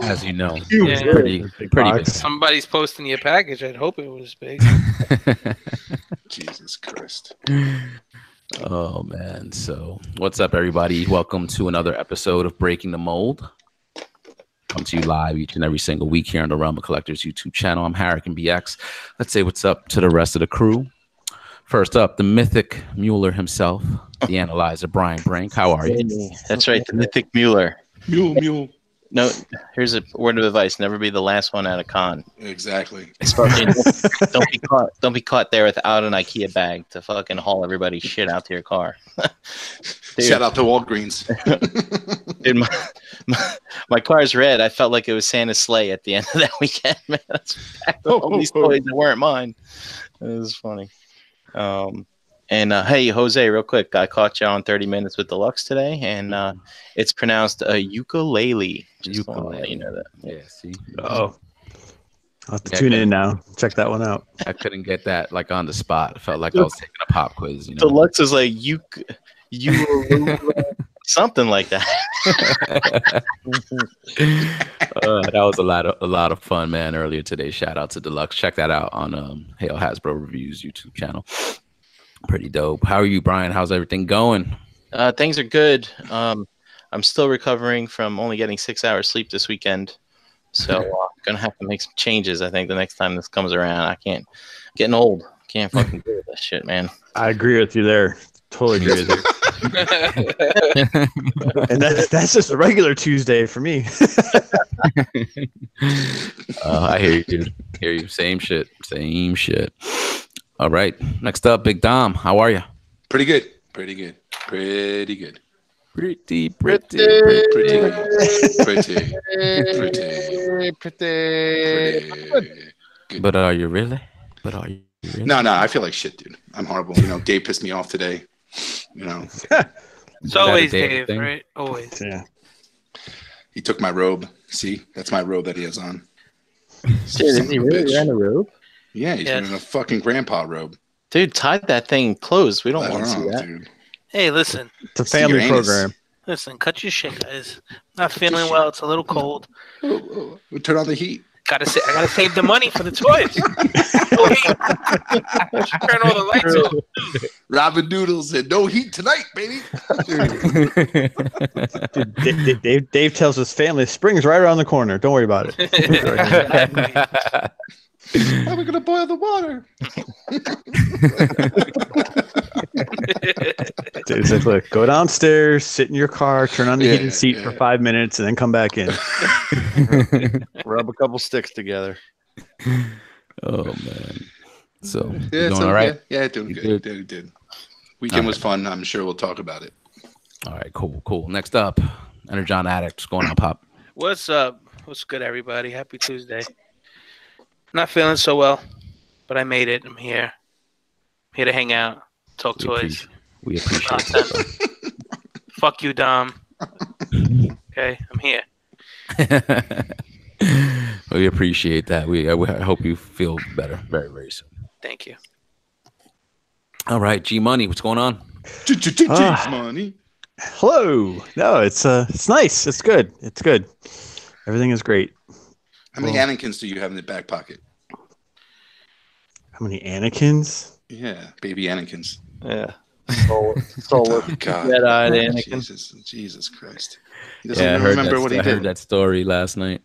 as you know. Yeah. Pretty big. Somebody's posting your package. I'd hope it was big. Jesus Christ. Oh man. So what's up, everybody? Welcome to another episode of Breaking the Mold. Come to you live each and every single week here on the Realm of Collectors YouTube channel. I'm Harrican BX. Let's say what's up to the rest of the crew. First up, the mythic Mueller himself, the analyzer, Brian Brink. How are you? That's right, the mythic Mueller. Mule. No, here's a word of advice: never be the last one at a con. Exactly. Don't be caught there without an IKEA bag to fucking haul everybody's shit out to your car. Shout out to Walgreens. Dude, my car's red. I felt like it was Santa's sleigh at the end of that weekend, man. That's all these toys that weren't mine. It was funny. Hey, Jose, real quick, I caught you on 30 Minutes with Deluxe today, and it's pronounced ukulele. Just want to let you know that. Yeah, see? Oh. I'll have to tune in now. Check that one out. I couldn't get that like on the spot. I felt like I was taking a pop quiz. You know? Deluxe is like you something like that. That was a lot of fun, man. Earlier today, shout out to Deluxe. Check that out on Hail Hasbro Reviews YouTube channel. Pretty dope. How are you, Brian? How's everything going? Things are good. I'm still recovering from only getting 6 hours sleep this weekend, so gonna have to make some changes. I think the next time this comes around, I can't. Getting old. Can't fucking do that shit, man. I agree with you there. Totally agree with you. And that's just a regular Tuesday for me. I hear you, dude. Hear you. Same shit. All right. Next up, Big Dom. How are you? Pretty good. Pretty. But are you really? No, I feel like shit, dude. I'm horrible. You know, Dave pissed me off today. You know. It's always Dave, right? Always. Yeah. He took my robe. See? That's my robe that he has on. Dude, is he really wearing a robe? Yeah, he's wearing a fucking grandpa robe. Dude, tie that thing closed. We don't want to see that. Dude. Hey, listen. It's a family program. Listen, cut your shit, guys. Not feeling well. It's a little cold. We'll turn on the heat. I gotta save the money for the toys. Turn all the lights off. Robin Doodle said, "No heat tonight, baby." Dude, Dave tells his family spring's right around the corner. Don't worry about it. How are we gonna boil the water? Dude, it's like, look, go downstairs, sit in your car, turn on the heated seat for 5 minutes, and then come back in. Rub a couple sticks together. Oh man. So Doing all right? Yeah, doing good. Did. Weekend was fun. I'm sure we'll talk about it. All right, cool. Next up, Energon Addict. What's going on, Pop? What's up? What's good, everybody? Happy Tuesday. Not feeling so well, but I made it. I'm here. I'm here to hang out, talk toys. We appreciate it. Fuck you, Dom. Okay, I'm here. We appreciate that. I hope you feel better very, very soon. Thank you. All right, G Money, what's going on? Money. Hello. No, it's nice. It's good. Everything is great. How many Anakins do you have in the back pocket? How many Anakins? Yeah, baby Anakins. Yeah. Oh, God. Red-eyed Anakin. Jesus Christ. He doesn't even remember what he did. I heard that story last night.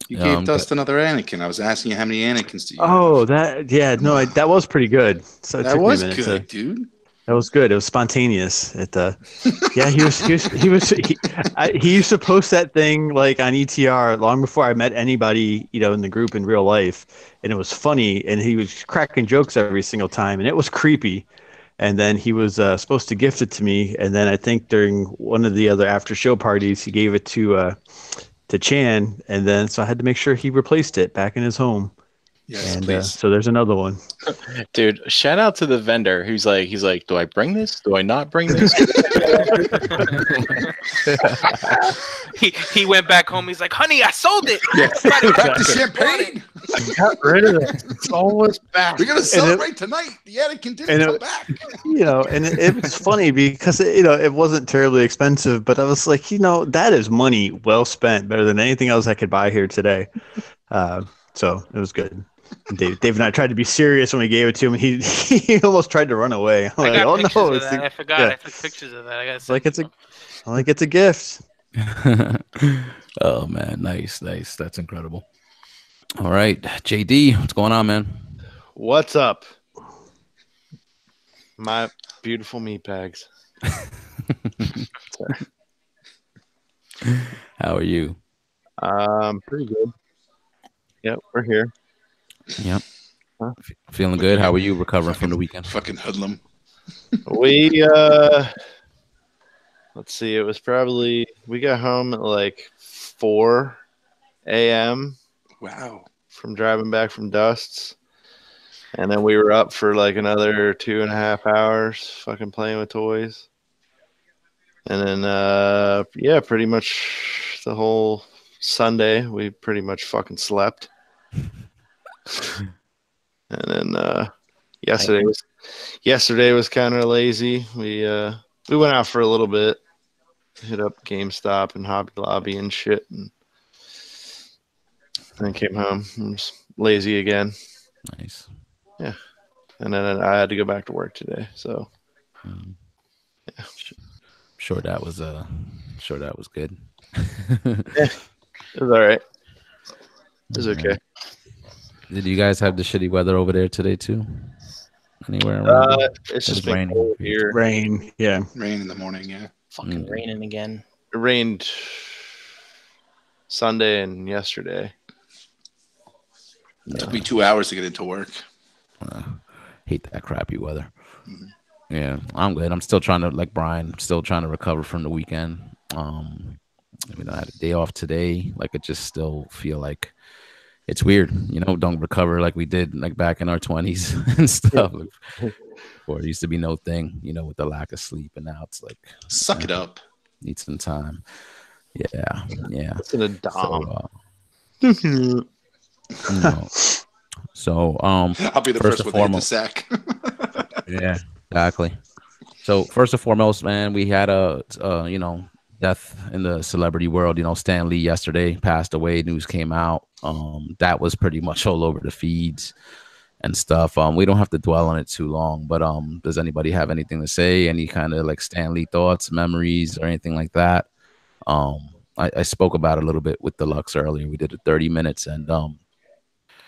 You gave Dust another Anakin. I was asking you how many Anakins do you have? Oh, that was pretty good. So it that took me a was minute good, dude. That was good. It was spontaneous. He used to post that thing like on ETR long before I met anybody, in the group in real life, and it was funny. And he was cracking jokes every single time, and it was creepy. And then he was supposed to gift it to me, and then I think during one of the other after show parties, he gave it to Chan, and then so I had to make sure he replaced it back in his home. Yes, and please. so there's another one. Dude, shout out to the vendor who's like, do I bring this? Do I not bring this? He went back home. He's like, honey, I sold it. Yeah. Got the champagne. I got rid of it. It's almost back. We're gonna celebrate tonight. The Anakin didn't come back. And it was funny because it wasn't terribly expensive, but I was like, that is money well spent, better than anything else I could buy here today. So it was good. And Dave and I tried to be serious when we gave it to him. He almost tried to run away. I'm I got pictures of it's that. I forgot. yeah. I took pictures of that. I got it's a gift. Oh man, nice. That's incredible. All right, JD, what's going on, man? What's up? My beautiful meat bags. How are you? Pretty good. Yep, we're here. Yep. Feeling good. How are you recovering from the weekend? Fucking hoodlum. We let's see, it was probably we got home at like 4 a.m. Wow. from driving back from Dust's. And then we were up for like another 2.5 hours fucking playing with toys. And then pretty much the whole Sunday we pretty much fucking slept. And then yesterday was kind of lazy. We went out for a little bit, hit up GameStop and Hobby Lobby and shit, and then came home and was lazy again. Nice. Yeah, and then I had to go back to work today. So, yeah, sure that was good. Yeah, it was all right. It was okay. Did you guys have the shitty weather over there today too? Anywhere around? It's just been cold here. Rain, yeah. Rain in the morning, yeah. Fucking raining again. It rained Sunday and yesterday. It took me 2 hours to get into work. Hate that crappy weather. Mm-hmm. Yeah, I'm good. I'm still trying to, like Brian, still trying to recover from the weekend. I had a day off today. Like, I just still feel like it's weird, don't recover like we did like back in our 20s and stuff. Before it used to be no thing, with the lack of sleep, and now it's like suck it up. Need some time. Yeah. It's an Dom. So, I'll be the first one to hit the sack. Yeah, exactly. So first and foremost, man, we had a death in the celebrity world. Stan Lee yesterday passed away. News came out. That was pretty much all over the feeds and stuff. We don't have to dwell on it too long, but does anybody have anything to say? Any kind of like Stan Lee thoughts, memories, or anything like that? I spoke about it a little bit with Deluxe earlier. We did it 30 minutes, and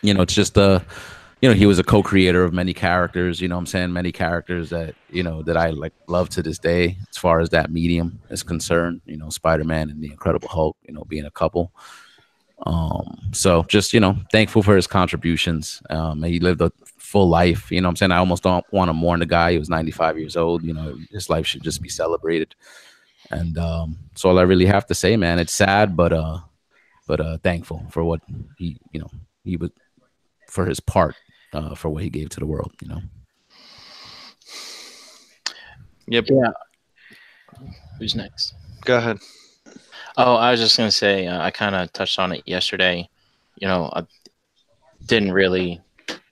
it's just he was a co-creator of many characters, many characters that, that I like love to this day, as far as that medium is concerned, Spider-Man and the Incredible Hulk, being a couple. So just, thankful for his contributions. He lived a full life, I almost don't want to mourn the guy. He was 95 years old, his life should just be celebrated. And so all I really have to say, man, it's sad, but thankful for what he was, for his part, for what he gave to the world, Yep. Yeah. Who's next? Go ahead. Oh, I was just going to say, I kind of touched on it yesterday. I didn't really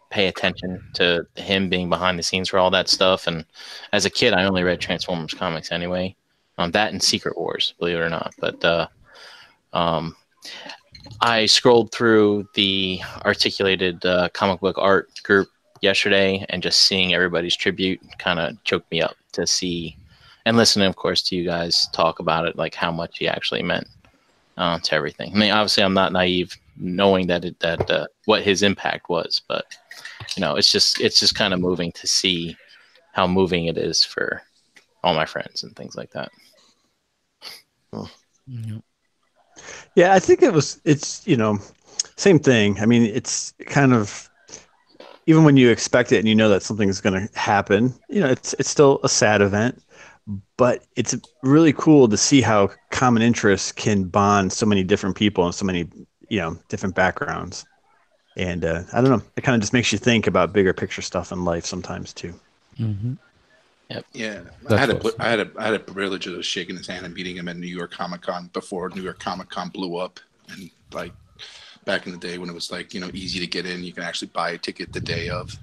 pay attention to him being behind the scenes for all that stuff. And as a kid, I only read Transformers comics anyway. That and Secret Wars, believe it or not. But I scrolled through the articulated comic book art group yesterday, and just seeing everybody's tribute kind of choked me up to see and listening, of course, to you guys talk about it, like how much he actually meant to everything. I mean, obviously, I'm not naive knowing that what his impact was, but it's just kind of moving to see how moving it is for all my friends and things like that. Oh. Yeah, I think it's same thing. I mean, it's kind of, even when you expect it and that something's going to happen, it's still a sad event, but it's really cool to see how common interests can bond so many different people and so many, different backgrounds. And I don't know, it kind of just makes you think about bigger picture stuff in life sometimes too. Mm-hmm. Yep. Yeah, I had a privilege of shaking his hand and meeting him at New York Comic Con before New York Comic Con blew up, and like back in the day when it was like, easy to get in. You can actually buy a ticket the day of.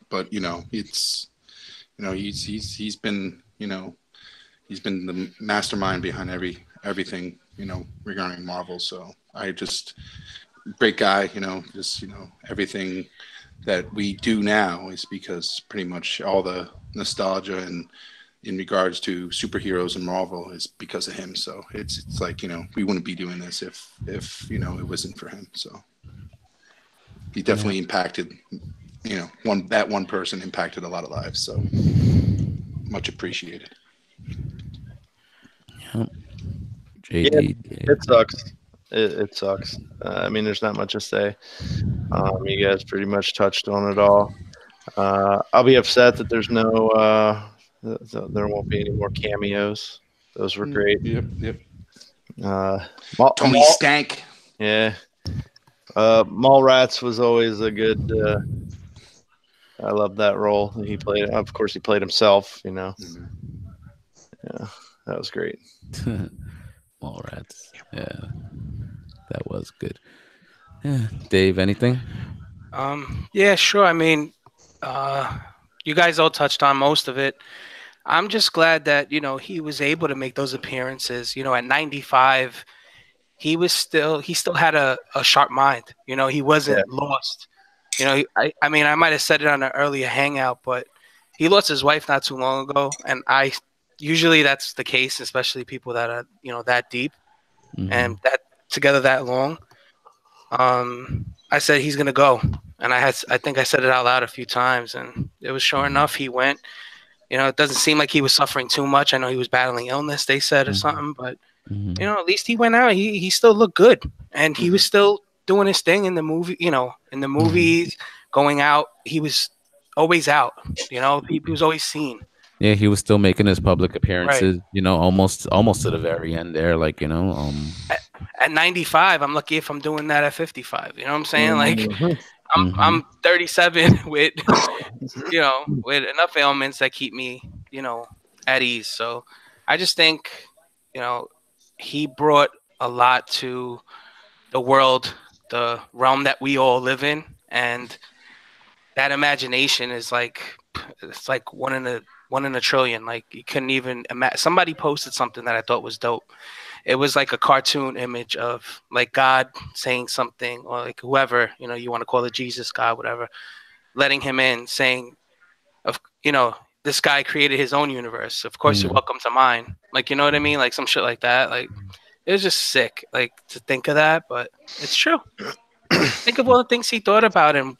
But it's, he's been, he's been the mastermind behind everything, regarding Marvel. So great guy, everything that we do now is because pretty much all the nostalgia and in regards to superheroes and Marvel is because of him. So it's like, we wouldn't be doing this if it wasn't for him. So he definitely impacted, that one person impacted a lot of lives. So much appreciated. JD, it sucks. It sucks. I mean, there's not much to say. You guys pretty much touched on it all. I'll be upset that there's no, there won't be any more cameos. Those were great. Yep. Tony Stank. Yeah. Mallrats was always a good. I love that role. He played. Of course, he played himself. Mm-hmm. Yeah, that was great. Mallrats. Yeah, that was good. Yeah, Dave, anything? Yeah, sure. I mean, you guys all touched on most of it. I'm just glad that he was able to make those appearances. At 95, he still had a sharp mind. He wasn't lost. I mean, I might have said it on an earlier hangout, but he lost his wife not too long ago, and usually that's the case, especially people that are that deep and that together that long. I said he's gonna go, and I think I said it out loud a few times, and it was sure enough. He went. It doesn't seem like he was suffering too much. I know he was battling illness, they said, or something, but at least he went out. He still looked good, and he was still doing his thing in the movie. In the movies, going out. He was always out. He was always seen. Yeah, he was still making his public appearances. Right. Almost to the very end there. Like at 95, I'm lucky if I'm doing that at 55. You know what I'm saying? Like. I'm 37 with with enough ailments that keep me at ease. So I just think he brought a lot to the world, the realm that we all live in, and that imagination is like one in a trillion. Like you couldn't even imagine. Somebody posted something that I thought was dope. It was like a cartoon image of like God saying something, or like whoever, you want to call it Jesus, God, whatever, letting him in, saying, this guy created his own universe. Of course, you're welcome to mine. Like, you know what I mean? Like some shit like that. Like it was just sick, like to think of that, but it's true. Think of all the things he thought about and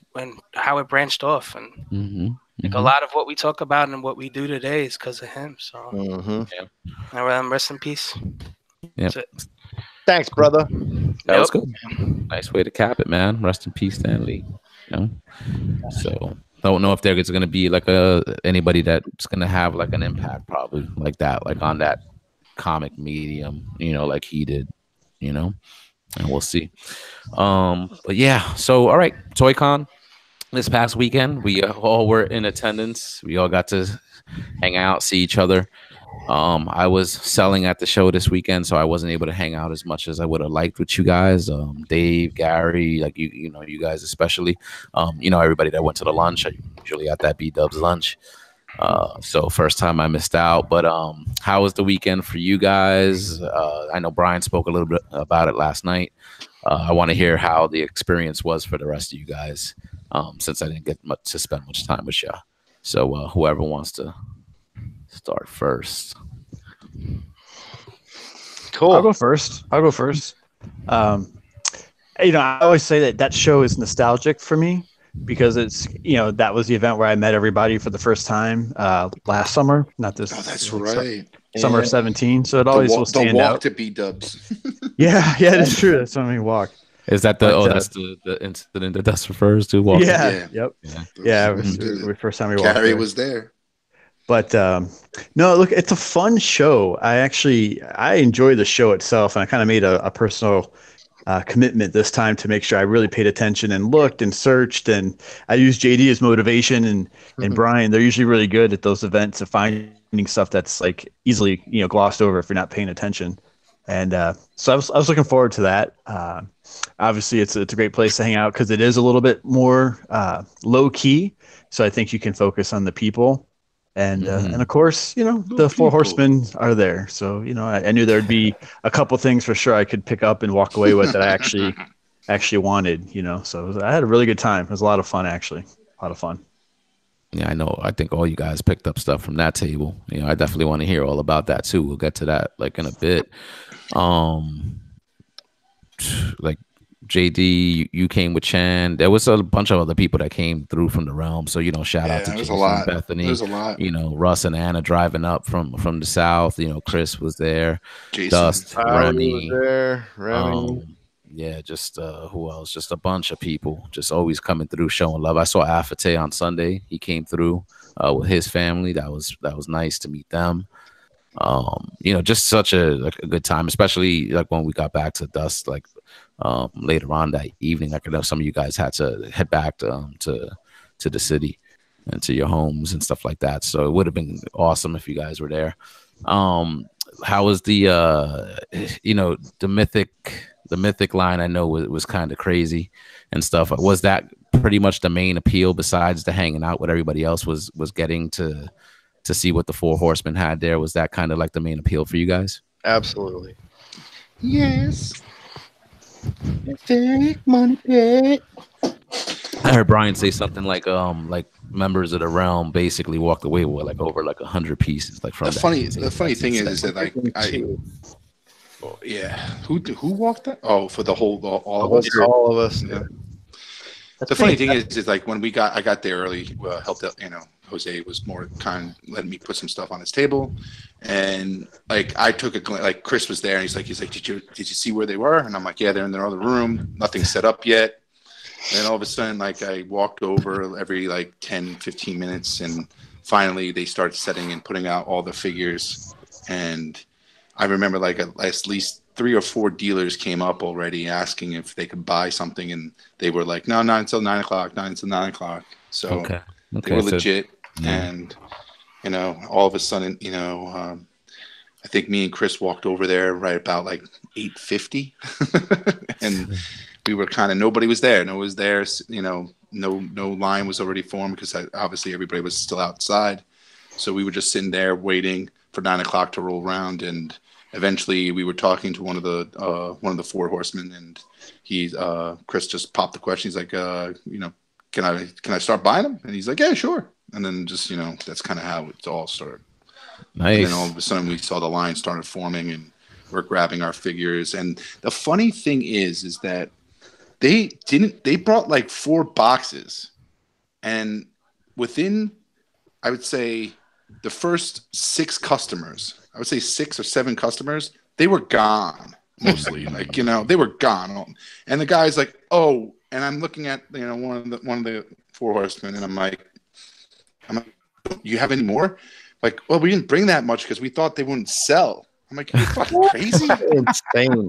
how it branched off. And like a lot of what we talk about and what we do today is because of him. So, rest in peace. Yeah. Thanks, brother. That was good. Nice way to cap it, man. Rest in peace, Stan Lee. So don't know if there's going to be like anybody that's going to have like an impact, probably like that, like on that comic medium, like he did, and we'll see. But yeah. So all right, ToyCon this past weekend, we all were in attendance. We all got to hang out, see each other. I was selling at the show this weekend, so I wasn't able to hang out as much as I would have liked with you guys. Dave, Gary, like you guys especially. Everybody that went to the lunch. I usually at that B-Dubs lunch. So first time I missed out. But how was the weekend for you guys? I know Brian spoke a little bit about it last night. I want to hear how the experience was for the rest of you guys, since I didn't get to spend much time with you. So whoever wants to start first. Cool. I'll go first. I always say that show is nostalgic for me because it's, that was the event where I met everybody for the first time last summer. Not this. Oh, that's right. Summer of 17. So it always will stand the walk out. To B-Dubs. yeah, that's true. That's when we walk. Is that that's the incident that Dust refers to? Walking? Yeah. Yep. Yeah. It was the first time we walked. Gary was there. But no, look, it's a fun show. I enjoy the show itself, and I kind of made a personal commitment this time to make sure I really paid attention and looked and searched, and I used JD as motivation and Brian. They're usually really good at those events of finding stuff that's like easily glossed over if you're not paying attention. And so I was looking forward to that. Obviously, it's a great place to hang out because it is a little bit more low key. So I think you can focus on the people. And of course, the four horsemen are there. So I knew there'd be a couple things for sure I could pick up and walk away with that I actually wanted. So I had a really good time. It was a lot of fun, actually. A lot of fun. Yeah, I know. I think all you guys picked up stuff from that table. I definitely want to hear all about that too. We'll get to that like in a bit. Like JD, you came with Chan. There was a bunch of other people that came through from the realm. So shout out to there's Jason, a lot. Bethany. There's a lot. Russ and Anna driving up from the south. Chris was there. Jason. Dust, Remy was there. Remy. Yeah, just who else? Just a bunch of people, just always coming through, showing love. I saw Afate on Sunday. He came through with his family. That was nice to meet them. Just such a good time, especially like when we got back to Dust, like later on that evening. I know some of you guys had to head back to the city and to your homes and stuff like that. So it would have been awesome if you guys were there. How was the the mythic line? I know it was kind of crazy and stuff. Was that pretty much the main appeal besides the hanging out with everybody else was getting to see what the four horsemen had there? Was that kind of like the main appeal for you guys? Absolutely. Yes. Fake money pit. I heard Brian say something like members of the realm basically walked away with like over like 100 pieces like from the funny thing is that like who walked that? Oh, for the whole all of us. All of us. Yeah. The funny thing is like when I got there early, helped out. Jose was more kind, letting me put some stuff on his table, and like I took a glance. Like Chris was there, and he's like, did you see where they were? And I'm like, yeah, they're in their other room. Nothing's set up yet. And all of a sudden, like I walked over every like 10, 15 minutes, and finally they started setting and putting out all the figures. And I remember like at least 3 or 4 dealers came up already asking if they could buy something, and they were like, no, not until 9 o'clock, not until 9 o'clock. So okay, they were legit. And all of a sudden, I think me and Chris walked over there right about like 8:50, and we were kind of nobody was there. No one was there. No line was already formed because obviously everybody was still outside. So we were just sitting there waiting for 9 o'clock to roll around, and eventually we were talking to one of the four horsemen, and Chris just popped the question. He's like, can I start buying them? And he's like, yeah, sure. And then just, that's kind of how it all started. Nice. And then all of a sudden we saw the line started forming, and we're grabbing our figures. And the funny thing is that they brought like 4 boxes, and within, I would say, the first 6 customers, I would say 6 or 7 customers, they were gone mostly. Like, they were gone. And the guy's like, oh, and I'm looking at, one of the four horsemen, and I'm like, you have any more? Like, well, we didn't bring that much because we thought they wouldn't sell. I'm like, you're fucking crazy. Insane.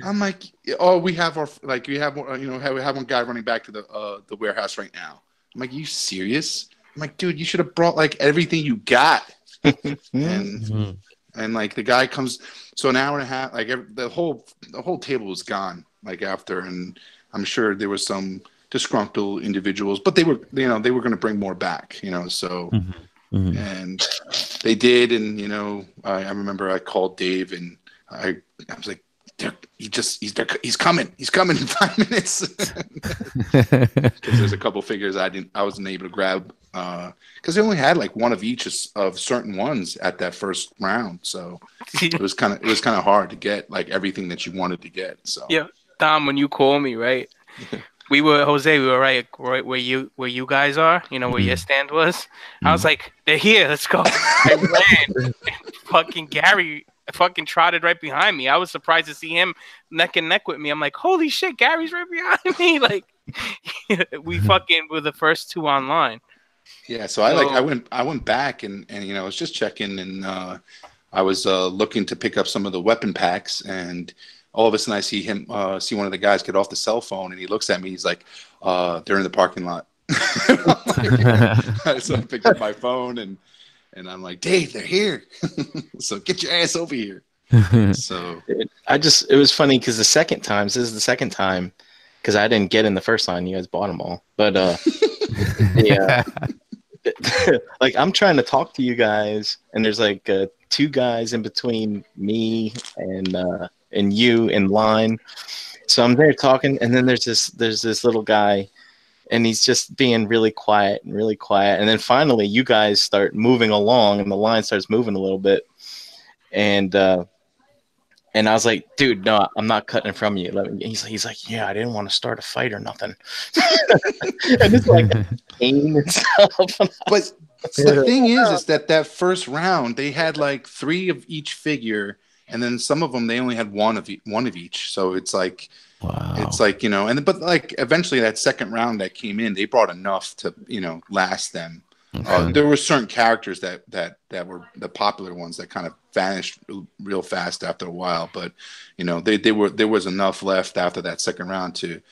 I'm like, oh, we have we have one guy running back to the warehouse right now. I'm like, you serious? I'm like, dude, you should have brought like everything you got. and like the guy comes, so an hour and a half, like the whole table was gone. Like after, and I'm sure there was some disgruntled individuals, but they were going to bring more back. So. And they did, and I remember I called Dave, and I was like, he's coming in 5 minutes, because there's a couple figures I wasn't able to grab because they only had like one of each of certain ones at that first round, so it was kind of hard to get like everything that you wanted to get. So yeah, Tom, when you call me, right? We were right where you guys are, where your stand was. I was like, they're here, let's go. I ran, and fucking Gary fucking trotted right behind me. I was surprised to see him neck and neck with me. I'm like, holy shit, Gary's right behind me. Like, we fucking were the first 2 online. Yeah, so I went back and I was just checking, and I was looking to pick up some of the weapon packs, and all of a sudden I see one of the guys get off the cell phone, and he looks at me. He's like, they're in the parking lot. So I picked up my phone, and I'm like, Dave, they're here. So get your ass over here. So it was funny because the second time, this is the second time, because I didn't get in the first line. You guys bought them all, but like I'm trying to talk to you guys, and there's like two guys in between me and you in line. So I'm there talking, and then there's this little guy, and he's just being really quiet, and then finally you guys start moving along, and the line starts moving a little bit, and I was like, dude, no, I'm not cutting from you. He's like, yeah, I didn't want to start a fight or nothing. And it's like pain and stuff. But the thing is that first round they had like 3 of each figure, and then some of them they only had one of each. So it's like, wow. It's like, but like eventually that second round that came in, they brought enough to last them. Okay. There were certain characters that were the popular ones that kind of vanished real fast after a while, but there was enough left after that second round to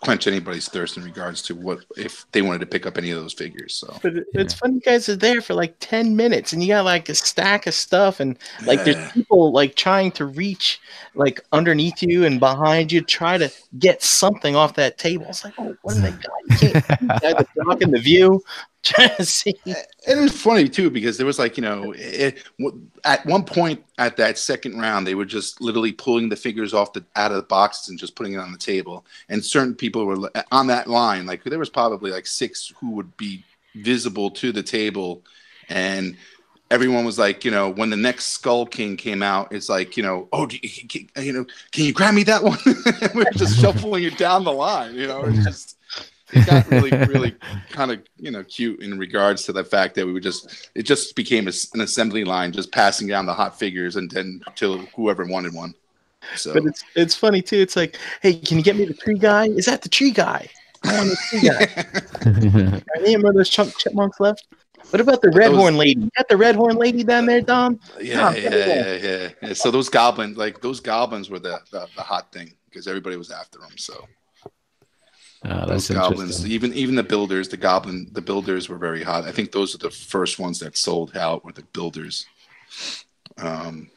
quench anybody's thirst in regards to what if they wanted to pick up any of those figures. So, but it's funny, you guys are there for like 10 minutes, and you got like a stack of stuff, and like there's people like trying to reach like underneath you and behind you, try to get something off that table. It's like, oh, what do they got? You can't you guys are blocking the view. Trying to see. And it was funny too because there was like at one point at that second round they were just literally pulling the figures out of the boxes and just putting it on the table, and certain people were on that line, like there was probably like 6 who would be visible to the table, and everyone was like, when the next Skull King came out, it's like, oh, can you grab me that one? We were just shuffling it down the line, it's just. It got really, really kind of, cute in regards to the fact that it just became an assembly line, just passing down the hot figures and then till whoever wanted one. So, but it's funny too. It's like, hey, can you get me the tree guy? Is that the tree guy? I want the tree guy. Any of those chipmunks left? What about the red horn lady? You got the red horn lady down there, Dom? Yeah. So those goblins were the hot thing because everybody was after them. So. That's those goblins, even the builders, the builders were very hot. I think those are the first ones that sold out were the builders.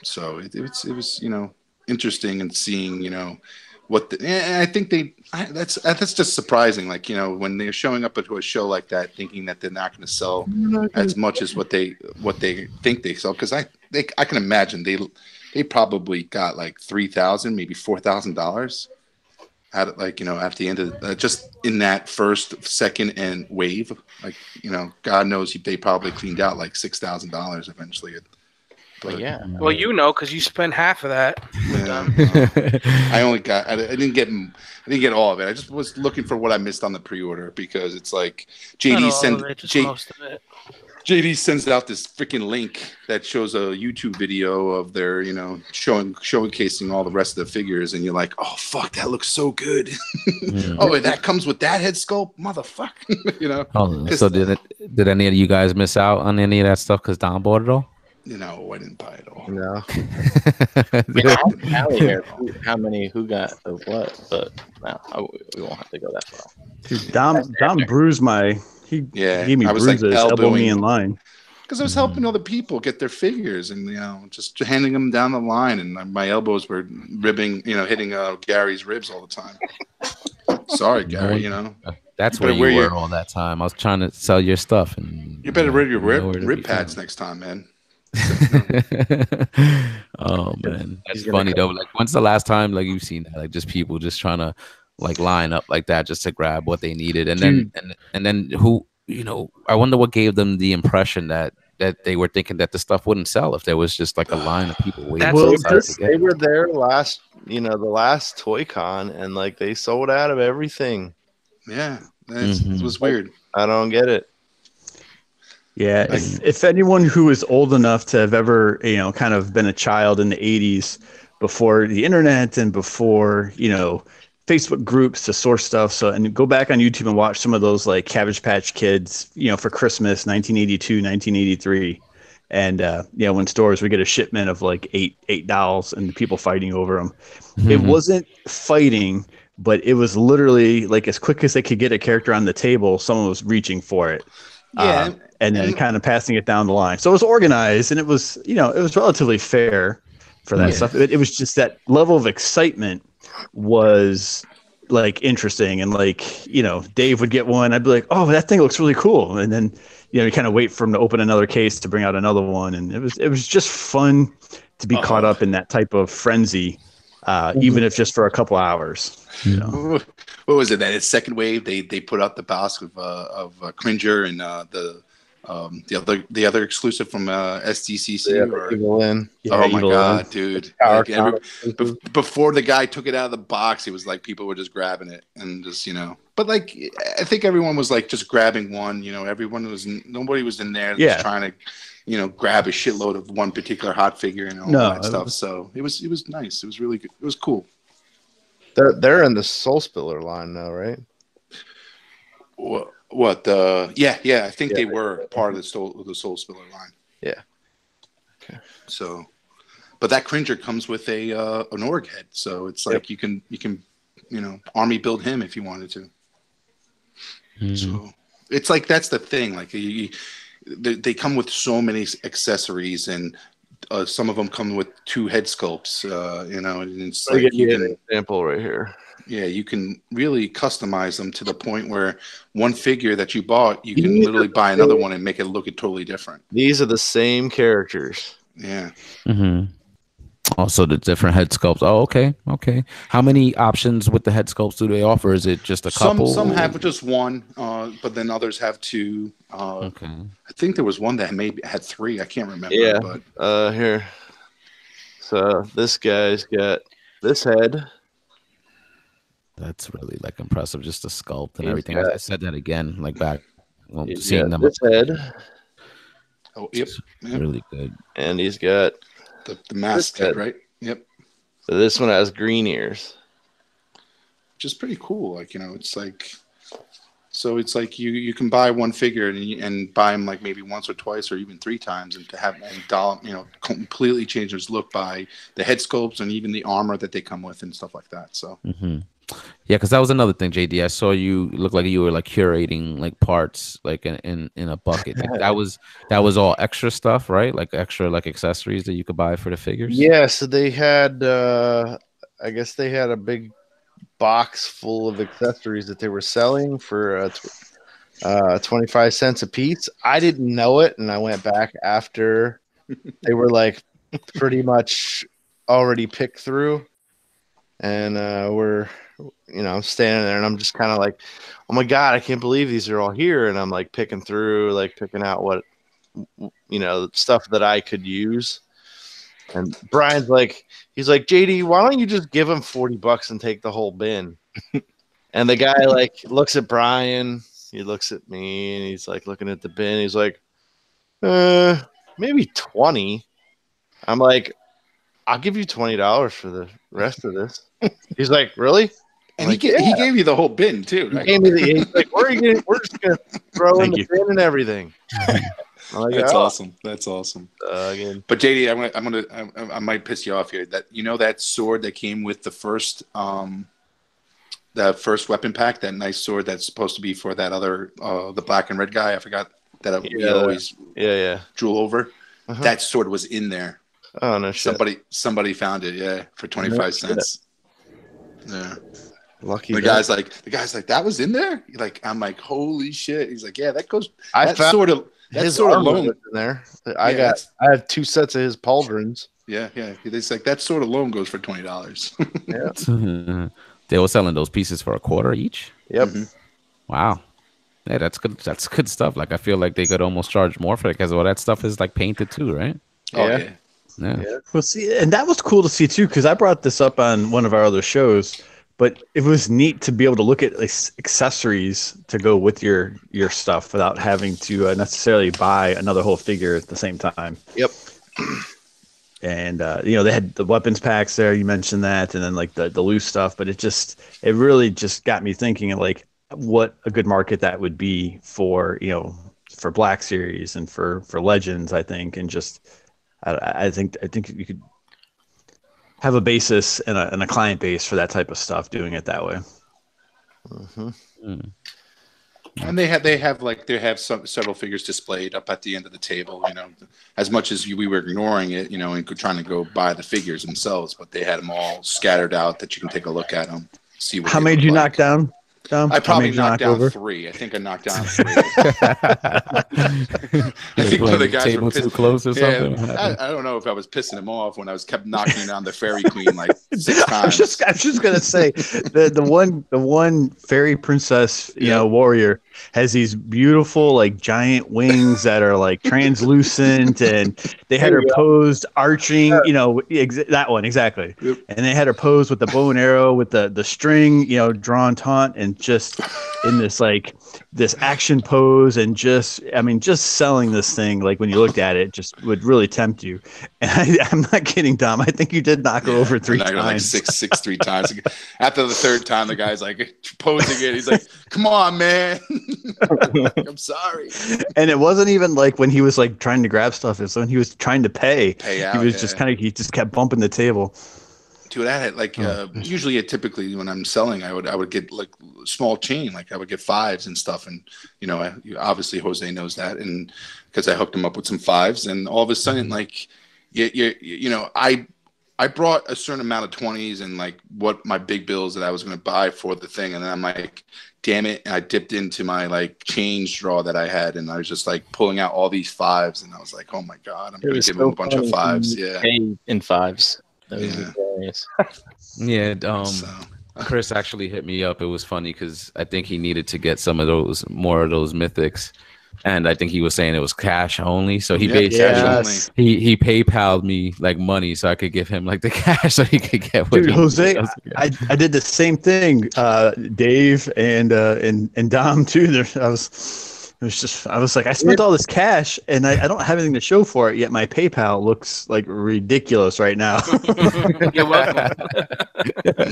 So it was interesting and seeing I think that's just surprising. Like when they're showing up to a show like that, thinking that they're not going to sell as much as what they think they sell, because I can imagine they probably got like $3,000, maybe $4,000. At at the end of just in that first, second, and wave, like God knows they probably cleaned out like $6,000 eventually. But yeah, well, because you spent half of that. Yeah, I didn't get all of it. I just was looking for what I missed on the pre-order because it's like JD sends out this freaking link that shows a YouTube video of their, showcasing all the rest of the figures, and you're like, oh fuck, that looks so good. Oh, and that comes with that head sculpt, motherfucker. Oh, so did any of you guys miss out on any of that stuff because Don bought it all? I didn't buy it all. No. Who got the what? But no, we won't have to go that far. Dude, Dom bruised He gave me bruises, elbowing me in line. Because I was helping other people get their figures and, just handing them down the line. And my elbows were hitting Gary's ribs all the time. Sorry, Gary, That's where you were all that time. I was trying to sell your stuff. And you better wear your rib pads next time, man. Oh, man. That's funny, though. Like, when's the last time, like, you've seen that? Like, just people just trying to like line up like that just to grab what they needed, and then who I wonder what gave them the impression that they were thinking that the stuff wouldn't sell if there was just like a line of people waiting. They were there last, the last Toy Con, and like they sold out of everything. Yeah, it was weird. I don't get it. Yeah, if anyone who is old enough to have ever kind of been a child in the 80s before the internet and before Facebook groups to source stuff. So, and go back on YouTube and watch some of those like Cabbage Patch Kids, for Christmas, 1982, 1983. And, when stores would get a shipment of like eight dolls and people fighting over them. Mm-hmm. It wasn't fighting, but it was literally like as quick as they could get a character on the table, someone was reaching for it. Yeah, and then kind of passing it down the line. So it was organized, and it was, you know, it was relatively fair for that Yeah. stuff. It was just that level of excitement was like interesting, and like, you know, Dave would get one, I'd be like, oh, that thing looks really cool, and then, you know, you kind of wait for him to open another case to bring out another one, and it was just fun to be caught up in that type of frenzy, even if just for a couple hours. You know, what was it? That its second wave, they put out the box of Cringer and the other exclusive from SDCC. Oh my god, dude! Like before the guy took it out of the box, it was like people were just grabbing it and just, you know. But like, I think everyone was like just grabbing one. You know, nobody was in there just trying to, you know, grab a shitload of one particular hot figure and all that stuff. So it was nice. It was really good. It was cool. They're in the Soul Spiller line now, right? What? Yeah. I think they were part of the Soul Spiller line. Yeah. Okay. So, but that Cringer comes with an org head, so it's like you can you know, army build him if you wanted to. So it's like, that's the thing. Like they come with so many accessories, and some of them come with 2 head sculpts. You know, and it's like you get an example right here. Yeah, you can really customize them to the point where one figure that you bought, you can literally buy another one and make it look totally different. These are the same characters. Yeah. Also, the different head sculpts. Oh, okay. How many options with the head sculpts do they offer? Is it just a couple? Some have just one, but then others have 2. Okay. I think there was one that maybe had 3. I can't remember. Yeah. But here. So this guy's got this head. That's really like impressive, just the sculpt and everything. I said that again, like back seeing them. This head. Oh, yep. Really good. And he's got the mask head, right? Yep. So this one has green ears, which is pretty cool. Like, you know, it's like, so it's like you can buy one figure and buy him like maybe once or twice or even 3 times, and to have you know, completely change his look by the head sculpts and even the armor that they come with and stuff like that. So. Yeah, because that was another thing, JD. I saw you look like you were like curating like parts like in a bucket. Like, that was all extra stuff, right? Like extra like accessories that you could buy for the figures. Yeah, so they had I guess they had a big box full of accessories that they were selling for 25 cents a piece. I didn't know it, and I went back after they were like pretty much already picked through, and we're, you know, I'm standing there and I'm just kind of like, oh my god, I can't believe these are all here. And I'm like picking out what, you know, stuff that I could use. And Brian's like, he's like, JD, why don't you just give him $40 and take the whole bin? And the guy like looks at Brian, he looks at me, and he's like looking at the bin. He's like, maybe 20. I'm like, I'll give you $20 for the rest of this. He's like, really? And like, he gave you the whole bin too, right? He gave me he's like, we're just gonna throw in the bin and everything. Like, that's awesome. That's awesome. Again. But JD, I might piss you off here. That, you know, that sword that came with the first weapon pack, that nice sword that's supposed to be for that other the black and red guy. I forgot that we always drool over. That sword was in there. Oh no shit. Somebody found it, for 25 cents. Yeah. Lucky. The guy's like, that was in there? I'm like, holy shit. He's like, yeah, that goes. That sort of alone in there. I have 2 sets of his pauldrons. Yeah. It's like that sword alone goes for $20. Yeah. They were selling those pieces for $25 each. Yep. Wow. Yeah, that's good. That's good stuff. Like, I feel like they could almost charge more for it because all that stuff is like painted too, right? Oh yeah. Well, see, and that was cool to see too, because I brought this up on one of our other shows. But it was neat to be able to look at accessories to go with your stuff without having to necessarily buy another whole figure at the same time. Yep. And you know, they had the weapons packs there. You mentioned that, and then like the loose stuff. But it really just got me thinking of like what a good market that would be for, you know, for Black Series and for Legends, I think, and just I think you could have a basis and a client base for that type of stuff, doing it that way. And they have several figures displayed up at the end of the table. You know, as much as we were ignoring it, you know, and trying to go buy the figures themselves, but they had them all scattered out that you can take a look at them, see what. How many did you knock down? I probably knocked down over 3. I think I knocked down 3. I think one of the guys were too close or something. Yeah, I don't know if I was pissing him off when I was kept knocking down the Fairy Queen like 6 times. I was just gonna say the one fairy princess, you know, warrior has these beautiful like giant wings that are like translucent, and they had her posed arching, you know, that one exactly. Yep. And they had her posed with the bow and arrow with the string, you know, drawn taut, and just in this action pose, and just selling this thing, like when you looked at it, just would really tempt you. And I'm not kidding, Dom. I think you did knock her over 3 times. Like 3 times. After the 3rd time, the guy's like posing it. He's like, "Come on, man." I'm sorry. And it wasn't even like when he was like trying to grab stuff. It's when he was trying to pay out. He was he just kept bumping the table. Dude, I had like usually, typically when I'm selling, I would get like small chain, like I would get 5s and stuff, and you know, obviously Jose knows that, and because I hooked him up with some 5s, and all of a sudden, like, you know, I brought a certain amount of 20s and like what my big bills that I was going to buy for the thing, and then I'm like, damn it, and I dipped into my like change draw that I had, and I was just like pulling out all these 5s, and I was like, oh my god, I'm going to give him a bunch of 5s, in 5s. That was hilarious. Chris actually hit me up. It was funny because I think he needed to get more of those mythics, and I think he was saying it was cash only. So he basically he PayPal'd me like money so I could give him like the cash so he could get. Dude, Jose, I did the same thing. Dave and Dom too. I was like, I spent all this cash and I don't have anything to show for it yet. My PayPal looks like ridiculous right now. You're welcome.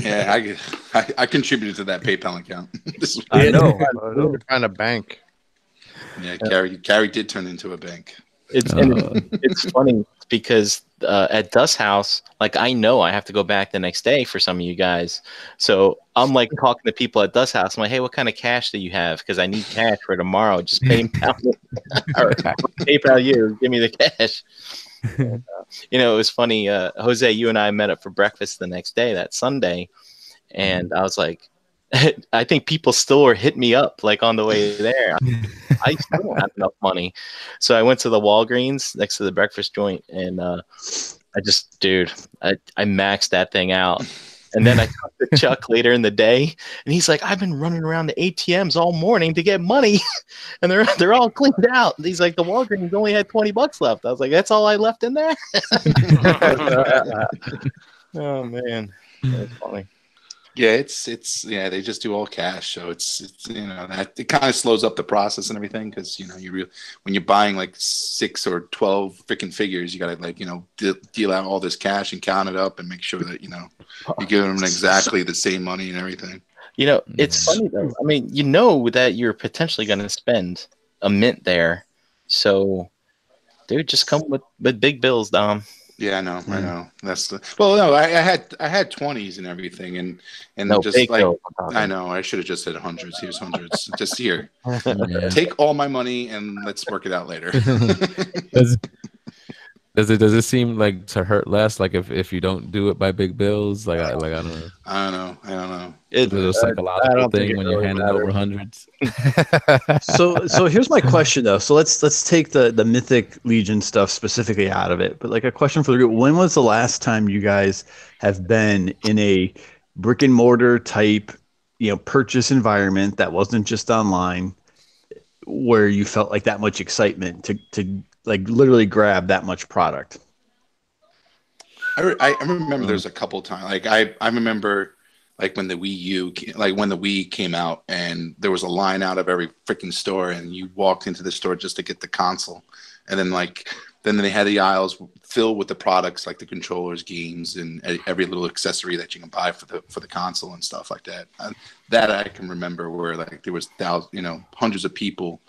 Yeah, I contributed to that PayPal account. I know. Kind of bank. Yeah, Gary did turn into a bank. It's funny because at Dust House, like I know I have to go back the next day for some of you guys. So I'm like talking to people at Dust House. I'm like, hey, what kind of cash do you have? Because I need cash for tomorrow. Just PayPal or PayPal you. Give me the cash. And, you know, it was funny. Jose, you and I met up for breakfast the next day, that Sunday, and I was like, I think people still are hitting me up like on the way there. I still don't have enough money. So I went to the Walgreens next to the breakfast joint, and I maxed that thing out. And then I talked to Chuck later in the day, and he's like, I've been running around the ATMs all morning to get money, and they're all cleaned out. And he's like, the Walgreens only had $20 left. I was like, that's all I left in there? Oh, man. That's funny. Yeah, it's they just do all cash, so it's you know, that it kind of slows up the process and everything, because you know, when you're buying like 6 or 12 freaking figures, you gotta like, you know, deal out all this cash and count it up and make sure that, you know, you give them exactly the same money and everything. You know, it's funny though. I mean, you know that you're potentially going to spend a mint there, so dude, just come with big bills, Dom. Yeah, I know. That's no. I had 20s and everything, and no, just like I know I should have just said hundreds. Here's hundreds. Just here, take all my money and let's work it out later. Does it seem like to hurt less? Like if you don't do it by big bills, like I don't know. I don't know. It's a psychological thing when you're handing over hundreds. So here's my question though. So let's take the Mythic Legion stuff specifically out of it. But like a question for the group: when was the last time you guys have been in a brick and mortar type, you know, purchase environment that wasn't just online, where you felt like that much excitement to like literally grab that much product? I remember there's a couple times. Like I remember like when the Wii came out, and there was a line out of every freaking store, and you walked into the store just to get the console, and then they had the aisles filled with the products like the controllers, games, and every little accessory that you can buy for the console and stuff like that. That I can remember, where like there was hundreds of people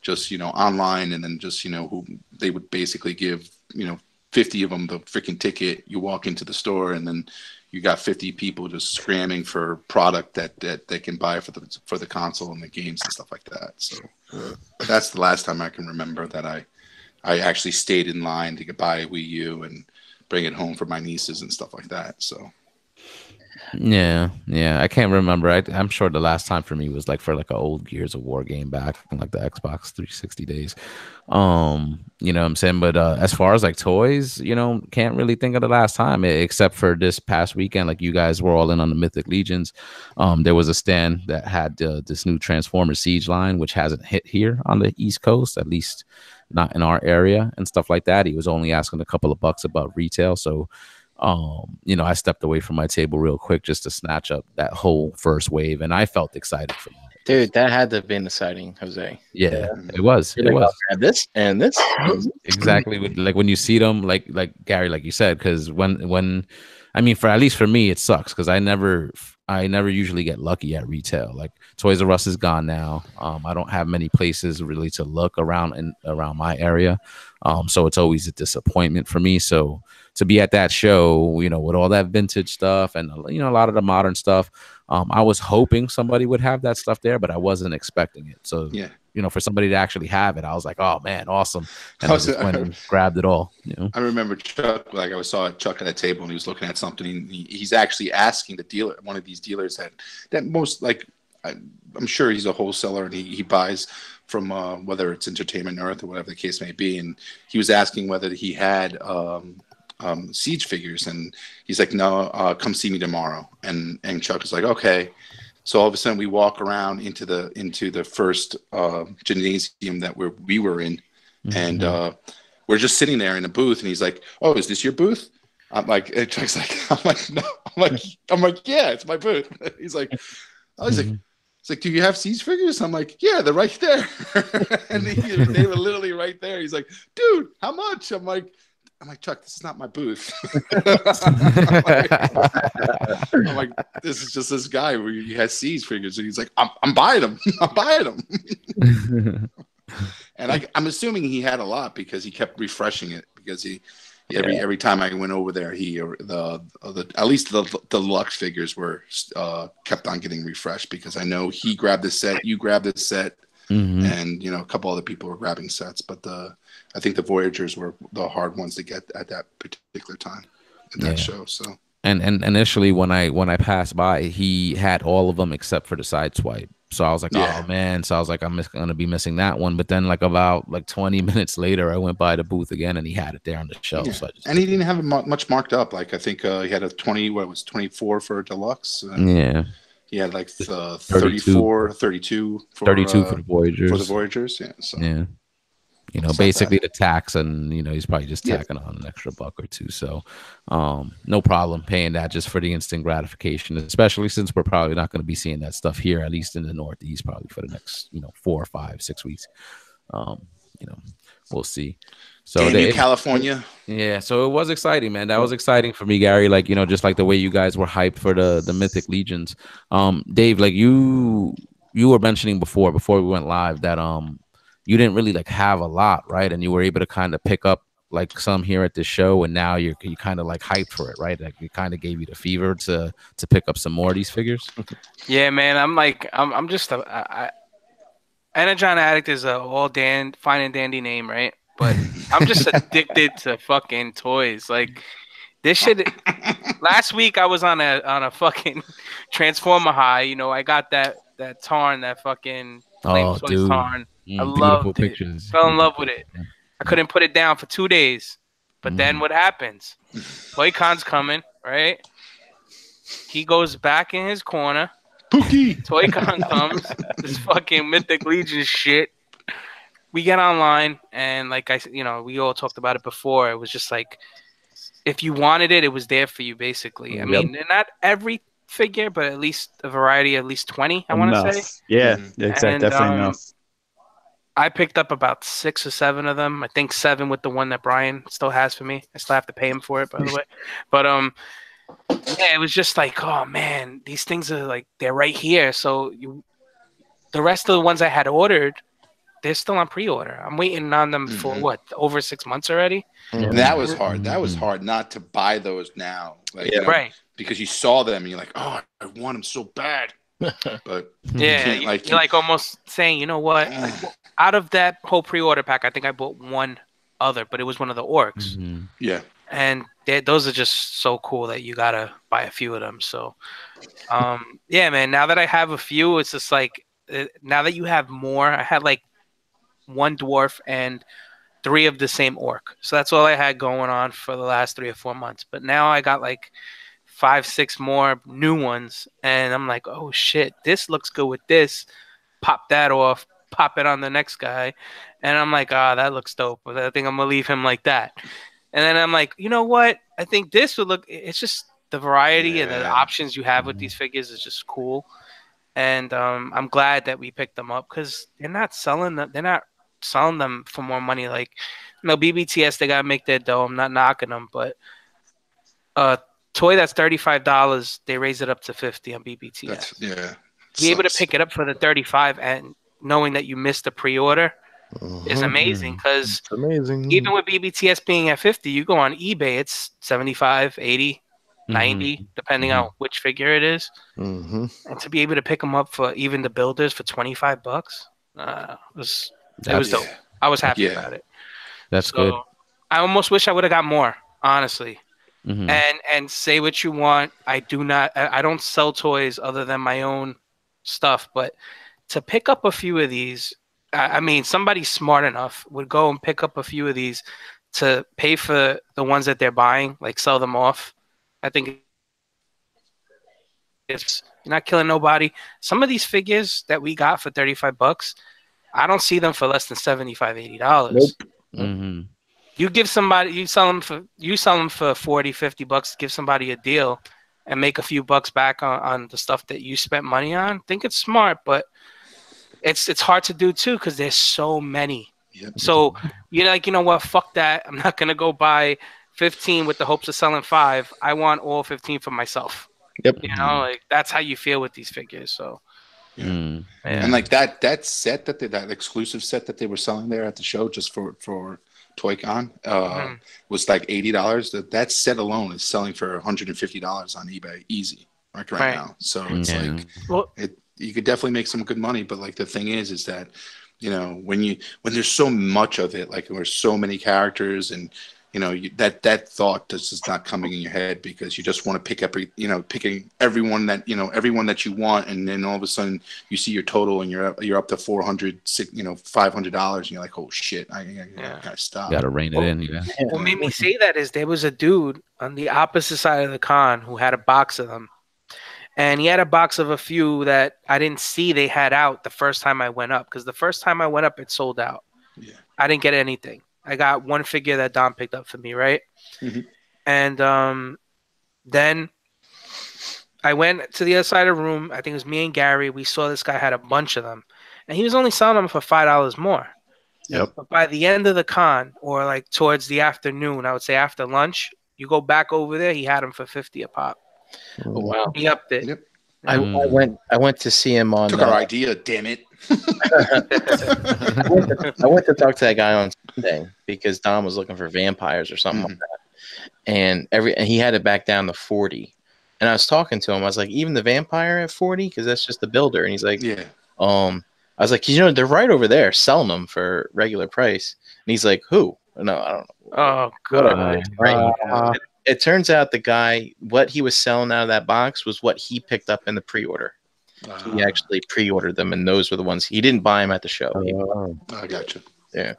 just, you know, online, and then just, you know, who they would basically give, you know, 50 of them the freaking ticket. You walk into the store, and then, you got 50 people just scramming for product that they can buy for the console and the games and stuff like that. So that's the last time I can remember that I actually stayed in line to buy a Wii U and bring it home for my nieces and stuff like that. So Yeah, I can't remember. I'm sure the last time for me was like for like an old Gears of War game back in like the Xbox 360 days. You know what I'm saying? But as far as like toys, you know, can't really think of the last time except for this past weekend. Like you guys were all in on the Mythic Legions. There was a stand that had this new Transformers Siege line, which hasn't hit here on the East Coast, at least not in our area and stuff like that. He was only asking a couple of bucks above retail, so you know, I stepped away from my table real quick just to snatch up that whole first wave, and I felt excited for that. Dude, that had to have been exciting, Jose. Yeah, it was. You're It like, was. I'll grab this and this. Exactly. Like when you see them, like Gary, like you said, because when I mean, for at least for me, it sucks because I never usually get lucky at retail. Like Toys R Us is gone now. I don't have many places really to look around my area. So it's always a disappointment for me. So to be at that show, you know, with all that vintage stuff and, you know, a lot of the modern stuff, I was hoping somebody would have that stuff there, but I wasn't expecting it. So, yeah, you know, for somebody to actually have it, I was like, oh man, awesome. And I just went and grabbed it all. You know? I remember Chuck, like I saw Chuck at a table and he was looking at something. And he's actually asking the dealer, one of these dealers that most like, I'm sure he's a wholesaler and he buys from whether it's Entertainment Earth or whatever the case may be. And he was asking whether he had Siege figures, and he's like, no, come see me tomorrow. And Chuck is like, okay. So all of a sudden we walk around into the first gymnasium that we were in, and we're just sitting there in a booth, and he's like, oh, is this your booth? I'm like, and Chuck's like, I'm like, no, I'm like, yeah, it's my booth. He's like, it's like, do you have Siege figures? I'm like, yeah, they're right there. And they were literally right there. He's like, dude, how much? I'm like, Chuck, this is not my booth. I'm like, this is just this guy where he has Siege figures, and he's like, I'm buying them. I'm buying them. And I'm assuming he had a lot because he kept refreshing it because every time I went over there, at least the deluxe figures were kept on getting refreshed because I know he grabbed this set, you grabbed this set. And you know, a couple other people were grabbing sets, but I think the Voyagers were the hard ones to get at that particular time in that show. So and initially when I passed by, he had all of them except for the side swipe. So I was like, oh man. So I was like, I'm gonna be missing that one. But then like about like 20 minutes later, I went by the booth again and he had it there on the shelf. Yeah. So and he didn't have it much marked up. Like I think he had a 24 for a deluxe. Yeah. He had like 34, 32 for the Voyagers. For the Voyagers, yeah. So. Yeah. You know, basically the tax, and you know, he's probably just tacking on an extra $1 or $2. So no problem paying that just for the instant gratification, especially since we're probably not going to be seeing that stuff here, at least in the Northeast, probably for the next, 4 or 5, 6 weeks. You know, we'll see. So in California. Yeah, so it was exciting, man. That was exciting for me, Gary. Like, just like the way you guys were hyped for the Mythic Legions. Dave, like you were mentioning before we went live that you didn't really like have a lot, right? And you were able to kind of pick up like some here at this show, and now you kind of like hyped for it, right? Like it kind of gave you the fever to pick up some more of these figures. Yeah, man. I'm just Energon Addict is a fine and dandy name, right? But I'm just addicted to fucking toys. Like this shit. Last week I was on a fucking Transformer high. I got that Tarn, that fucking Flame Toys Tarn. I loved it. Fell in love with it. I couldn't put it down for 2 days. But then what happens? Toy-Con's coming, right? He goes back in his corner. Pookie. Toy-Con comes. This fucking Mythic Legion shit. We get online, and like we all talked about it before. It was just like, if you wanted it, it was there for you, basically. I mean, not every figure, but at least a variety, at least 20, I want to say. Yeah, exactly. Definitely enough. I picked up about 6 or 7 of them. I think 7 with the one that Brian still has for me. I still have to pay him for it, by the way. But yeah, it was just like, oh man, these things are like, they're right here. So the rest of the ones I had ordered, they're still on pre-order. I'm waiting on them for what, over 6 months already. And that was hard. That was hard not to buy those now. Like, right. because you saw them and you're like, oh, I want them so bad. But yeah, you can't, you're like almost saying, you know what? Out of that whole pre-order pack, I think I bought one other, but it was one of the orcs. Yeah. And those are just so cool that you gotta buy a few of them. So, yeah, man. Now that I have a few, it's just like now that you have more. I had like one dwarf and 3 of the same orc, so that's all I had going on for the last 3 or 4 months. But now I got like 5, 6 more new ones, and I'm like, oh shit, this looks good with this. Pop that off, pop it on the next guy, and I'm like, that looks dope. I think I'm gonna leave him like that. And then I'm like, you know what? I think this would look. It's just the variety and the options you have with these figures is just cool. And I'm glad that we picked them up because they're not selling them. They're not selling them for more money. Like, BBTS, they gotta make their dough. I'm not knocking them, but toy that's $35, they raise it up to $50 on BBTS. Be able to pick it up for the $35 and knowing that you missed the pre-order is amazing. Because even with BBTS being at $50, you go on eBay, it's $75, $80, $90, depending on which figure it is. And to be able to pick them up for even the builders for $25, it was dope. I was happy about it. That's good. I almost wish I would have got more, honestly. And say what you want. I don't sell toys other than my own stuff, but to pick up a few of these, I mean, somebody smart enough would go and pick up a few of these to pay for the ones that they're buying, like sell them off. I think you're not killing nobody. Some of these figures that we got for $35, I don't see them for less than $75, $80. Nope. You give somebody, you sell them for $40, $50, give somebody a deal and make a few bucks back on the stuff that you spent money on. I think it's smart, but it's hard to do too because there's so many. So you're like, you know what? Fuck that. I'm not gonna go buy 15 with the hopes of selling 5. I want all 15 for myself. Yep. You know, like that's how you feel with these figures. So. And like that set that exclusive set that they were selling there at the show just for ToyCon was like $80. That set alone is selling for $150 on eBay, easy, right now. So it's like you could definitely make some good money, but like the thing is that when there's so much of it, like there's so many characters and that thought just not coming in your head because you just want to pick up picking everyone that you want, and then all of a sudden you see your total and you're up to $400, $500 and you're like, oh shit, I gotta stop. Gotta rein it in. What made me say that is there was a dude on the opposite side of the con who had a box of them, and he had a box of a few that I didn't see they had out the first time I went up, because the first time I went up it sold out. I didn't get anything. I got one figure that Don picked up for me, right? And then I went to the other side of the room. I think it was me and Gary. We saw this guy had a bunch of them, and he was only selling them for $5 more. But by the end of the con, or like towards the afternoon, I would say after lunch, you go back over there, he had them for $50 a pop. Oh, wow. He upped it. I went to see him on. Took our idea, damn it. I went to talk to that guy on Sunday because Don was looking for vampires or something like that, and he had it back down to 40. And I was talking to him. I was like, even the vampire at 40, because that's just the builder. And he's like, I was like, they're right over there selling them for regular price. And he's like, who? No, I don't know. Oh god! Right. It turns out the guy, what he was selling out of that box was what he picked up in the pre-order. He actually pre-ordered them, and those were the ones he didn't buy them at the show. I gotcha. Yeah.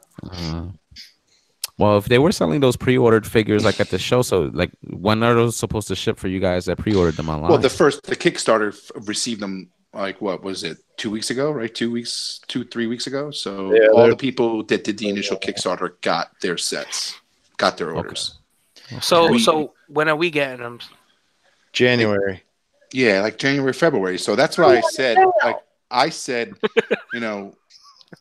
Well, if they were selling those pre-ordered figures like at the show, so like when are those supposed to ship for you guys that pre-ordered them online? Well, the Kickstarter received them like what was it, 2 weeks ago, right? 3 weeks ago. So all the people that did the initial Kickstarter got their sets, got their orders. Okay. So when are we getting them? January. Yeah, like January, February. So that's what I said. Like I said,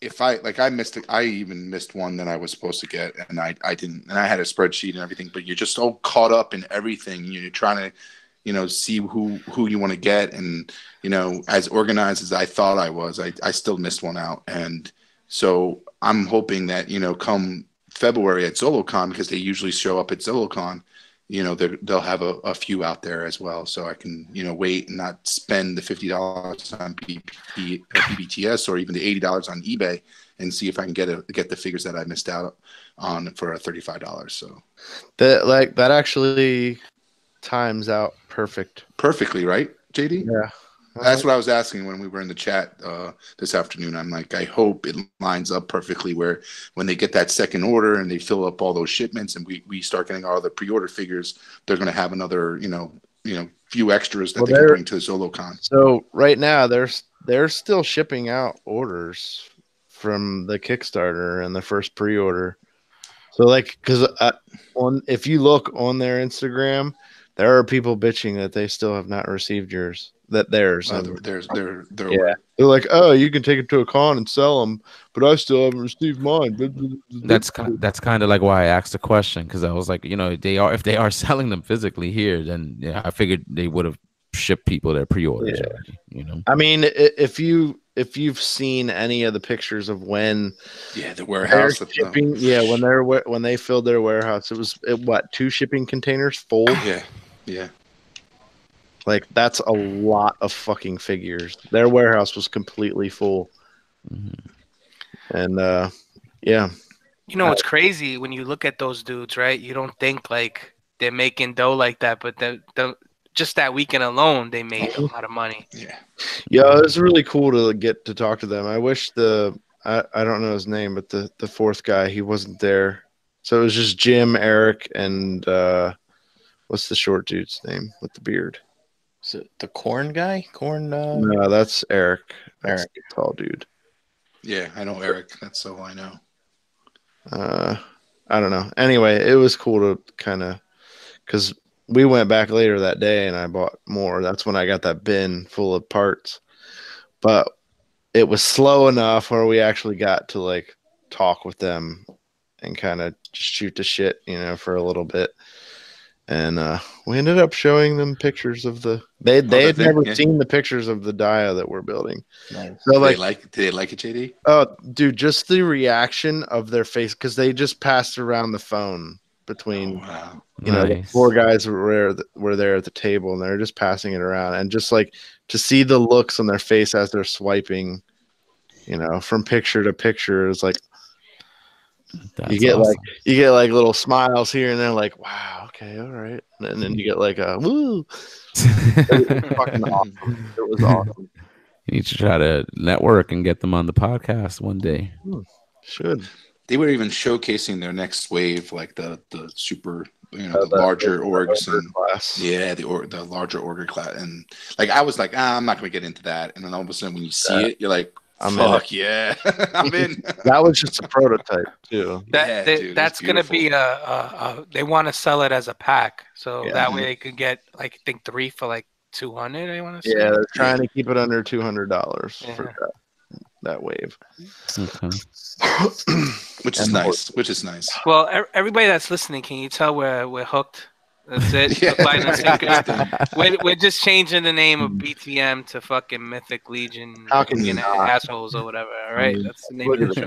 if I even missed one that I was supposed to get, and I didn't, and I had a spreadsheet and everything. But you're just so caught up in everything. You're trying to, see who you want to get, and as organized as I thought I was, I still missed one out, and so I'm hoping that come February at ZoloCon, because they usually show up at ZoloCon, you know, they'll have a few out there as well. So I can, you know, wait and not spend the $50 on BBTS or even the $80 on eBay and see if I can get the figures that I missed out on for a $35. So that actually times out perfectly, right, JD? Yeah. That's what I was asking when we were in the chat this afternoon. I'm like, I hope it lines up perfectly where when they get that second order and they fill up all those shipments and we start getting all the pre-order figures, they're going to have another, you know, few extras that they can bring to the ZoloCon. So right now they're still shipping out orders from the Kickstarter and the first pre-order. So like, because if you look on their Instagram, there are people bitching that they still have not received yours. They're like, oh, you can take it to a con and sell them, but I still haven't received mine. That's kind of like why I asked the question, because I was like, you know, if they are selling them physically here, then yeah, I figured they would have shipped people their pre-orders already, you know. I mean, if you've seen any of the pictures of when the warehouse shipping, when they filled their warehouse, it was 2 shipping containers full. Yeah. Like, that's a lot of fucking figures. Their warehouse was completely full. And, yeah. You know, it's crazy when you look at those dudes, right? You don't think, like, they're making dough like that, but just that weekend alone, they made a lot of money. Yeah, it was really cool to get to talk to them. I wish I don't know his name, but the fourth guy, he wasn't there. So it was just Jim, Eric, and what's the short dude's name with the beard? Is it the corn guy? No, that's Eric. That's the tall dude. Yeah, I know Eric. That's all I know. I don't know. Anyway, it was cool to kind of, because we went back later that day and I bought more. That's when I got that bin full of parts. But it was slow enough where we actually got to like talk with them and kind of just shoot the shit, you know, for a little bit. And we ended up showing them pictures of they had never seen the pictures of the Dia that we're building. Nice. So did they like it, JD? Oh, dude, just the reaction of their face, because they just passed around the phone between, you know, the 4 guys were there at the table, and they're just passing it around, and just like to see the looks on their face as they're swiping, you know, from picture to picture is like. You get like little smiles here and there, like, wow, okay, all right, and then you get like a woo. It was fucking awesome. It was awesome. You need to try to network and get them on the podcast one day. Should. They were even showcasing their next wave, like the super, you know, the larger orgs and class. The larger order class, and like I was like, I'm not gonna get into that, and then all of a sudden when you see it, you're like. Fuck yeah, I'm in. That was just a prototype too. That's gonna be they want to sell it as a pack, so that way they could get like I think 3 for like $200. I want to say. Yeah, they're trying to keep it under $200 for that wave. Okay. Which is nice. Well, everybody that's listening, can you tell we're hooked? That's it. We're just changing the name of BTM to fucking Mythic Legion. How can you assholes or whatever? All right, that's the name of the show.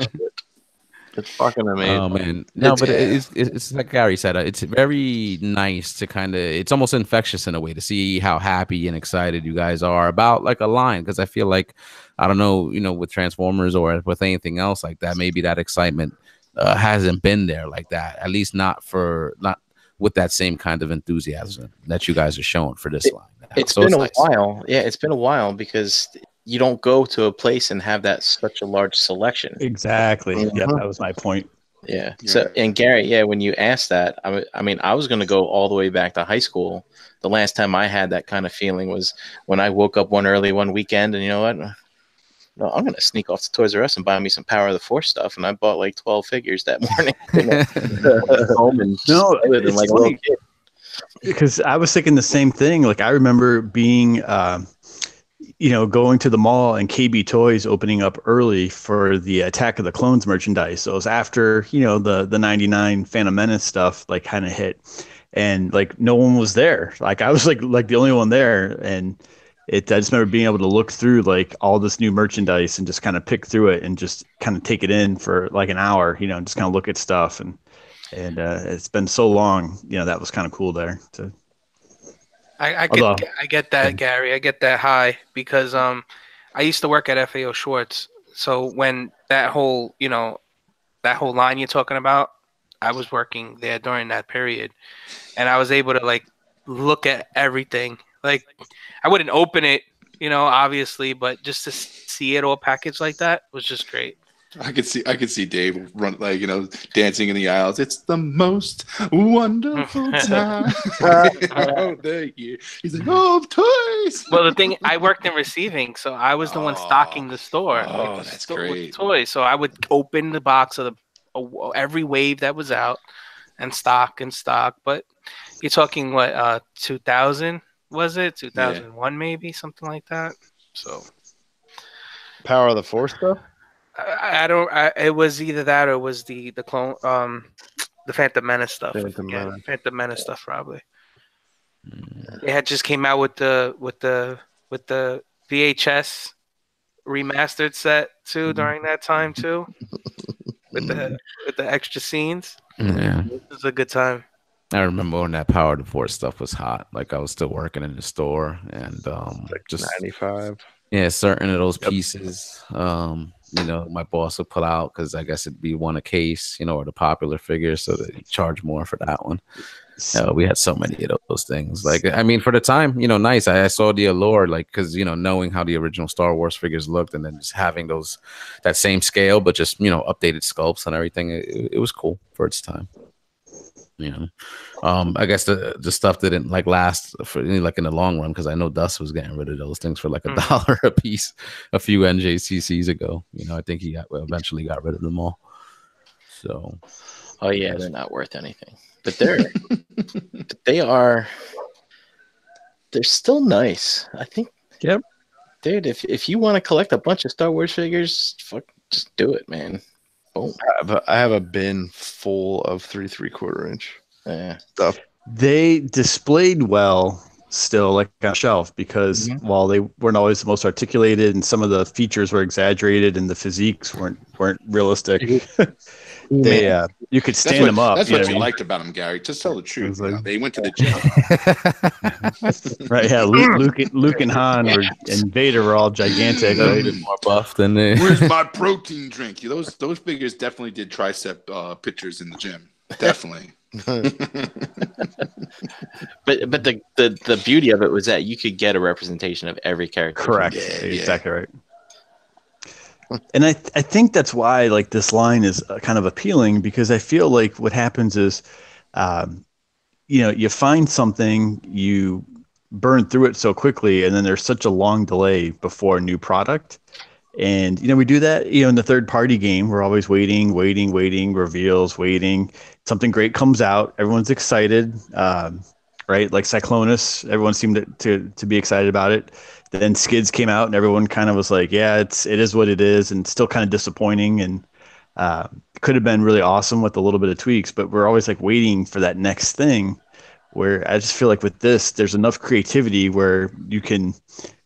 It's fucking amazing. Oh man, no, but it's like Gary said. It's very nice to kind of. It's almost infectious in a way to see how happy and excited you guys are about like a line, because I feel like I don't know, you know, with Transformers or with anything else like that, maybe that excitement hasn't been there like that. At least not with that same kind of enthusiasm that you guys are showing for this line. It's been a while. Yeah, it's been a while because you don't go to a place and have that such a large selection. Exactly. Yeah, that was my point. Yeah. So, and Gary, when you asked that, I mean, I was going to go all the way back to high school. The last time I had that kind of feeling was when I woke up one weekend, and you know what? No, I'm going to sneak off to Toys R Us and buy me some Power of the Force stuff. And I bought like 12 figures that morning. It's like funny, because I was thinking the same thing. Like I remember being, you know, going to the mall and KB Toys opening up early for the Attack of the Clones merchandise. So it was after, you know, the 99 Phantom Menace stuff like kind of hit, and like no one was there. Like I was like the only one there, and I just remember being able to look through like all this new merchandise and just kind of pick through it and just kind of take it in for like an hour, you know, and just kind of look at stuff. And And it's been so long. That was kind of cool there. I Although, get that, Gary. I get that high because I used to work at FAO Schwartz. So when that whole line you're talking about, I was working there during that period, and I was able to like look at everything. Like I wouldn't open it, obviously, but just to see it all packaged like that was just great. I could see Dave run dancing in the aisles. It's the most wonderful time of the year. He's like, oh, toys. Well, the thing, I worked in receiving, so I was the one stocking the store. Oh, the that's store with great. toys. So I would open the box of every wave that was out and stock. But you're talking what 2000 was it? 2001 maybe, something like that. So Power of the Force stuff. I don't. It was either that or it was the clone, the Phantom Menace stuff. Phantom Menace stuff probably. They had just came out with the VHS remastered set too during that time too, with the extra scenes. Yeah, This is a good time. I remember when that Power to Force stuff was hot. Like I was still working in the store, and just 95. Yeah, certain of those pieces, my boss would pull out because I guess it'd be one a case, or the popular figure, so that you charge more for that one. We had so many of those things. Like, I mean, for the time, nice. I saw the allure, like, because knowing how the original Star Wars figures looked, and then just having that same scale, but just updated sculpts and everything. It was cool for its time. I guess the stuff didn't like last for like in the long run, because I know Dust was getting rid of those things for like $1 a piece a few NJCCs ago. I think he eventually got rid of them all. So, oh yeah, they're not worth anything, but they're still nice. I think. Yep. Dude, if you want to collect a bunch of Star Wars figures, just do it, man. Boom. I have a bin full of 3 3/4 inch stuff. They displayed well still, like on a shelf, because while they weren't always the most articulated and some of the features were exaggerated and the physiques weren't realistic, they you could stand them up. That's what you liked about them, Gary. Just tell the truth. They went to the gym. Right? Yeah, Luke and Han and Vader were all gigantic. Right? More buff than they. Where's my protein drink? Those figures definitely did tricep pictures in the gym. Definitely. But the beauty of it was that you could get a representation of every character. Correct. Exactly right. And I think that's why like this line is kind of appealing, because I feel like what happens is, you find something, you burn through it so quickly, and then there's such a long delay before a new product. And, we do that, in the third party game. We're always waiting, reveals, waiting. Something great comes out. Everyone's excited, right? Like Cyclonus, everyone seemed to be excited about it. Then Skids came out and everyone kind of was like, yeah, it is what it is, and still kind of disappointing. And could have been really awesome with a little bit of tweaks, but we're always like waiting for that next thing, where I just feel like with this, there's enough creativity where you can,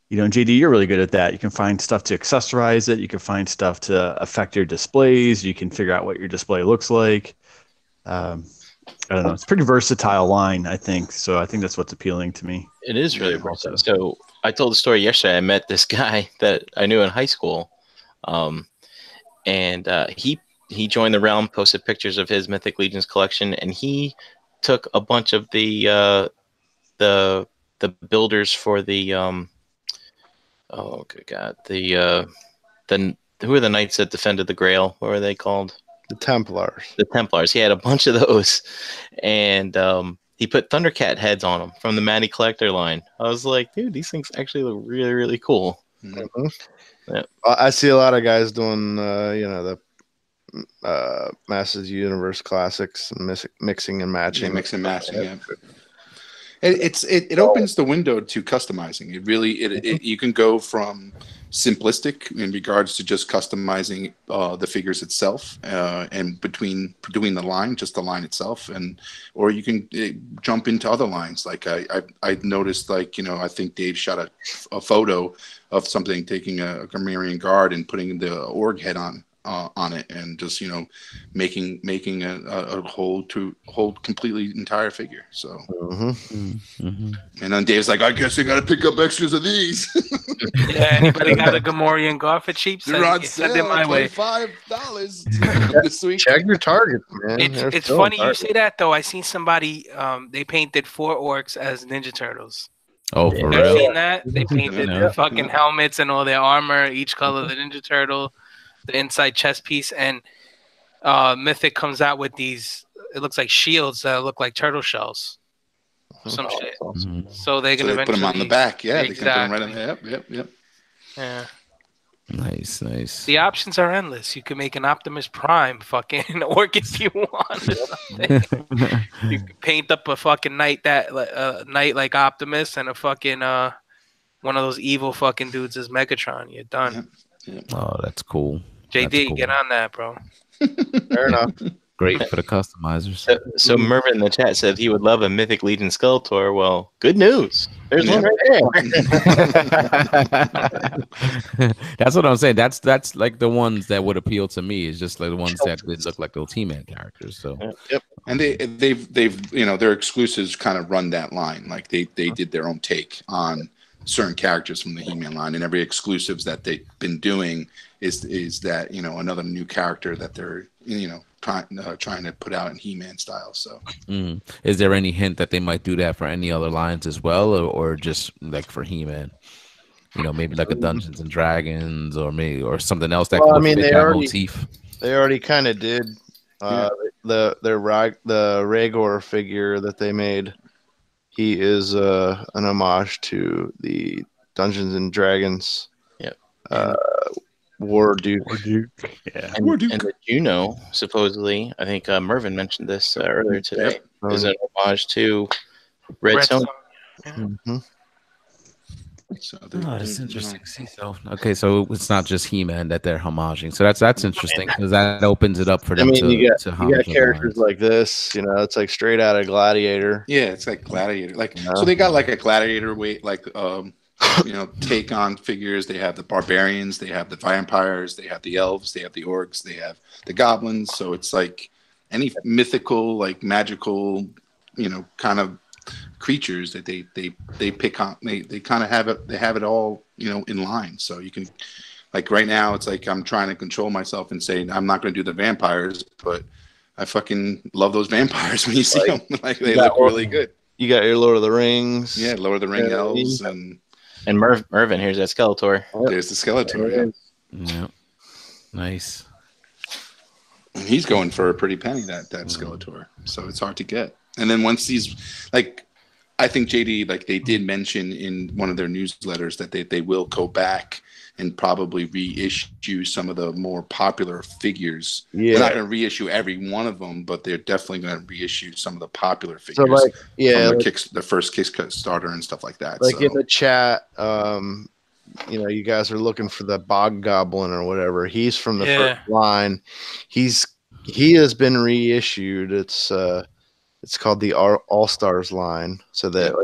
and JD, you're really good at that. You can find stuff to accessorize it. You can find stuff to affect your displays. You can figure out what your display looks like. I don't know. It's a pretty versatile line, I think. So I think that's what's appealing to me. It is really versatile. So I told the story yesterday. I met this guy that I knew in high school, and he joined the realm, posted pictures of his Mythic Legions collection, and he took a bunch of the builders for the oh good god, the who are the knights that defended the Grail? What were they called? The Templars. The Templars. He had a bunch of those, and he put Thundercat heads on them from the Matty Collector line. I was like, dude, these things actually look really, really cool. Mm-hmm. Yeah. I see a lot of guys doing, the Masters Universe Classics, mixing and matching. Yeah, mix and matching. Yeah. It opens the window to customizing. It really you can go from simplistic in regards to just customizing the figures itself and between doing the line, just the line itself, or you can jump into other lines. Like I noticed, like I think Dave shot a photo of something, taking a Grammarian Guard and putting the org head on on it, and just making a hold completely entire figure. So, and then Dave's like, I guess I got to pick up extras of these. Yeah, anybody got a Gamorrean Gar for cheap? They're on Send it sale, my way. $25 this week. Check your target, man. It's funny you say that though. I seen somebody they painted 4 orcs as Ninja Turtles. Oh, for You real? seen that? They painted Yeah. their fucking helmets and all their armor, each color of the Ninja Turtle, the inside chest piece, and Mythic comes out with these. It looks like shields that look like turtle shells. Some shit. Mhm. So they're So gonna they put eventually them on the back. Yeah, they can put them right Exactly. on the Yep. Yeah. Nice. The options are endless. You can make an Optimus Prime fucking orc if you want. Or something. You can paint up a fucking knight knight like Optimus and a fucking one of those evil fucking dudes as Megatron. You're done. Oh, that's cool. JD, That's cool. get on that, bro. Fair enough. Great for the customizers. So Mervin in the chat said he would love a Mythic Legion Skeletor. Well, good news. There's one right there. That's what I'm saying. That's like the ones that would appeal to me. Is just like the ones that did look like those He-Man characters. So Yep. And they've their exclusives kind of run that line. Like they did their own take on certain characters from the He-Man line, and every exclusives that they've been doing is that another new character that they're trying to put out in He-Man style. So is there any hint that they might do that for any other lines as well, or just like for He-Man? Maybe like a Dungeons and Dragons, or something else that could fit that motif. They already kind of did. The Rhaegar figure that they made, he is an homage to the Dungeons and Dragons. Yep. War Duke. Yeah. And the Juno, supposedly, I think Mervin mentioned this earlier today, is an homage to Red Sonja. Mm-hmm. So that's interesting. So it's not just He-Man that they're homaging. So that's interesting because that opens it up for them. You got characters like this. It's like straight out of Gladiator. Yeah, it's like Gladiator. So they got like a Gladiator take on figures. They have the barbarians, they have the vampires, they have the elves, they have the orcs, they have the goblins. So it's like any mythical, like magical, kind of creatures that they pick on. They kind of have it. They have it all, in line. So you can, like right now, it's like I'm trying to control myself and say I'm not going to do the vampires, but I fucking love those vampires when you see them. Like they look really good. You got your Lord of the Rings. Yeah, Lord of the Ring elves and Mervin, here's that Skeletor. There's the Skeletor. Yeah. Nice. And he's going for a pretty penny, that Skeletor. So it's hard to get. And then once these, like, I think JD, like they did mention in one of their newsletters that they will go back and probably reissue some of the more popular figures. Yeah. They're not going to reissue every one of them, but they're definitely going to reissue some of the popular figures. So like, from the first Kickstarter and stuff like that. Like in the chat, you guys are looking for the Bog Goblin or whatever. He's from the first line. He has been reissued. It's called the All Stars line, so that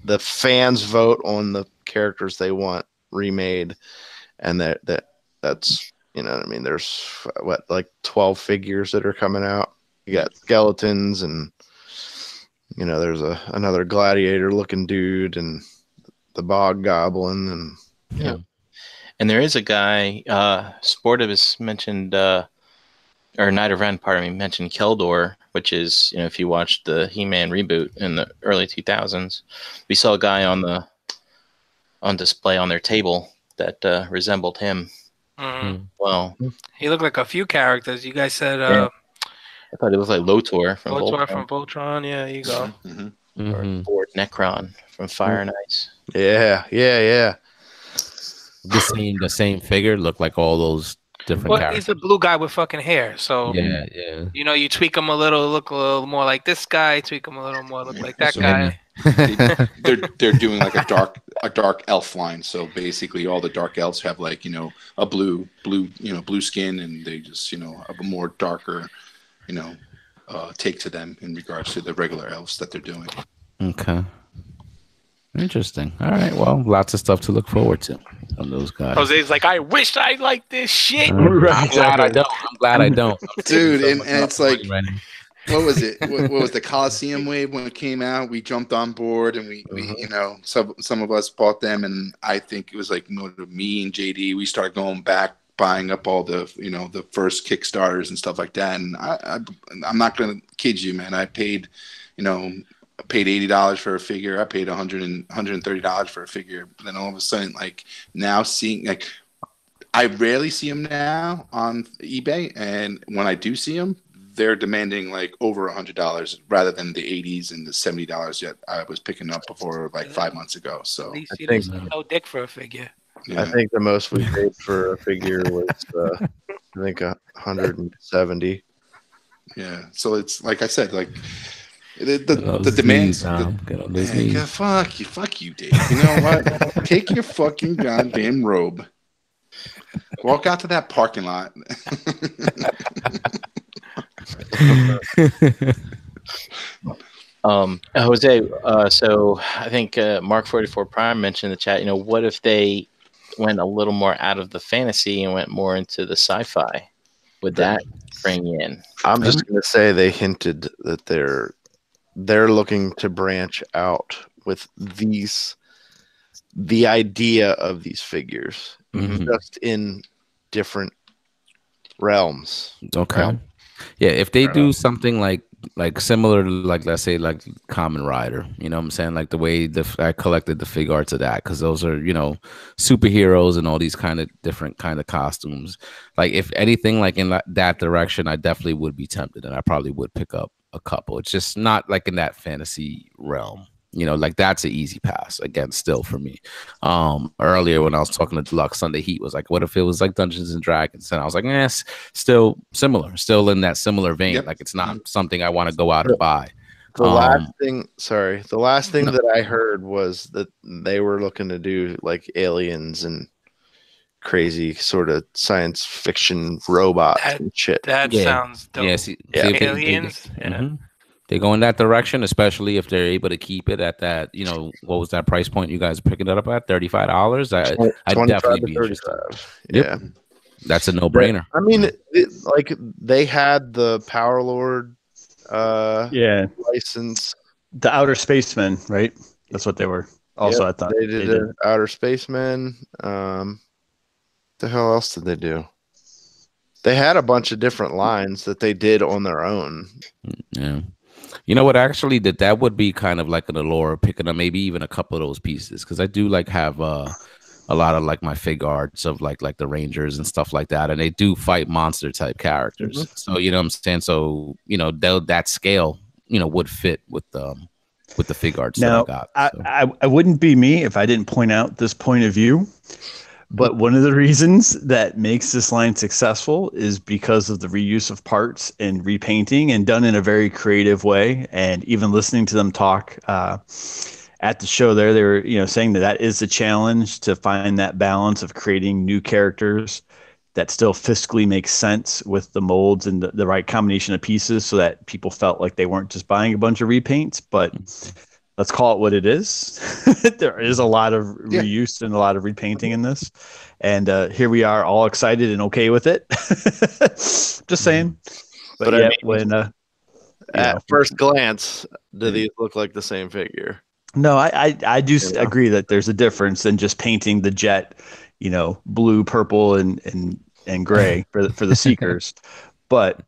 the fans vote on the characters they want remade, and that's what I mean. There's 12 figures that are coming out. You got skeletons, and there's another gladiator looking dude, and the Bog Goblin, and and there is a guy. Sportivus mentioned. Or Night of Ren, mentioned Keldor, which is, if you watched the He-Man reboot in the early 2000s, we saw a guy on display on their table that resembled him. Mm-hmm. Well, he looked like a few characters. You guys said I thought it was like Lotor from Voltron. Yeah, you go. Mm-hmm. Or Necron from Fire and Ice. Yeah. The same figure looked like all those different characters. He's a blue guy with fucking hair, so yeah. You tweak him a little, look a little more like this guy. Tweak him a little more, look like that guy. They're doing like a dark elf line. So basically, all the dark elves have like a blue skin, and they just have a more darker take to them in regards to the regular elves that they're doing. Okay. Interesting. All right. Well, lots of stuff to look forward to. One of those guys. Jose's like, I wish I liked this shit. I'm glad I don't. I'm glad I don't. Dude, and it's like, right what was it? What was the Coliseum wave when it came out? We jumped on board, and we you know, some of us bought them, and I think it was like, you know, me and JD, we started going back, buying up all the, you know, the first Kickstarters and stuff like that. And I'm not gonna kid you, man. I paid, you know, paid $80 for a figure. I paid $130 for a figure. But then all of a sudden, like, now seeing, like, I rarely see them now on eBay, and when I do see them, they're demanding like over $100 rather than the 80s and the $70 that I was picking up before, like 5 months ago. So At least I you think- didn't no dick for a figure. yeah. I think the most we paid for a figure was, I think 170. Yeah. So it's like I said, like the demands. Fuck you, Dave. You know what? Take your fucking goddamn robe. Walk out to that parking lot. Jose, so I think Mark 44 Prime mentioned in the chat, you know, what if they went a little more out of the fantasy and went more into the sci-fi? Would that bring you in? I'm just going to say they hinted that they're looking to branch out with the idea of these figures, just in different realms. Okay. Yeah, if they do something like similar to, like, let's say like Kamen Rider, you know what I'm saying, like the way I collected the fig arts of that, because those are, you know, superheroes and all these kind of different kind of costumes. Like if anything like in that direction, I definitely would be tempted, and I probably would pick up a couple. It's just not like in that fantasy realm. You know, like that's an easy pass again, still for me. Earlier when I was talking to Deluxe, Sunday Heat was like, what if it was like Dungeons and Dragons? And I was like, yes, still similar, still in that similar vein. Yep. Like it's not something I want to go out and buy. The last thing that I heard was that they were looking to do like aliens and crazy sort of science fiction robots and shit. That sounds dope. Yeah, Aliens. They go in that direction, especially if they're able to keep it at that, you know, what was that price point you guys are picking it up at? $35? I'd definitely be interested. Yeah. That's a no-brainer. I mean, like they had the Power Lord license. The Outer Spacemen, right? That's what they were. Also, I thought they did Outer Spacemen. The hell else did they do? They had a bunch of different lines that they did on their own. Yeah. You know what? Actually, that would be kind of like an allure, picking up maybe even a couple of those pieces, because I do like have a lot of like my fig arts of like the Rangers and stuff like that, and they do fight monster type characters. So you know what I'm saying. So you know that scale, you know, would fit with the fig arts now, that I got. So. I wouldn't be me if I didn't point out this point of view. But one of the reasons that makes this line successful is because of the reuse of parts and repainting, and done in a very creative way. And even listening to them talk at the show there, they were, you know, saying that is a challenge to find that balance of creating new characters that still fiscally makes sense with the molds and the right combination of pieces, so that people felt like they weren't just buying a bunch of repaints, but let's call it what it is. There is a lot of reuse and a lot of repainting in this. And here we are all excited and okay with it. Just saying. But yeah, I mean, when at first glance, do these look like the same figure? No, I do agree that there's a difference than just painting the jet, you know, blue, purple, and gray for the Seekers. But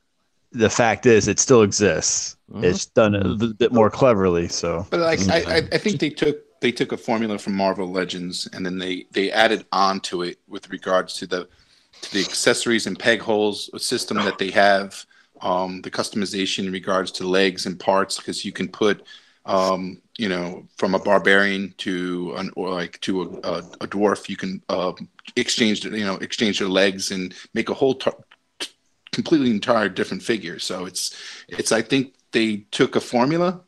the fact is, it still exists. It's done a little bit more cleverly. So, but like I think they took a formula from Marvel Legends, and then they added on to it with regards to the accessories and peg holes system that they have, the customization in regards to legs and parts, because you can put you know, from a barbarian to a dwarf, you can exchange their legs and make a whole completely entire different figure. So it's I think they took a formula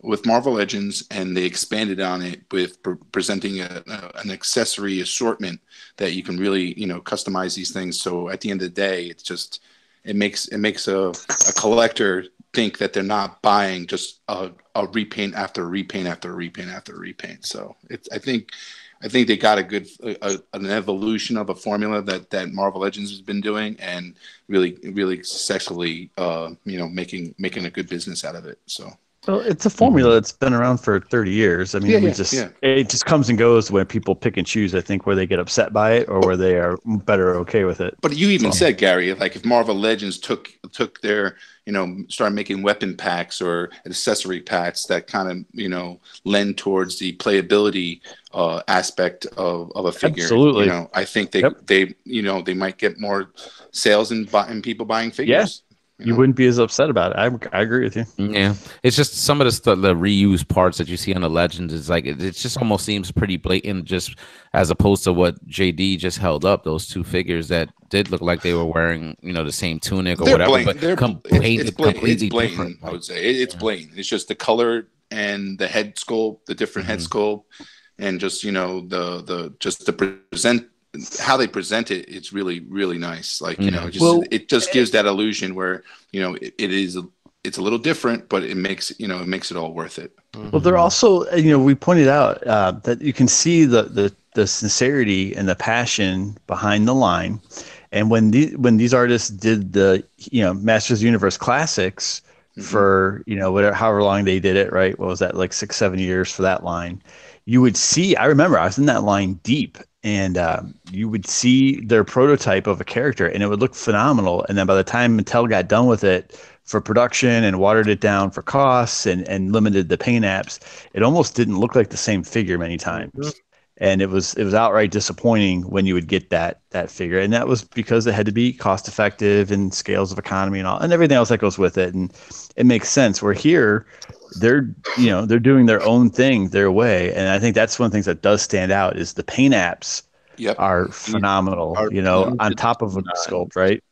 with Marvel Legends and they expanded on it with presenting an accessory assortment that you can really, you know, customize these things. So at the end of the day, it's just it makes a collector think that they're not buying just a repaint after repaint after repaint after repaint. So I think I think they got a good an evolution of a formula that Marvel Legends has been doing, and really successfully making a good business out of it. So. Well, it's a formula that's been around for 30 years. I mean, it just comes and goes when people pick and choose, I think, where they get upset by it or where they are better okay with it. But you even said, Gary, like if Marvel Legends took their, started making weapon packs or accessory packs that kind of, lend towards the playability aspect of a figure. Absolutely. I think they might get more sales and people buying figures. Yeah. You wouldn't be as upset about it. I agree with you. Yeah, it's just some of the stuff, the reused parts that you see on the Legends is like it just almost seems pretty blatant, just as opposed to what JD just held up. Those two figures that did look like they were wearing, the same tunic or whatever, but it's completely different. I would say it's blatant. It's just the color and the head sculpt, the different head sculpt, and just the present. How they present it, it's really, really nice. Like, it just gives that illusion where, it's a little different, but it makes it all worth it. Well, they're also, we pointed out that you can see the sincerity and the passion behind the line. And when these artists did the, Masters of the Universe Classics for, however long they did it, right? What was that, like 6-7 years for that line? You would see, I remember I was in that line deep. And you would see their prototype of a character, and it would look phenomenal. And then by the time Mattel got done with it for production and watered it down for costs and limited the paint apps, it almost didn't look like the same figure many times. And it was outright disappointing when you would get that figure. And that was because it had to be cost effective and scales of economy and all and everything else that goes with it. And it makes sense. We're here. They're doing their own thing their way, and I think that's one of the things that does stand out is the paint apps are phenomenal. On top of a sculpt, right?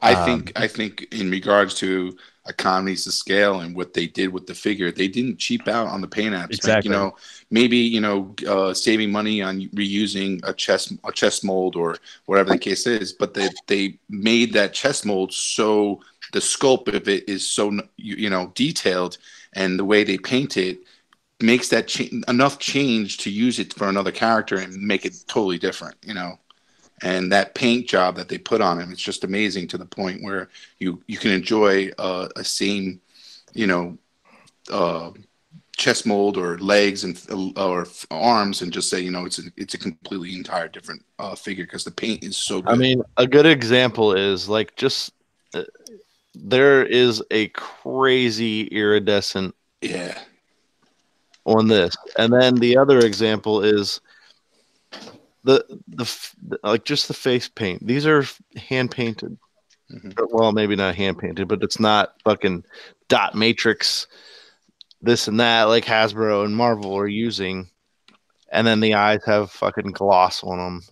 I think in regards to economies of scale and what they did with the figure, they didn't cheap out on the paint apps. Exactly. Like, maybe saving money on reusing a chest mold or whatever the case is, but they made that chest mold so the sculpt of it is so detailed. And the way they paint it makes that enough change to use it for another character and make it totally different, And that paint job that they put on him, it's just amazing to the point where you can enjoy a same, chest mold or legs or arms and just say, it's a completely entire different figure because the paint is so good. I mean, a good example is like just. There is a crazy iridescent on this, and then the other example is the just the face paint. These are hand painted. Well, maybe not hand painted, but it's not fucking dot matrix, this and that like Hasbro and Marvel are using, and then the eyes have fucking gloss on them.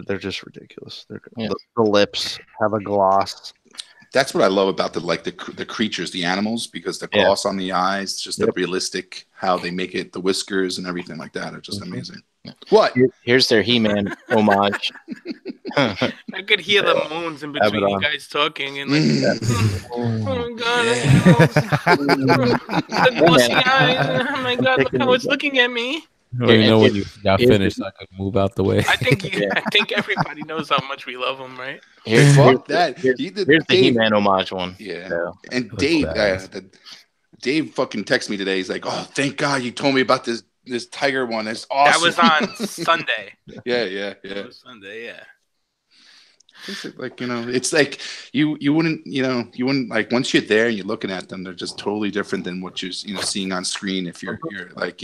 They're just ridiculous. The lips have a gloss. That's what I love about the creatures, the animals, because the gloss on the eyes, just the realistic how they make it, the whiskers and everything like that are just amazing. What? Here's their He-Man homage. I could hear the moans in between you guys talking and like, oh my god, the glossy eyes. Oh my god, look how it's looking at me. When you got finished, I could move out the way. I think everybody knows how much we love him, right? Here's that. Here's the He-Man homage one. Yeah. So. And Dave fucking texted me today. He's like, "Oh, thank God you told me about this tiger one. That's awesome." That was on Sunday. Yeah. It was Sunday, yeah. It's like, it's like you wouldn't like once you're there and you're looking at them, they're just totally different than what you're seeing on screen. If you're like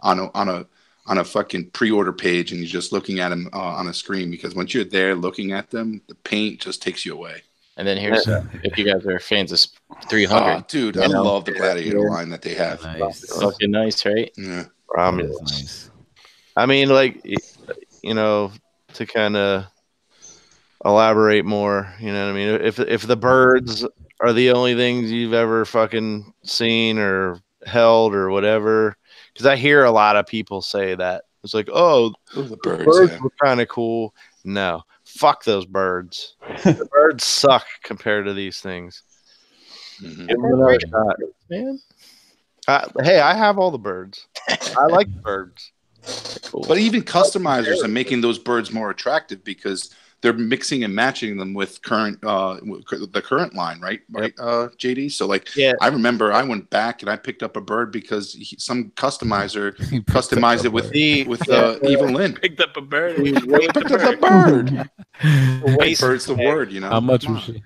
on a fucking pre-order page and you're just looking at them on a screen, because once you're there looking at them, the paint just takes you away. And then here's if you guys are fans of 300, dude, I love the Gladiator line that they have. Nice. Fucking nice, right? Yeah, nice. I mean, like to kind of elaborate more, you know what I mean? If the birds are the only things you've ever fucking seen or held or whatever, because I hear a lot of people say that it's like, the birds were kind of cool. No, fuck those birds. The birds suck compared to these things. Give them another shot, man. Hey, I have all the birds. I like birds. Cool. But even customizers are making those birds more attractive because they're mixing and matching them with the current line, right? Right, JD. So like, I remember I went back and I picked up a bird because some customizer customized it with Evil Lynn. Picked up a bird. Picked up the bird. Bird's the word, you know. How much was she?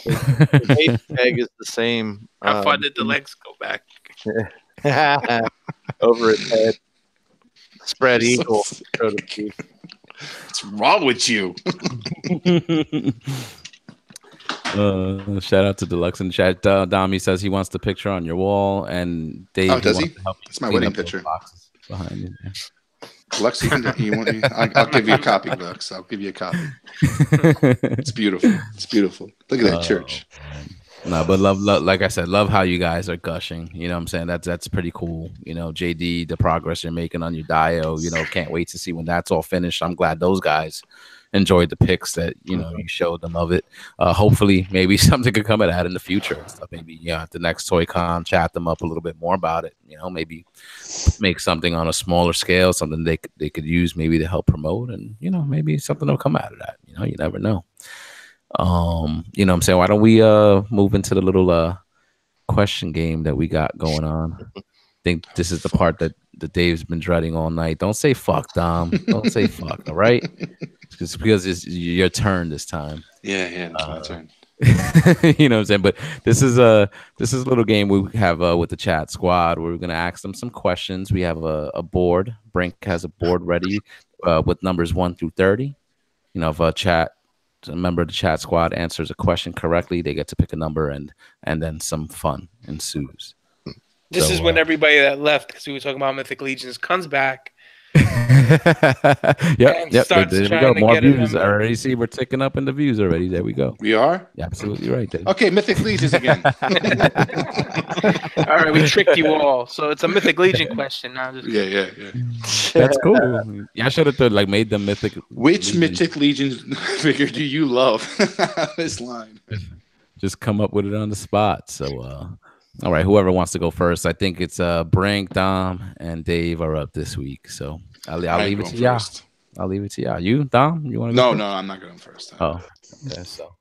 The base tag is the same. How far did the legs go back? Over its head. Spread eagle, so to speak. What's wrong with you? Shout out to Deluxe in the chat. Dami says he wants the picture on your wall, and Dave. Does he? To help It's my wedding picture. Boxes behind you. Yeah. Lex, I'll give you a copy, Lex. I'll give you a copy. It's beautiful. It's beautiful. Look at that church. No, but love, like I said, love how you guys are gushing. You know what I'm saying? That's pretty cool. You know, JD, the progress you're making on your dio, you know, can't wait to see when that's all finished. I'm glad those guys enjoyed the pics that, you know, you showed them of it. Hopefully, maybe something could come of that in the future and stuff. Maybe, at the next Toy Con, chat them up a little bit more about it. You know, maybe make something on a smaller scale, something they could use maybe to help promote, and, you know, maybe something will come out of that. You know, you never know. You know what I'm saying? Why don't we move into the little question game that we got going on? I think this is the part that Dave's been dreading all night. Don't say fuck, Dom. Don't say fuck, all right? It's because it's your turn this time. Yeah, it's my turn. You know what I'm saying? But this is a little game we have with the chat squad where we're gonna ask them some questions. We have a board. Brink has a board ready with numbers 1 through 30. You know, if a member of the chat squad answers a question correctly, they get to pick a number, and then some fun ensues. This is when everybody that left, because we were talking about Mythic Legions, comes back. Yep. There we go. More views. I already see we're ticking up in the views already. There we go. We are? Yeah, absolutely right, Dave. Okay, Mythic Legions again. All right, we tricked you all. So it's a Mythic Legion question now. Yeah. That's cool. Yeah, I should have made them Mythic. Which Mythic Legion figure do you love? This line. Just come up with it on the spot. So, all right, whoever wants to go first. I think it's Brink, Dom, and Dave are up this week. So I'll leave it to y'all. I'll leave it to y'all. You, Dom, you want to go? No, I'm not going first. Oh, okay. So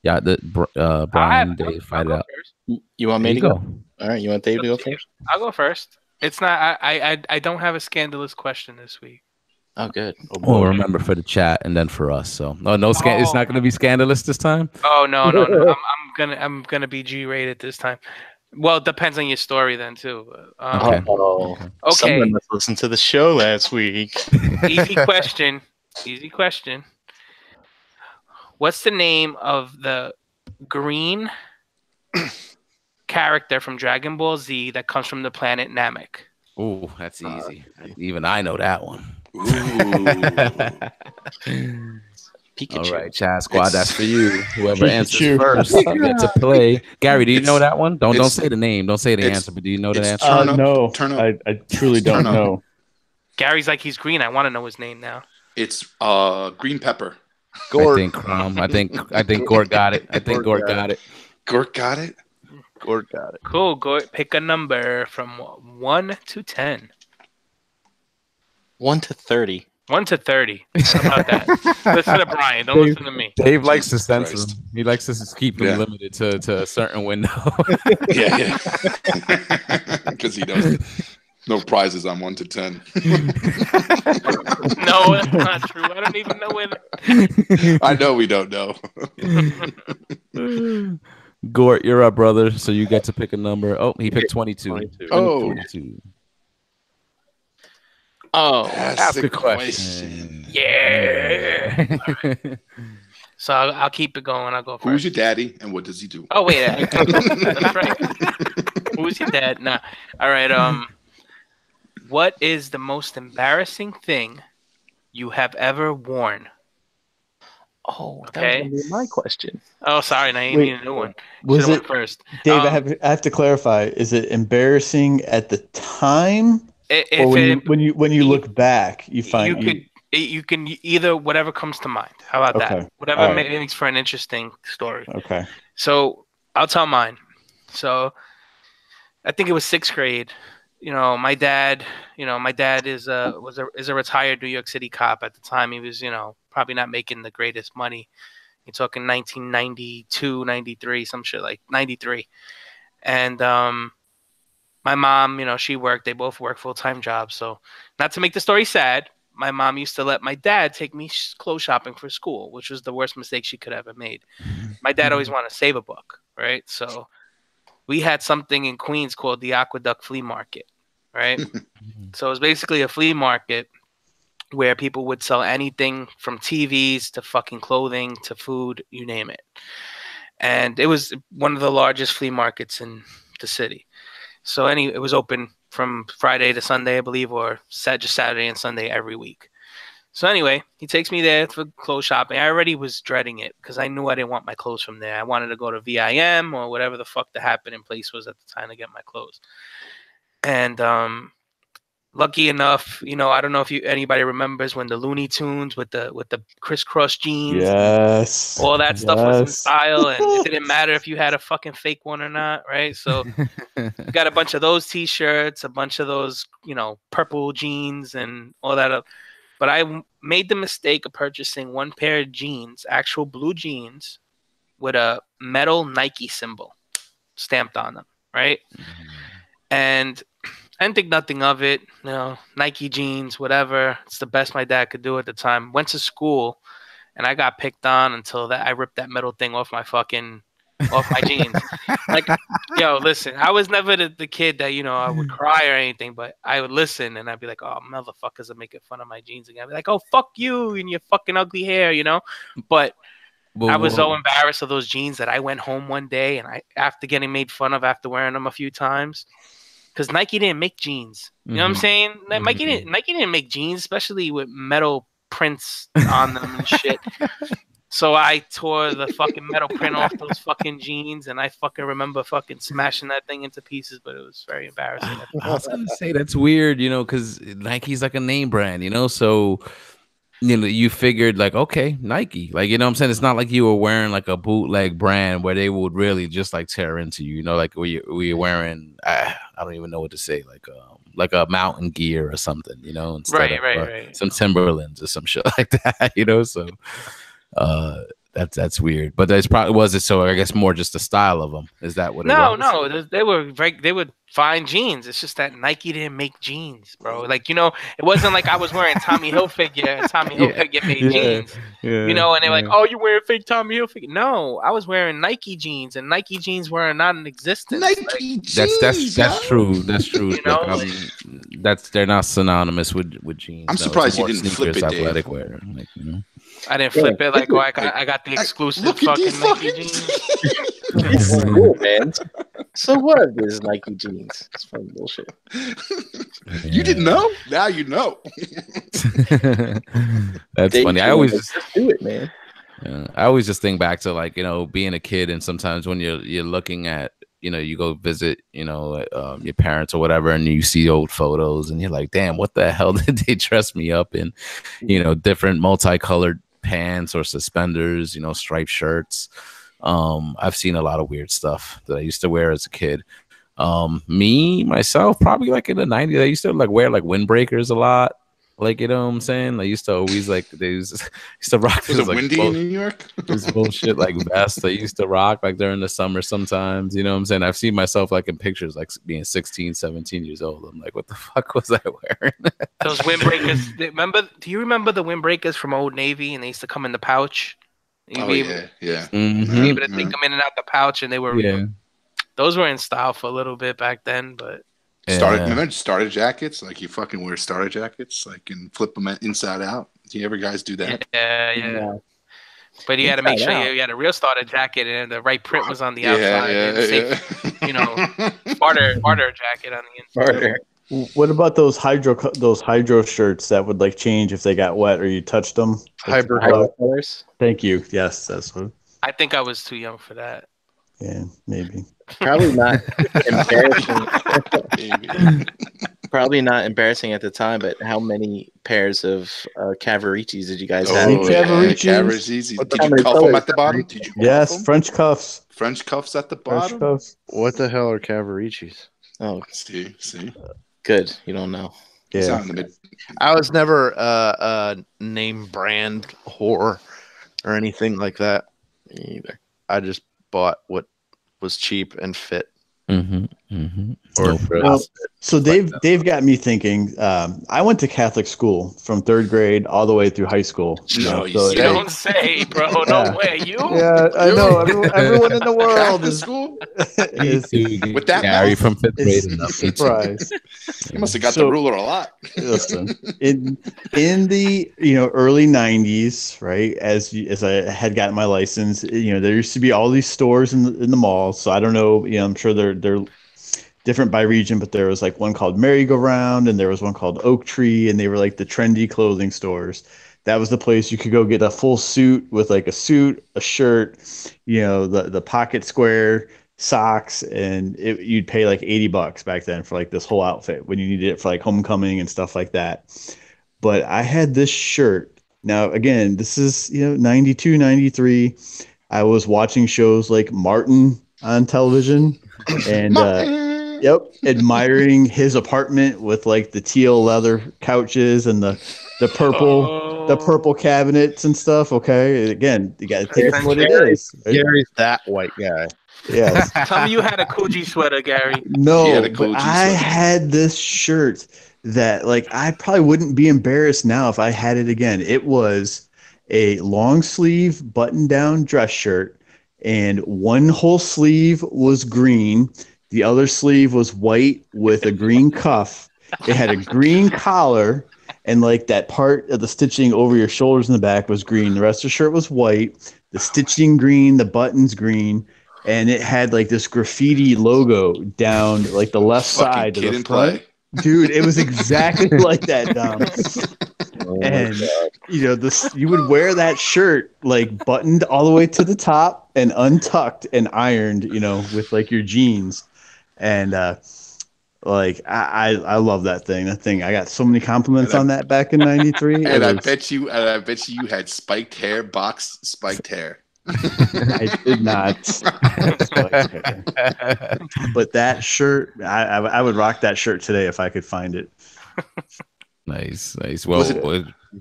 yeah, Brian and Dave fight it out. You want me to go? All right, you want Dave to go first? I'll go first. It's not. I don't have a scandalous question this week. Oh, good. Well, remember for the chat and then for us. So it's not going to be scandalous this time. Oh no. I'm gonna be G-rated this time. Well, it depends on your story then too. Okay. Someone must listen to the show last week. Easy question. What's the name of the green character from Dragon Ball Z that comes from the planet Namek? Oh, that's easy. Even I know that one. Pikachu. All right, chat squad, that's for you. Whoever answers first gets to play. Gary, do you know that one? Don't say the name. Don't say the answer, but do you know the answer? No, turn up. I truly don't know. Gary's like, he's green. I want to know his name now. It's green pepper. Gort. I think Gort got it. Gort got it. Gort got it? Gort got it. Cool, Gort. Pick a number from 1 to 10. 1 to 30. 1 to 30. How about that? Listen to Brian. Don't listen to me. Dave likes to censor them. He likes to keep them limited to a certain window. Yeah. Because he knows no prizes on 1 to 10. No, that's not true. I don't even know when. I know we don't know. Gort, you're up, brother. So you get to pick a number. Oh, he picked 22. Oh. 22. Oh, ask a question. Yeah. Right. So I'll keep it going. I'll go first. Who's your daddy and what does he do? Oh, wait. That's right. Who's your dad? Nah. All right. What is the most embarrassing thing you have ever worn? Oh, that was gonna be my question. Oh, sorry. Now you need a new one. Was it first? Dave, I have to clarify. Is it embarrassing at the time? Or when you look back, you find you can either whatever comes to mind. How about that? Whatever makes for an interesting story. Okay. So I'll tell mine. So I think it was 6th grade. my dad, is a retired New York City cop at the time. He was, probably not making the greatest money. You're talking 1992, 93, some shit like 93. And my mom, she worked. They both work full-time jobs. So not to make the story sad, my mom used to let my dad take me clothes shopping for school, which was the worst mistake she could ever made. My dad always wanted to save a buck, right? So we had something in Queens called the Aqueduct Flea Market, right? So it was basically a flea market where people would sell anything from TVs to fucking clothing to food, you name it. And it was one of the largest flea markets in the city. So it was open from Friday to Sunday, I believe, or just Saturday and Sunday every week. So anyway, he takes me there for clothes shopping. I already was dreading it because I knew I didn't want my clothes from there. I wanted to go to VIM or whatever the fuck the happening place was at the time to get my clothes. And lucky enough, I don't know if anybody remembers when the Looney Tunes with the crisscross jeans, yes, all that stuff was in style, and it didn't matter if you had a fucking fake one or not, right? So got a bunch of those T-shirts, a bunch of those, purple jeans, and all that. But I made the mistake of purchasing one pair of jeans, actual blue jeans, with a metal Nike symbol stamped on them, right? And I didn't think nothing of it. Nike jeans, whatever. It's the best my dad could do at the time. Went to school, and I got picked on until I ripped that metal thing off my jeans. Like, listen, I was never the kid that, I would cry or anything, but I would listen and I'd be like, oh, motherfuckers are making fun of my jeans again. I'd be like, oh, fuck you and your fucking ugly hair, But I was so embarrassed of those jeans that I went home one day and after getting made fun of after wearing them a few times, because Nike didn't make jeans. You know what I'm saying? Nike didn't make jeans, especially with metal prints on them and shit. So I tore the fucking metal print off those fucking jeans, and I fucking remember fucking smashing that thing into pieces, but it was very embarrassing. I was gonna say that's weird, because Nike's like a name brand, so you figured like, okay, Nike, like, you know what I'm saying? It's not like you were wearing like a bootleg brand where they would really just like tear into you, like were you wearing, I don't even know what to say, like a mountain gear or something, instead of some Timberlands or some shit like that, so that's weird, but that's probably was it. So I guess more just the style of them. Is that what? No, they were fine jeans. It's just that Nike didn't make jeans, bro. Like it wasn't like I was wearing Tommy Hilfiger and Tommy Hilfiger made jeans. And they're like, oh, you wearing fake Tommy Hilfiger? No, I was wearing Nike jeans, and Nike jeans were not in existence. Nike jeans. That's true. That's true. They're not synonymous with jeans. I'm surprised you didn't flip it, athletic Dave. wear. Like, I didn't flip it like, I got the exclusive fucking Nike jeans. It's cool, man. So what is Nike jeans? It's fucking bullshit. You didn't know? Now you know. That's funny. I always just do it, man. I always just think back to like, being a kid, and sometimes when you're looking at, you go visit, your parents or whatever, and you see old photos and you're like, damn, what the hell did they dress me up in? Different multicolored pants or suspenders, striped shirts. I've seen a lot of weird stuff that I used to wear as a kid. Myself, probably like in the 90s, I used to like wear like windbreakers a lot. Like, what I'm saying? I used to always like used to rock. Was it like, windy in New York? This bullshit like vest I used to rock like during the summer sometimes. You know what I'm saying? I've seen myself like in pictures like being 16, 17 years old. I'm like, what the fuck was I wearing? Those windbreakers. Do you remember the windbreakers from Old Navy? And they used to come in the pouch. Yeah. Mm-hmm. You were able to take them in and out the pouch, and they were. Yeah. Those were in style for a little bit back then, but. Remember starter jackets? Like you fucking wear starter jackets, like and flip them inside out. Do you ever guys do that? Yeah. But you had to make sure you had a real starter jacket and the right print was on the outside. Barter jacket on the inside. Barter. What about those hydro shirts that would like change if they got wet or you touched them? Hydro colors. Thank you. Yes, that's what. I think I was too young for that. Yeah, maybe. Probably not embarrassing. Probably not embarrassing at the time, but how many pairs of Cavaricis did you guys have? Cavaricis. Did you cuff them at the bottom? Yes, French cuffs. French cuffs at the bottom? What the hell are Cavaricis? Oh, see. Good. You don't know. He's Yeah. out in the mid. I was never a name brand whore or anything like that either. I just bought what was cheap and fit. Or Well, so Dave got me thinking. I went to Catholic school from 3rd grade all the way through high school. No, You don't say, bro. No way. You? Yeah, I know. Everyone in the world Catholic is, school is with that Gary math? from 5th grade. is and up. surprised. You must have got So- the ruler a lot. Listen, in the early 90s, right? As I had gotten my license, there used to be all these stores in the mall. So I don't know. I'm sure they're different by region, but there was like one called Merry Go Round, and there was one called Oak Tree, and they were like the trendy clothing stores. That was the place you could go get a full suit with like a suit, a shirt, the pocket square socks, and you'd pay like $80 back then for like this whole outfit when you needed it for like homecoming and stuff like that. But I had this shirt. Now, again, this is 92, 93. I was watching shows like Martin on television, and admiring his apartment with like the teal leather couches and the purple cabinets and stuff. Okay, again, you got to take it for what it is. Right? Gary's that white guy. Yes. Tell me you had a Coogee sweater, Gary. No, He had a but Coogee I sweater. had this shirt that like I probably wouldn't be embarrassed now if I had it again. It was a long sleeve button down dress shirt, and one whole sleeve was green. The other sleeve was white with a green cuff. It had a green collar, and like that part of the stitching over your shoulders in the back was green. The rest of the shirt was white. The stitching green, the buttons green, and it had like this graffiti logo down like the left side of Kid the and front. play. Dude, it was exactly like that, Dom. Oh my And God. you would wear that shirt like buttoned all the way to the top and untucked and ironed, with like your jeans. And like I love that thing. That thing, I got so many compliments on that back in '93. And I bet you had spiked hair, boxed spiked hair. I did not. But that shirt, I would rock that shirt today if I could find it. Nice. Well, Was it-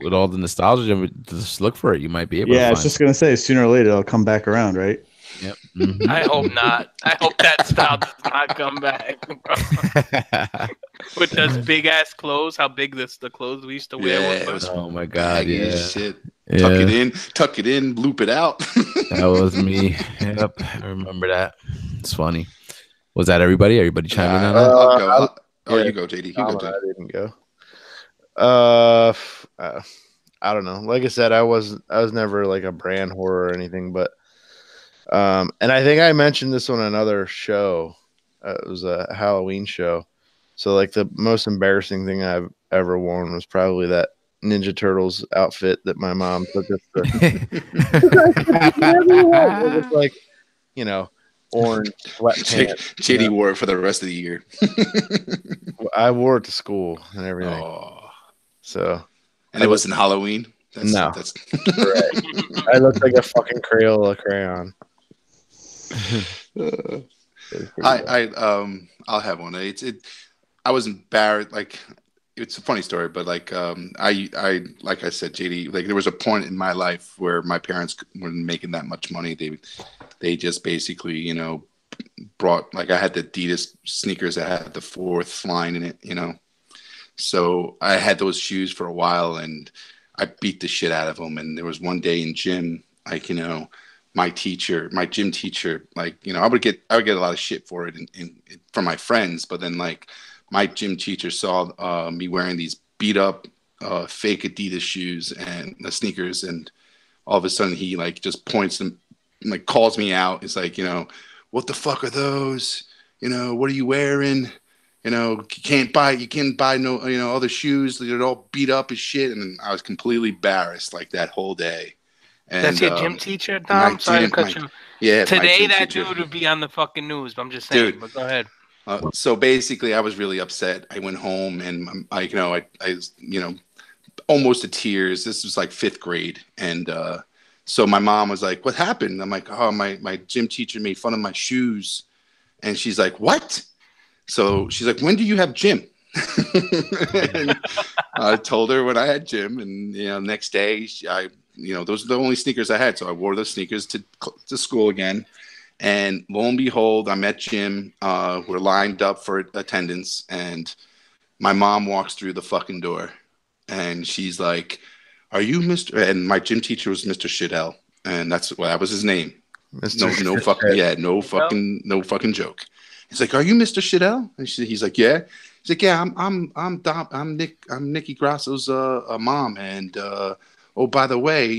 with all the nostalgia, just look for it. You might be able to Yeah, I find was just gonna say sooner or later it'll come back around, right? it. Yep. Mhm. I hope not. I hope that style does not come back, bro. With those big ass clothes, how big the clothes we used to wear Yeah, it were. was Oh my god, baggy yeah. as shit. Yeah. Tuck it in, loop it out. That was me. Yep, I remember that. It's funny. Was that everybody? Everybody chime in on that? I'll go. yeah. You go, JD. You Tom go, and JD. I didn't go. I don't know. Like I said, I was never like a brand whore or anything, but and I think I mentioned this on another show. It was a Halloween show. So like the most embarrassing thing I've ever worn was probably that Ninja Turtles outfit that my mom took us to. It was like, orange sweatpants. JD wore it for the rest of the year. I wore it to school and everything. Oh. So And it wasn't Halloween. No. That's correct. I looked like a fucking Crayola crayon. I'll have one. I was embarrassed. Like, it's a funny story, but like I like I said, JD, like there was a point in my life where my parents weren't making that much money. They just basically, brought, like, I had the Adidas sneakers that had the 4th line in it, So I had those shoes for a while, and I beat the shit out of them. And there was one day in gym, like, my gym teacher, like, I would get a lot of shit for it from my friends, but then like my gym teacher saw me wearing these beat up fake Adidas shoes and the sneakers, and all of a sudden he like just points them, like calls me out. It's like, what the fuck are those? What are you wearing? You can't buy no, other shoes. They're all beat up as shit. And I was completely embarrassed like that whole day. And, that's your gym teacher, Dom? Sorry to cut you. Yeah. Today that dude would be on the fucking news. I'm just saying. Dude, but go ahead. So basically, I was really upset. I went home and I was, almost to tears. This was like 5th grade, and so my mom was like, "What happened?" I'm like, "Oh, my gym teacher made fun of my shoes," and she's like, "What?" So she's like, "When do you have gym?" And I told her when I had gym, and next day those are the only sneakers I had, so I wore those sneakers to school again. And lo and behold, I'm at gym. We're lined up for attendance, and my mom walks through the fucking door, and she's like, "Are you Mr.?" And my gym teacher was Mr. Shidell, and that was his name. No fucking joke. He's like, "Are you Mr. Shidell?" And he's like, "Yeah." He's like, "Yeah, I'm Nicky Grasso's mom, and oh, by the way,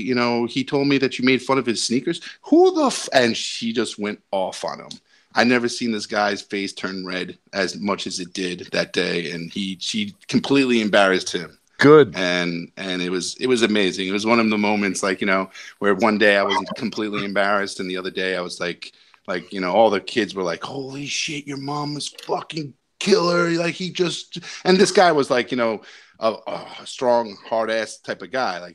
he told me that you made fun of his sneakers. Who the And she just went off on him. I never seen this guy's face turn red as much as it did that day, and she completely embarrassed him. Good. And it was amazing. It was one of the moments, where one day I was completely embarrassed, and the other day I was like, all the kids were like, "Holy shit, your mom was fucking killer!" And this guy was like, a strong, hard ass type of guy,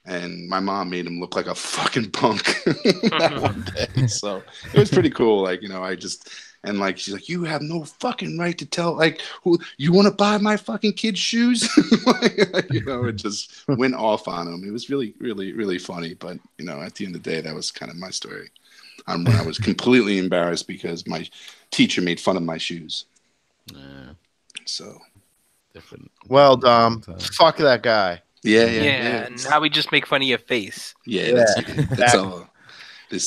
and my mom made him look like a fucking punk that one day. So it was pretty cool. She's like, "You have no fucking right to tell, who you want to buy my fucking kid's shoes." It just went off on him. It was really, really, really funny. But, at the end of the day, that was kind of my story. I was completely embarrassed because my teacher made fun of my shoes. Yeah. So. Different. Well, Dom, fuck that guy. Yeah. Now we just make fun of your face. Yeah. That's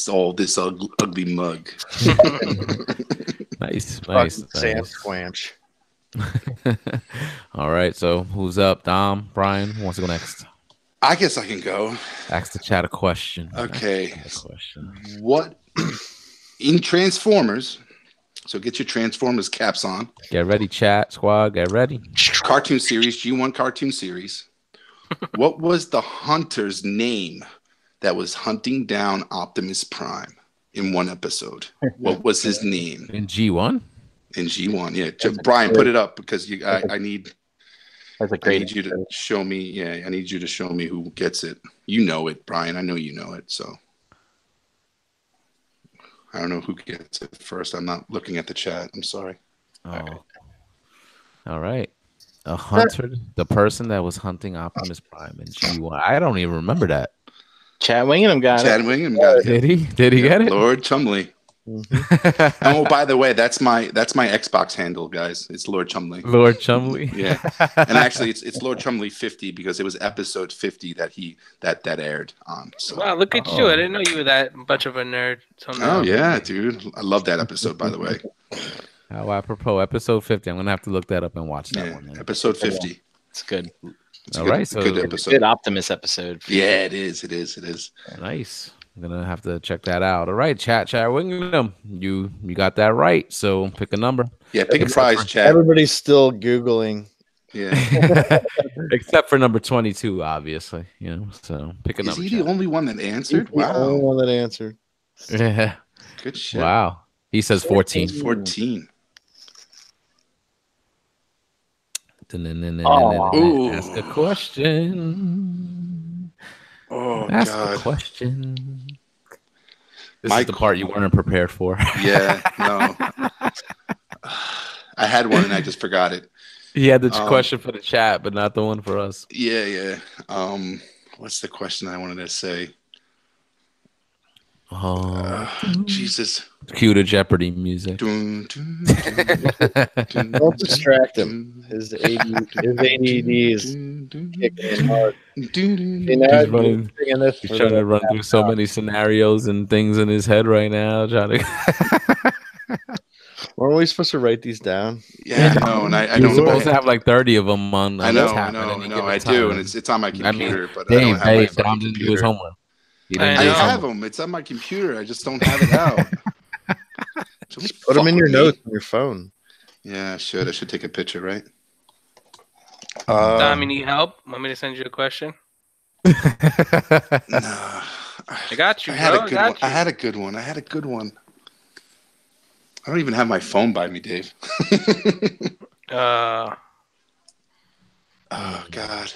all. This ugly mug. Nice. Sam Squanch. All right. So who's up? Dom, Brian, who wants to go next? I guess I can go. Ask the chat a question. Okay. What in Transformers? So get your Transformers caps on. Get ready, chat squad. Get ready. Cartoon series, G1 cartoon series. What was the hunter's name that was hunting down Optimus Prime in one episode? What was his name? In G1? In G1, yeah. Brian, put it up because I need That's a great. I need you to show me. Yeah, I need you to show me who gets it. You know it, Brian. I know you know it. So I don't know who gets it first. I'm not looking at the chat. I'm sorry. Oh. All right. A hunter, the person that was hunting Optimus Prime in G1. I don't even remember that. Chad Wingham got Chad it. Wingham got it. Did he? Did he get it? Lord Chumley. Mm-hmm. Oh, by the way, that's my Xbox handle, guys. It's Lord Chumley. Lord Chumley. Yeah, and actually, it's Lord Chumley 50 because it was episode 50 that aired on. So. Wow, look at you! I didn't know you were that much of a nerd. Oh yeah, dude, I love that episode. By the way. Oh, apropos, episode 50. I'm gonna have to look that up and watch that one. Man. Episode 50. It's good. All right, so good episode. Good Optimus episode. Yeah, it is. It is. Nice. I'm gonna have to check that out. All right, Chad Wingham, you got that right. So pick a number. Yeah, pick a prize, Chad. Everybody's still Googling. Yeah. Except for number 22, obviously. So pick a number. Is he the only one that answered? Wow. The only one that answered. Yeah. Good shit. Wow. He says 14. 14. Ask a question. Ask a question. This is the part you weren't prepared for. Yeah, no. I had one and I just forgot it. He had the question for the chat, but not the one for us. Yeah. What's the question I wanted to say? Jesus. Cue the Jeopardy music. Don't distract him. His ADD is kicking hard. He's trying to run through so many scenarios and things in his head right now. Weren't we supposed to write these down? Yeah, I know, and I You're don't. supposed to have like 30 of them on. I know, I do, and it's on my computer, but I don't have my Dom didn't do his homework. I have them. It's on my computer. I just don't have it out. Just put them in your notes on your phone. Yeah, I should. I should take a picture, right? Dom, you need help? Want me to send you a question? No. I got you. I had a good one. I don't even have my phone by me, Dave. Oh God.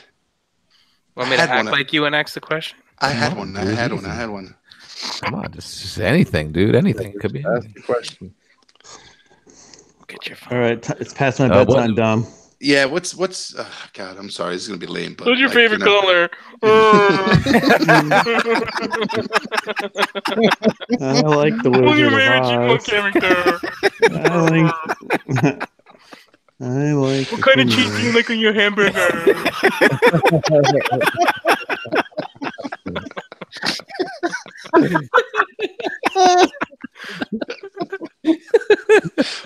Want me to act like you and ask the question? I had one. Come on, just anything, dude. Anything. It could be Ask the question. Get your phone. All right, it's past my bedtime, Dom. Yeah, what's God, I'm sorry, this is gonna be lame, but What's your like, favorite you know, color? I like the Who's your Wizard of favorite chipmunk Oz. character? I like. I like. What the kind of cheese do you Chameleon. like on your hamburger?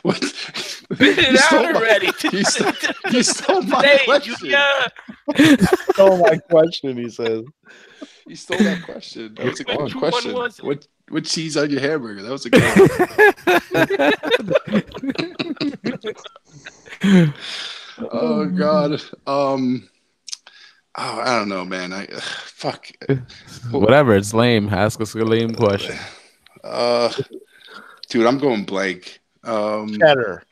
what? Spit it out already. You stole my Hey, question. Julia. Oh, my question, he says. You stole that question. That was a good Which one question. was it? What cheese on your hamburger? That was a good one. Oh God. Oh, I don't know, man. Fuck. Whatever. It's lame. Ask us a lame question. Dude, I'm going blank. Cheddar.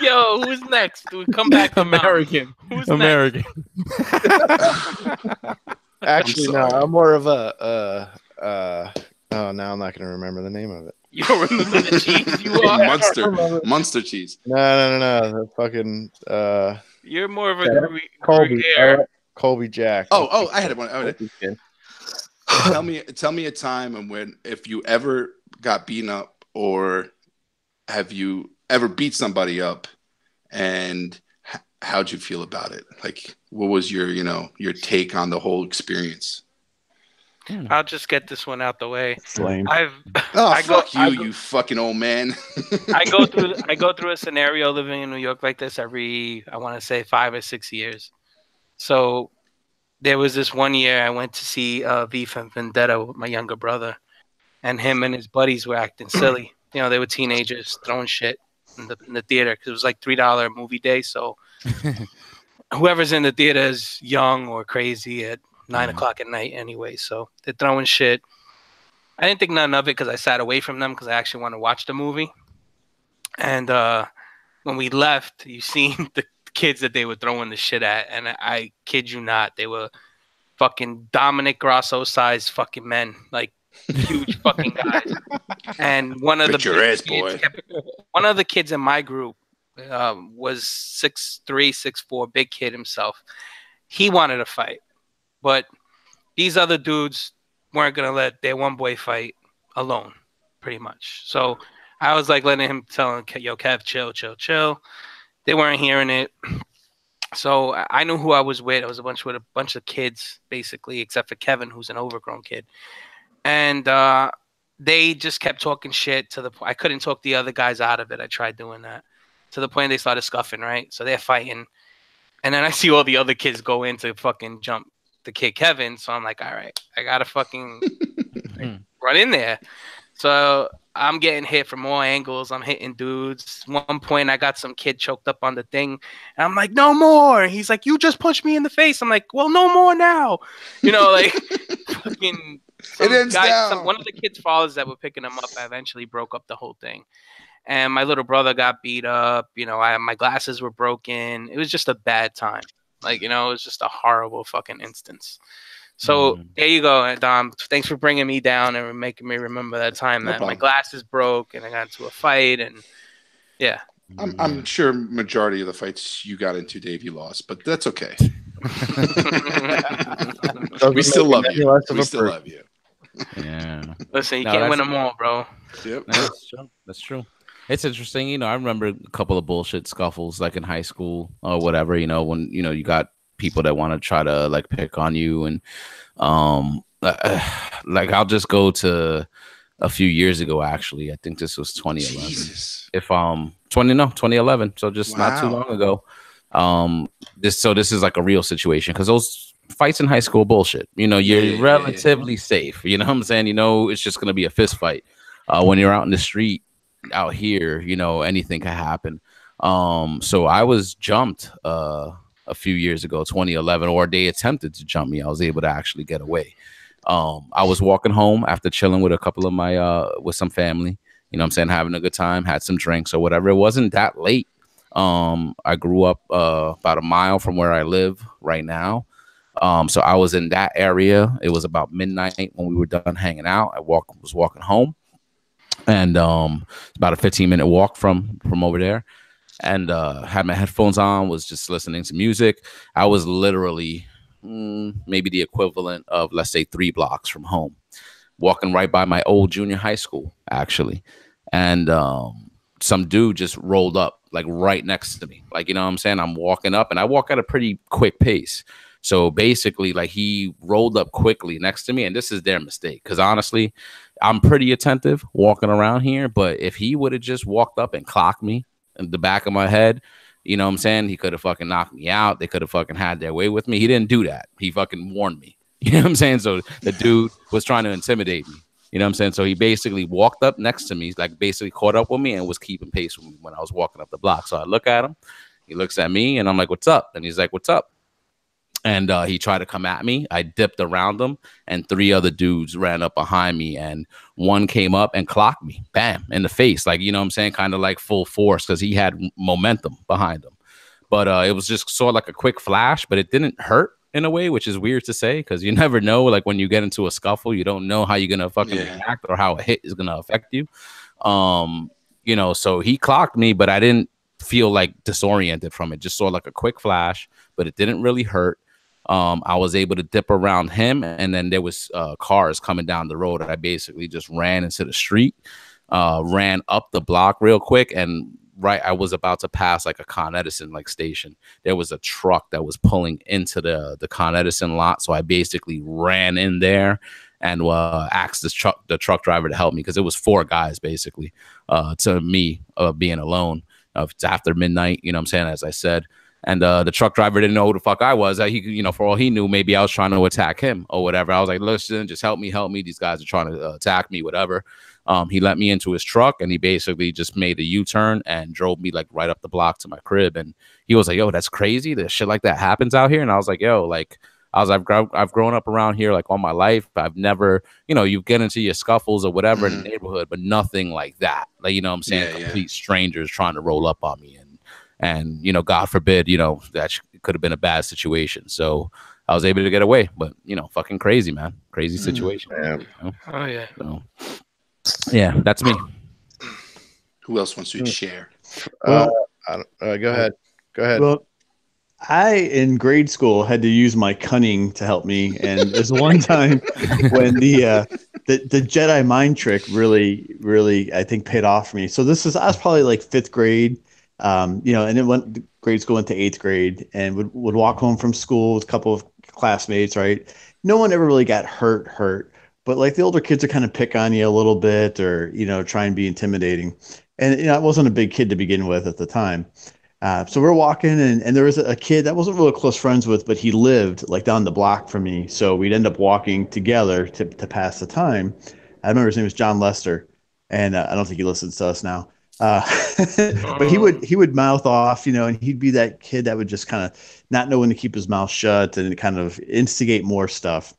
Yo, who's next? Do we come back to American. Who's American. Actually, no, sorry. I'm more of a. Oh, now I'm not going to remember the name of it. You don't remember the cheese you are? Munster cheese. No. The fucking You're more of a Colby. Gruyere. Colby Jack. Oh, I had one. Good. Tell me a time and when, if you ever got beaten up, or have you ever beat somebody up, and how'd you feel about it? Like, what was your take on the whole experience? I'll just get this one out the way. It's lame. Fuck you, you fucking old man. I go through a scenario living in New York like this every, I want to say, 5 or 6 years. So there was this one year I went to see V for Vendetta with my younger brother, and him and his buddies were acting silly. You know, they were teenagers throwing shit in the theater because it was like $3 movie day. So whoever's in the theater is young or crazy at 9 o'clock at night anyway. So they're throwing shit. I didn't think none of it because I sat away from them because I actually want to watch the movie. And when we left, you seen the kids that they were throwing the shit at, and I kid you not, they were fucking Dominic Grosso sized fucking men, like huge fucking guys. And one of the kids in my group was 6'3", 6'4", big kid himself. He wanted to fight, but these other dudes weren't gonna let their one boy fight alone, pretty much. So I was like letting him tell him, yo, Kev, chill. They weren't hearing it. So I knew who I was with. I was with a bunch of kids, basically, except for Kevin, who's an overgrown kid. And they just kept talking shit to the point I couldn't talk the other guys out of it. I tried doing that to the point they started scuffing, right? So they're fighting. And then I see all the other kids go in to fucking jump the kid Kevin. So I'm like, all right, I got to fucking run in there. So I'm getting hit from all angles. I'm hitting dudes. One point, I got some kid choked up on the thing. And I'm like, no more. He's like, you just punched me in the face. I'm like, well, no more now. You know, like, fucking. It ends down. One of the kids' fathers that were picking him up eventually broke up the whole thing. And my little brother got beat up. You know, my glasses were broken. It was just a bad time. Like, you know, it was just a horrible fucking instance. So there you go, Dom. Thanks for bringing me down and making me remember that time that my glasses broke and I got into a fight. And yeah. I'm sure majority of the fights you got into, Dave, you lost, but that's okay. We still love you. We still love you. Yeah. Listen, you can't win them all, bro. Yep. That's true. It's interesting. You know, I remember a couple of bullshit scuffles like in high school or whatever, you know, when, you know, you got people that want to try to like pick on you. And like I'll just go to a few years ago, actually. I think this was 2011. Jesus. 2011. So just not too long ago. This is like a real situation because those fights in high school bullshit. You know, you're relatively safe. You know what I'm saying? You know, it's just gonna be a fist fight. When you're out in the street out here, you know, anything can happen. So I was jumped a few years ago, 2011, or they attempted to jump me. I was able to actually get away. I was walking home after chilling with a couple of my with some family, you know what I'm saying, having a good time, had some drinks or whatever. It wasn't that late. I grew up about a mile from where I live right now. So I was in that area. It was about midnight when we were done hanging out. I was walking home, and it's about a 15-minute walk from over there. And had my headphones on, was just listening to music. I was literally maybe the equivalent of, let's say, 3 blocks from home, walking right by my old junior high school, actually. And some dude just rolled up like right next to me. Like, you know what I'm saying? I'm walking up, and I walk at a pretty quick pace. So basically, like, he rolled up quickly next to me, and this is their mistake. Because honestly, I'm pretty attentive walking around here. But if he would have just walked up and clocked me in the back of my head, you know what I'm saying? He could have fucking knocked me out. They could have fucking had their way with me. He didn't do that. He fucking warned me. You know what I'm saying? So the dude was trying to intimidate me. You know what I'm saying? So he basically walked up next to me, like basically caught up with me and was keeping pace with me when I was walking up the block. So I look at him. He looks at me, and I'm like, "What's up?" And he's like, "What's up?" And he tried to come at me. I dipped around him, and 3 other dudes ran up behind me, and one came up and clocked me, bam, in the face. Like, you know what I'm saying? Kind of like full force, because he had momentum behind him. But it was just sort of like a quick flash, but it didn't hurt in a way, which is weird to say, because you never know. Like, when you get into a scuffle, you don't know how you're going to fucking react or how a hit is going to affect you. You know, so he clocked me, but I didn't feel like disoriented from it. Just saw like a quick flash, but it didn't really hurt. I was able to dip around him, and then there was cars coming down the road. I basically just ran into the street, ran up the block real quick, and I was about to pass like a Con Edison like station. There was a truck that was pulling into the Con Edison lot, so I basically ran in there and asked the truck driver to help me, because it was 4 guys basically. To me, being alone, it's after midnight. You know what I'm saying? As I said. And the truck driver didn't know who the fuck I was. He, you know, for all he knew, maybe I was trying to attack him or whatever. I was like, "Listen, just help me. These guys are trying to attack me, whatever." He let me into his truck, and he basically just made a U-turn and drove me like right up the block to my crib. And he was like, "Yo, that's crazy. That shit like that happens out here." And I was like, "Yo, like, I've grown up around here like all my life. I've never, you know, you get into your scuffles or whatever in the neighborhood, but nothing like that. Like, you know what I'm saying? Complete strangers trying to roll up on me. And, you know, God forbid, you know, that could have been a bad situation. So I was able to get away, but, you know, fucking crazy, man. Crazy situation. Yeah. You know? Oh, yeah. So, yeah, that's me. Who else wants to share? Go ahead. Well, I, in grade school, had to use my cunning to help me. And there's one time when the Jedi mind trick really, I think, paid off for me. So I was probably like 5th grade. You know, and then grade school went to 8th grade, and would walk home from school with a couple of classmates, right? No one ever really got hurt, but like the older kids would kind of pick on you a little bit, or, you know, try and be intimidating. And, you know, I wasn't a big kid to begin with at the time. So we're walking, and there was a kid that I wasn't really close friends with, but he lived like down the block from me. So we'd end up walking together to pass the time. I remember his name was John Lester, and I don't think he listens to us now. But he would mouth off, you know, and he'd be that kid that would just kind of not know when to keep his mouth shut and kind of instigate more stuff.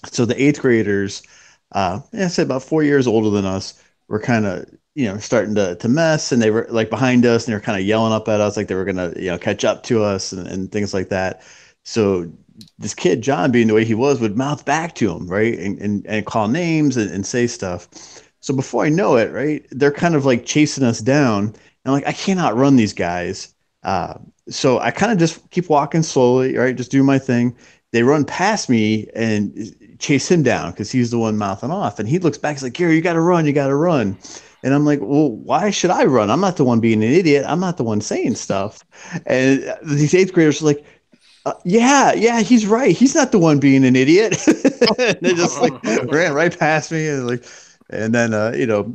So the 8th graders, I said about 4 years older than us, were kind of, you know, starting to mess, and they were like behind us, and they were kind of yelling up at us like they were gonna, you know, catch up to us and things like that. So this kid, John, being the way he was, would mouth back to him, right, and call names and say stuff. So before I know it, right, they're kind of like chasing us down. And I'm like, I cannot run these guys. So I kind of just keep walking slowly, right, just do my thing. They run past me and chase him down because he's the one mouthing off. And he looks back, he's like, Gary, you got to run. And I'm like, well, why should I run? I'm not the one being an idiot. I'm not the one saying stuff. And these 8th graders are like, yeah, he's right. He's not the one being an idiot. They just like ran right past me, and then you know,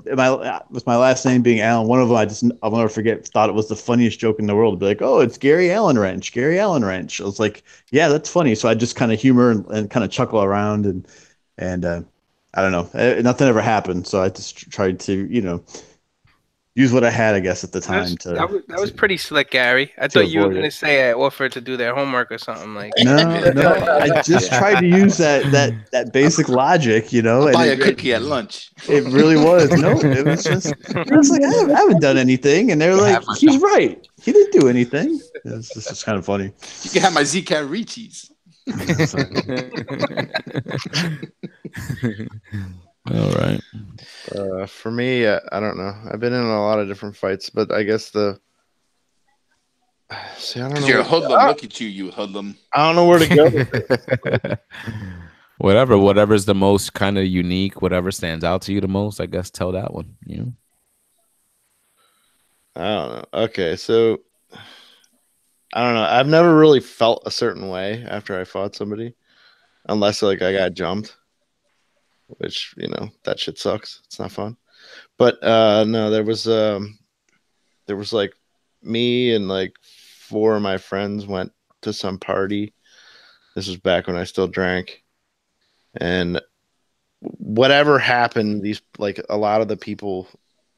with my last name being Allen, one of them I'll never forget, thought it was the funniest joke in the world. Be like, oh, it's Gary Allen Wrench. I was like, yeah, that's funny. So I just kind of humor and kind of chuckle around, and I don't know, nothing ever happened. So I just tried to, you know, use what I had, I guess, at the time. That was pretty slick, Gary. I thought you were going to say I offered to do their homework or something like that. No. I just tried to use that basic logic, you know. I'll buy a cookie at lunch. It really was. No, it was just, I was like, I haven't done anything. And they're like, he's right. He didn't do anything. It's just kind of funny. You can have my Zcat Ricci's. All right. For me, I don't know. I've been in a lot of different fights, but I guess the see, I don't know. Because you're a hoodlum. Look at you, you hoodlum. I don't know where to go with it. Whatever's the most kind of unique, whatever stands out to you the most, I guess tell that one. You know. I don't know. Okay, so I don't know. I've never really felt a certain way after I fought somebody, unless like I got jumped, which that shit sucks. It's not fun. But no, there was like me and like 4 of my friends went to some party. This was back when I still drank, and whatever happened, these like a lot of the people,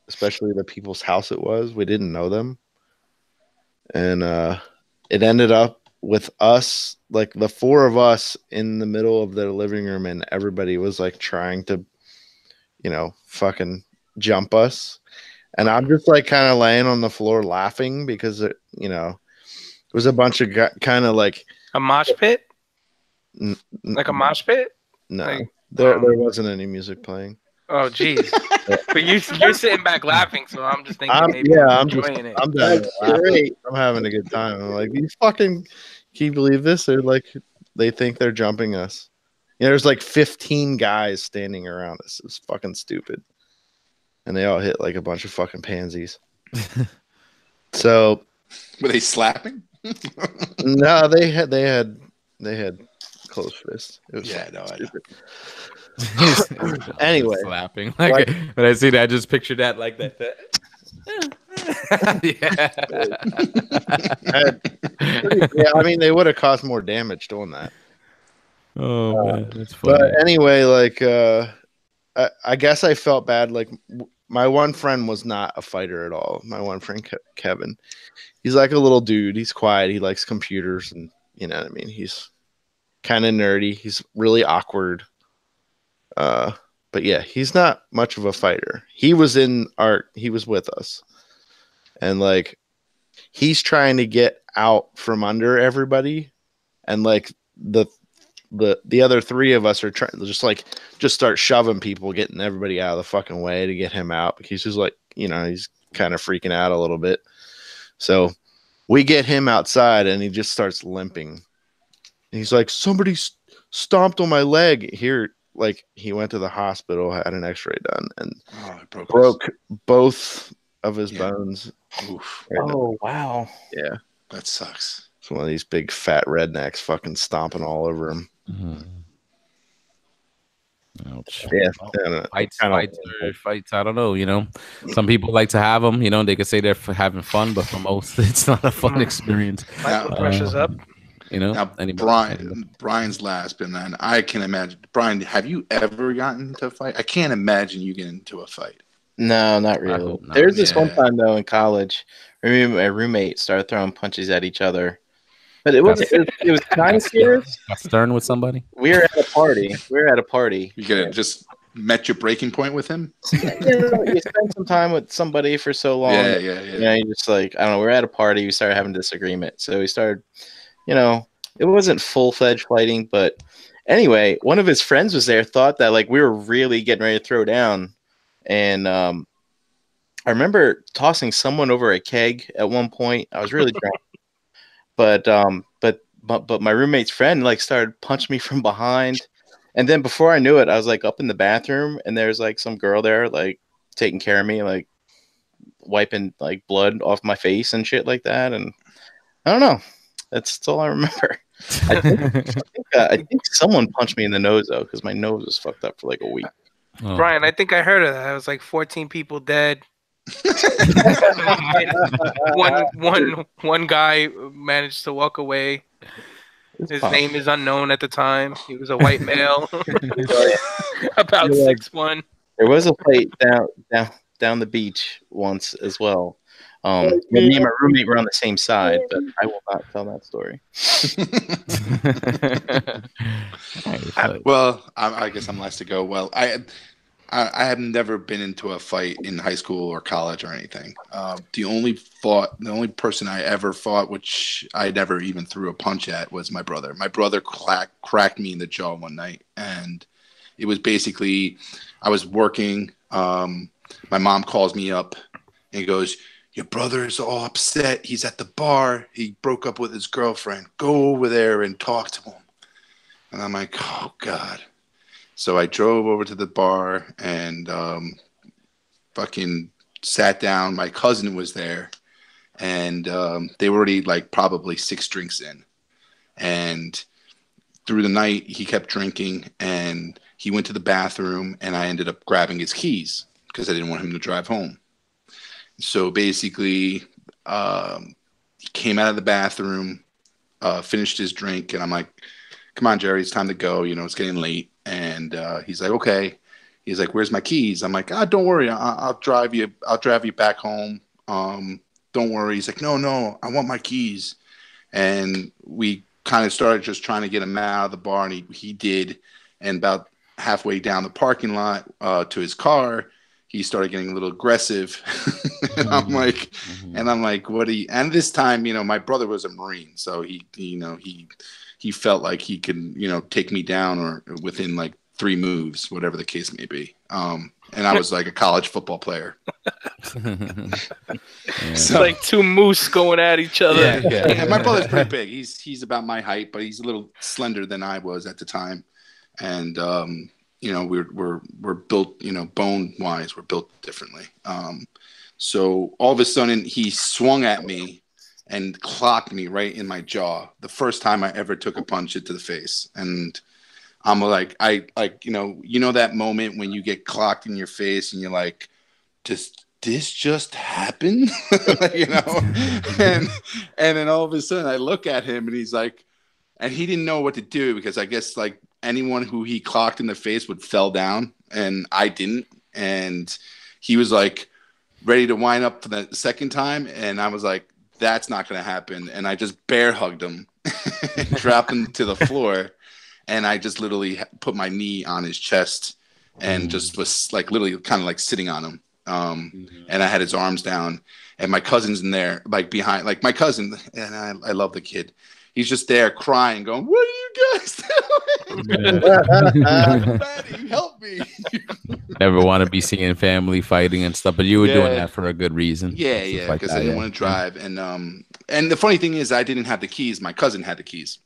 especially the people's house it was, we didn't know them, and it ended up with us, like the 4 of us in the middle of their living room, and everybody was like trying to fucking jump us, and I'm just like kind of laying on the floor laughing because it was a bunch of kind of like a mosh pit, like a mosh pit. No, like, there wasn't any music playing. Oh, geez. But you're sitting back laughing, so I'm just thinking I'm enjoying it. I'm great. I'm having a good time. I'm like, these fucking, can you believe this? They're like, they think they're jumping us. There's like 15 guys standing around us. It's fucking stupid. And they all hit like a bunch of fucking pansies. So were they slapping? No, they had closed fists. It was stupid. Anyway, slapping. Like when I see that, I just picture that like that. Yeah, I mean, they would have caused more damage doing that. Oh man, that's funny. But anyway, like I guess I felt bad. Like my one friend was not a fighter at all. My one friend Kevin, he's like a little dude. He's quiet. He likes computers, and you know what I mean. He's kind of nerdy. He's really awkward. But yeah, he's not much of a fighter. He was in art. He was with us, and like he's trying to get out from under everybody, and like the other 3 of us are trying to just start shoving people, getting everybody out of the fucking way to get him out. He's just like, he's kind of freaking out a little bit. So we get him outside, and he just starts limping. And he's like, somebody stomped on my leg here. Like he went to the hospital, had an X-ray done, and broke both of his bones. Oof. Oh wow! Yeah, that sucks. It's one of these big fat rednecks fucking stomping all over him. Ouch. Yeah, fights. I don't know. Some people like to have them. They could say they're having fun, but for most, it's not a fun experience. My blood pressure's up. Now, Brian's last, and then I can imagine. Brian, have you ever gotten into a fight? I can't imagine you getting into a fight. No, not really. There's this one time though in college, my roommate started throwing punches at each other, but it was kind of serious. Stern with somebody. We were at a party. You could have just met your breaking point with him. You spend some time with somebody for so long. Yeah. You just like, I don't know. We're at a party. We started having disagreement, so we started. It wasn't full-fledged fighting, but anyway, one of his friends was there, thought that like we were really getting ready to throw down. And I remember tossing someone over a keg at one point. I was really drunk. But my roommate's friend like started punching me from behind. And then before I knew it, I was like up in the bathroom, and there's like some girl there like taking care of me, like wiping like blood off my face and shit like that. And I don't know. That's all I remember. I think someone punched me in the nose though, because my nose was fucked up for like a week. Oh. Brian, I think I heard of that. It was like 14 people dead. one guy managed to walk away. His name is unknown at the time. He was a white male, about 6'1". There was a fight down the beach once as well. Me and my roommate were on the same side, but I will not tell that story. Well, I guess I'm last to go. Well, I have never been into a fight in high school or college or anything. The only person I ever fought, which I never even threw a punch at, was my brother. My brother cracked me in the jaw one night, and it was basically, I was working. My mom calls me up and goes, "Your brother is all upset. He's at the bar. He broke up with his girlfriend. Go over there and talk to him." And I'm like, "Oh God." So I drove over to the bar and fucking sat down. My cousin was there, and they were already like probably 6 drinks in. And through the night, he kept drinking, and he went to the bathroom, and I ended up grabbing his keys because I didn't want him to drive home. So basically, he came out of the bathroom, finished his drink, and I'm like, "Come on, Jerry, it's time to go. You know, it's getting late." And he's like, "Okay." He's like, "Where's my keys?" I'm like, "Don't worry, I'll drive you. I'll drive you back home. Don't worry." He's like, "No, I want my keys." And we kind of started just trying to get him out of the bar, and he did. And about halfway down the parking lot to his car, he started getting a little aggressive. And I'm like, "What are you?" And this time, you know, my brother was a Marine, so he felt like he could, you know, take me down or within like 3 moves, whatever the case may be. And I was like a college football player. It's like 2 moose going at each other. Yeah, my brother's pretty big. He's about my height, but he's a little slender than I was at the time. And you know, we're built, you know, bone wise, we're built differently. So all of a sudden he swung at me and clocked me right in my jaw. The first time I ever took a punch into the face. And I'm like, you know that moment when you get clocked in your face and you're like, does this just happen? You know? And then all of a sudden I look at him and he's like, and he didn't know what to do because I guess like anyone who he clocked in the face would fell down and I didn't. And he was like ready to wind up for the second time. And I was like, that's not going to happen. And I just bear hugged him and dropped him to the floor. And I just literally put my knee on his chest and just was like literally kind of like sitting on him. And I had his arms down and my cousin's in there, like behind, like my cousin. And I love the kid. He's just there crying, going, "What are you guys doing? Daddy, help me." Never want to be seeing family fighting and stuff, but you were doing that for a good reason. Yeah, because I didn't want to drive. And the funny thing is, I didn't have the keys. My cousin had the keys.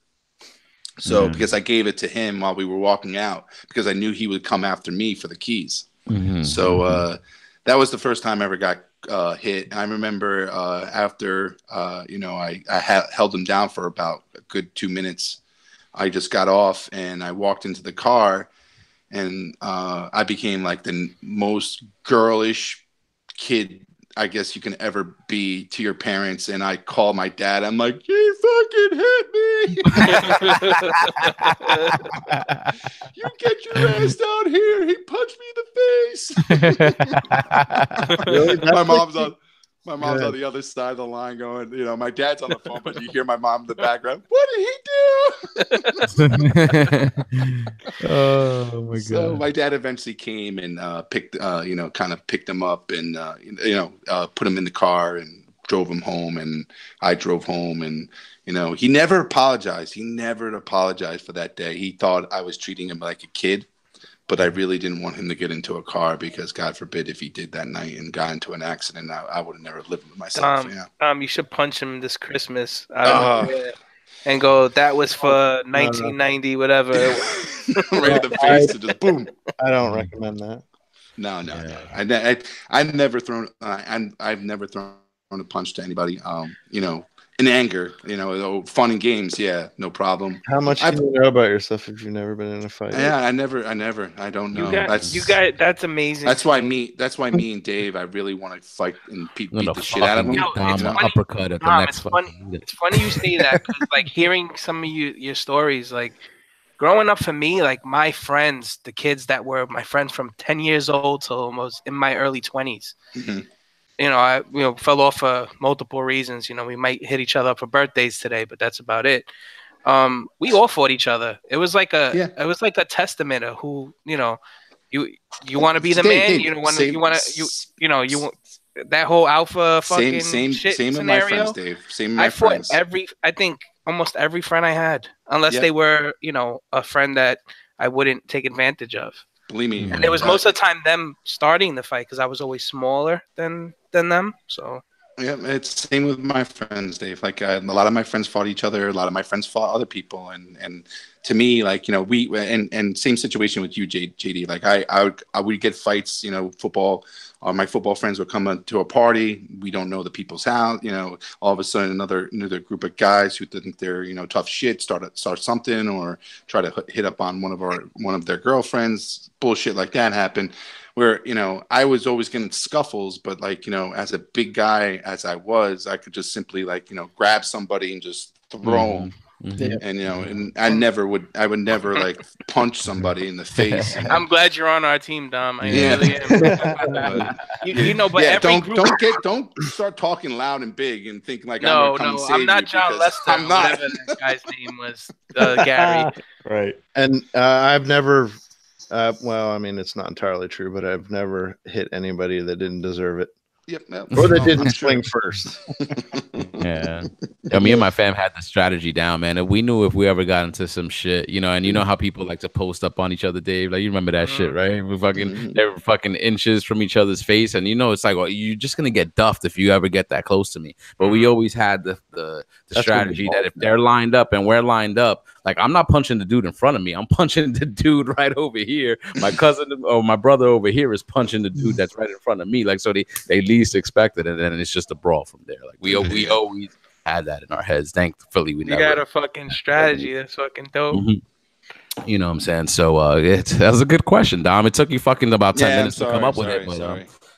So because I gave it to him while we were walking out, because I knew he would come after me for the keys. So that was the first time I ever got hit. And I remember after you know, I held him down for about a good 2 minutes. I just got off and I walked into the car, and I became like the most girlish kid I guess you can ever be to your parents. And I call my dad. I'm like, "He fucking hit me." "You get your ass down here. He punched me in the face." Really? My mom's on the other side of the line going, you know, my dad's on the phone, but you hear my mom in the background. "What did he do?" Oh my God. So my dad eventually came and picked him up and, put him in the car and drove him home. And I drove home, and, you know, he never apologized. He never apologized for that day. He thought I was treating him like a kid. But I really didn't want him to get into a car because, God forbid, if he did that night and got into an accident, I would have never lived with myself. You should punch him this Christmas and go, "That was for 1990, whatever." Right in the face and just boom. I don't recommend that. No. I've never thrown a punch to anybody. You know, in anger, you know, fun and games, yeah, no problem. How much do you know about yourself if you've never been in a fight? Yeah, I don't know. That's amazing. That's why me and Dave, I really want to fight and beat the shit out of him. Uppercut at the next fight. It's funny you say that, because like hearing some of your stories, like growing up for me, like my friends, the kids that were my friends from 10 years old to almost in my early 20s. You know, I fell off for multiple reasons. You know, we might hit each other up for birthdays today, but that's about it. We all fought each other. It was like a testament of who, you know, you want to be the man. That whole alpha fucking shit same scenario. With my friends, Dave. Same with my friends. I think almost every friend I had, unless they were, you know, a friend that I wouldn't take advantage of. Believe me. And it was most of the time them starting the fight because I was always smaller than them. So yeah, it's same with my friends, Dave. Like a lot of my friends fought each other. A lot of my friends fought other people, and to me, like, you know, we and same situation with you, JD. Like I would get fights, you know, football. My football friends would come to a party. We don't know the people's house. You know, all of a sudden another group of guys who think they're, you know, tough shit start something or try to hit up on one of their girlfriends. Bullshit like that happened. Where, you know, I was always getting scuffles, but like, you know, as a big guy as I was, I could just simply, like, you know, grab somebody and just throw them. And, you know, and I would never like punch somebody in the face. I'm glad you're on our team, Dom. I really am. you know, but yeah, don't start talking loud and big and think like I'm not John Lester. I'm not. Whatever that guy's name was, Gary. Right. And I've never. Well, I mean, it's not entirely true, but I've never hit anybody that didn't deserve it. Yep. Or that didn't swing first. Yeah. Me and my fam had the strategy down, man. And we knew if we ever got into some shit, you know, and you know how people like to post up on each other, Dave. Like, you remember that shit, right? They were fucking inches from each other's face, and you know, it's like, well, you're just gonna get duffed if you ever get that close to me. But we always had the strategy that if they're lined up and we're lined up, like, I'm not punching the dude in front of me. I'm punching the dude right over here. My cousin or my brother over here is punching the dude that's right in front of me. Like, so they least expect it, and then it's just a brawl from there. Like, we always had that in our heads. Thankfully, we never got a fucking strategy. That's fucking dope. You know what I'm saying? So that was a good question, Dom. It took you fucking about 10 minutes to come up with it. But,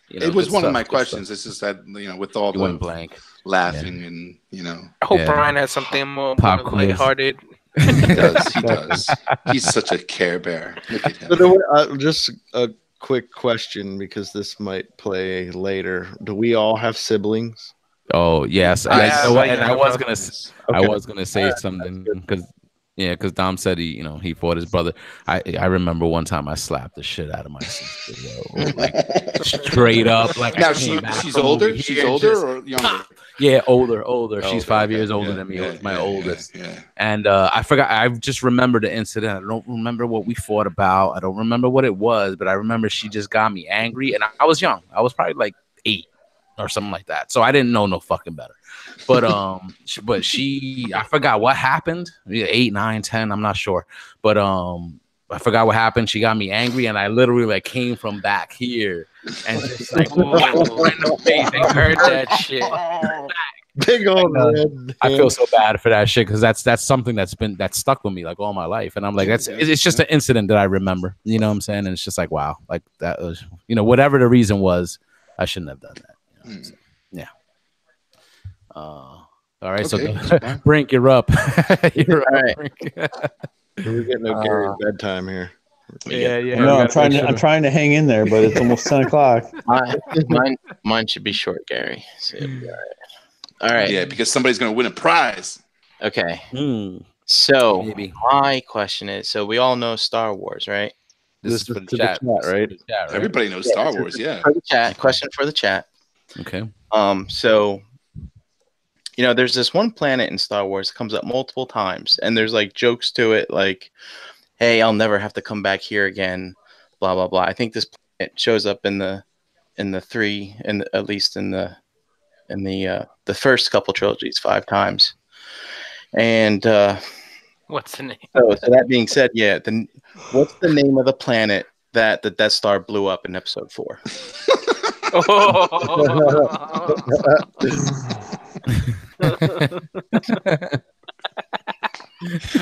you know, it was one of my questions. It's just that, you know, with all the blank laughing and, you know. I hope Brian has something more lighthearted. He does. He's such a Care Bear. Look at him. But, just a quick question, because this might play later. Do we all have siblings? Oh yes, I was gonna say something because Dom said he fought his brother. I remember one time I slapped the shit out of my sister, yo, like straight up. Like, now she's older. She's older or younger? Yeah, older. She's 5 years older than me. It was my oldest. Yeah. And I forgot. I just remember the incident. I don't remember what we fought about. I don't remember what it was, but I remember she just got me angry, and I was young. I was probably like 8 or something like that. So I didn't know no fucking better. But I forgot what happened. 8, 9, 10. I'm not sure. But I forgot what happened. She got me angry, and I literally like came from back here and just like right in the face. I heard that shit. Big old man. I feel so bad for that shit because that's something that's stuck with me like all my life, and I'm like, it's just an incident that I remember. You know what I'm saying? And it's just like, wow, like that was, whatever the reason was, I shouldn't have done that. You know yeah. All right, okay. So Brink, you're up. You're all right. We're getting no Gary bedtime here. Yeah. No, I'm trying to hang in there, but it's almost 10 o'clock. Mine should be short, Gary. So it'll be all right. Yeah, because somebody's gonna win a prize. Okay. So my question is: so we all know Star Wars, right? This is for the chat, right? Everybody knows Star Wars. Yeah. For the chat. Question for the chat. Okay. So, there's this one planet in Star Wars that comes up multiple times, and there's like jokes to it, like, "Hey, I'll never have to come back here again." Blah blah blah. I think this planet shows up in the three, at least in the first couple trilogies 5 times. And what's the name? So that being said, what's the name of the planet that the Death Star blew up in Episode 4?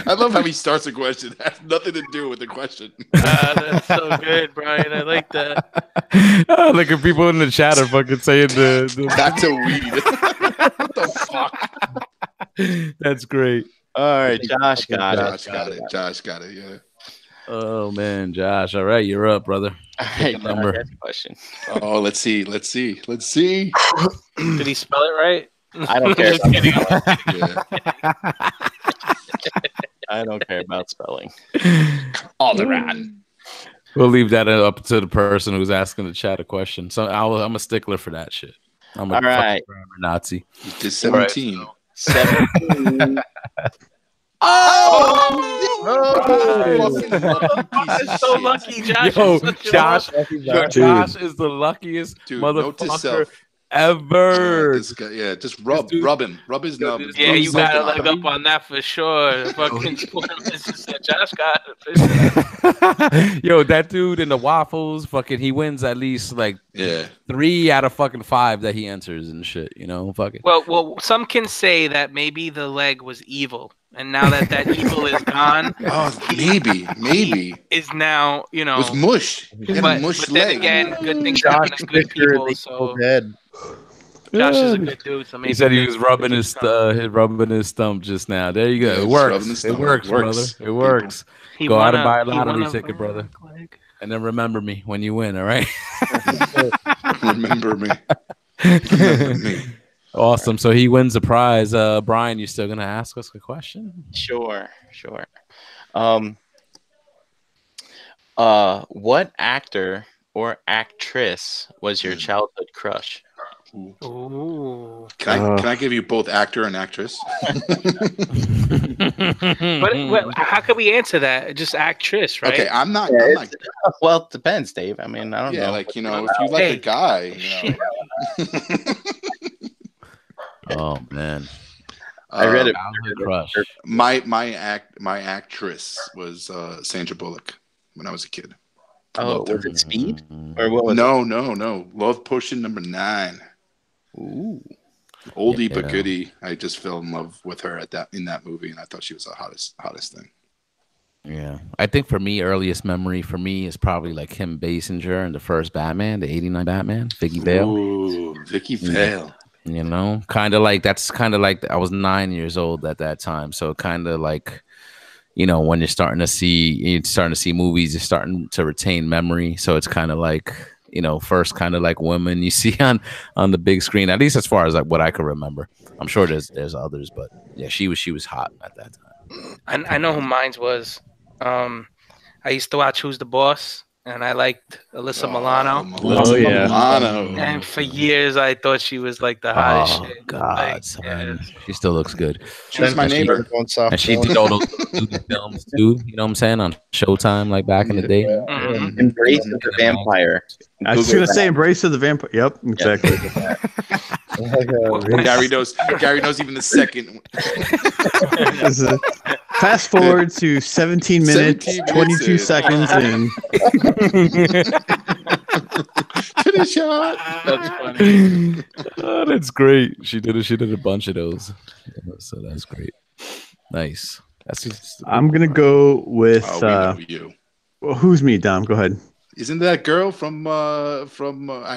I love how he starts a question. It has nothing to do with the question. That's so good, Brian. I like that. Look at people in the chat are fucking saying the back to weed. What the fuck? That's great. All right, Josh got it. Josh got it. Yeah. Oh man, Josh. All right, you're up, brother. All right, number question. Oh, let's see. Did he spell it right? I don't care. I don't care about spelling. All around. We'll leave that up to the person who's asking the chat a question. So I'm a stickler for that shit. I'm a grammar Nazi. It's 17. Right, so 17. That's so lucky, Josh. Yo, is such a Josh, lucky- Josh is the luckiest Dude, note to motherfucker self. ever. This guy, just rub his nub. this Yeah, dude's you got a something leg on up on that for sure. Fucking Josh got. Yo, that dude in the waffles, fucking, he wins at least like 3 out of fucking 5 that he enters and shit. You know, fucking. Well, some can say that maybe the leg was evil, and now that evil is gone, maybe is now it was mush. He had a mush but leg. then again, good things happen to good people. So dead. Josh is a good dude. So maybe He said he was rubbing his stump just now. There you go. Yeah, It he's rubbing works. his It stump. works, It works, brother. It people. works. he Go out and won buy a he won lottery a ticket, brother. leg. And then remember me when you win, all right? Remember me. Remember me. Awesome. So he wins the prize. Brian, you still gonna ask us a question? Sure. What actor or actress was your childhood crush? Ooh. Can I give you both actor and actress? But how could we answer that? Just actress, right? Okay, I'm not. Well, it depends, Dave. I mean, I don't know. Like, if you like a guy, Oh man. I read it. Childhood crush. My actress was Sandra Bullock when I was a kid. Oh, was it Speed? Mm. Or what was No. Love Potion number 9. Ooh. Oldie but goodie. I just fell in love with her in that movie, and I thought she was the hottest thing. Yeah, I think for me, earliest memory for me is probably like Kim Basinger in the first Batman, the '89 Batman, Vicky Vale. Ooh, Vicky Vale. You know, kind of like I was 9 years old at that time, so kind of like, when you're starting to see movies, you're starting to retain memory. So it's kind of like, first kind of like women you see on the big screen, at least as far as like what I could remember. I'm sure there's others, but yeah, she was hot at that time. I know who mine was. I used to watch Who's the Boss, and I liked Alyssa Milano. Milano. And for years, I thought she was like the hottest Oh shit. God, Like, son. She still looks good. She was my neighbor. And she did all those films too. You know what I'm saying, on Showtime, like back in the day. Mhm. Embrace of the Vampire. I was going to say Embrace of the Vampire. Yep, exactly. Gary knows even the second. Fast forward to 17 minutes, 22 seconds in. Finish shot. That's funny. Oh, that's great. She did a bunch of those. So that's great. Nice. I'm going to go with We know you. who's me, Dom? Go ahead. Isn't that girl from I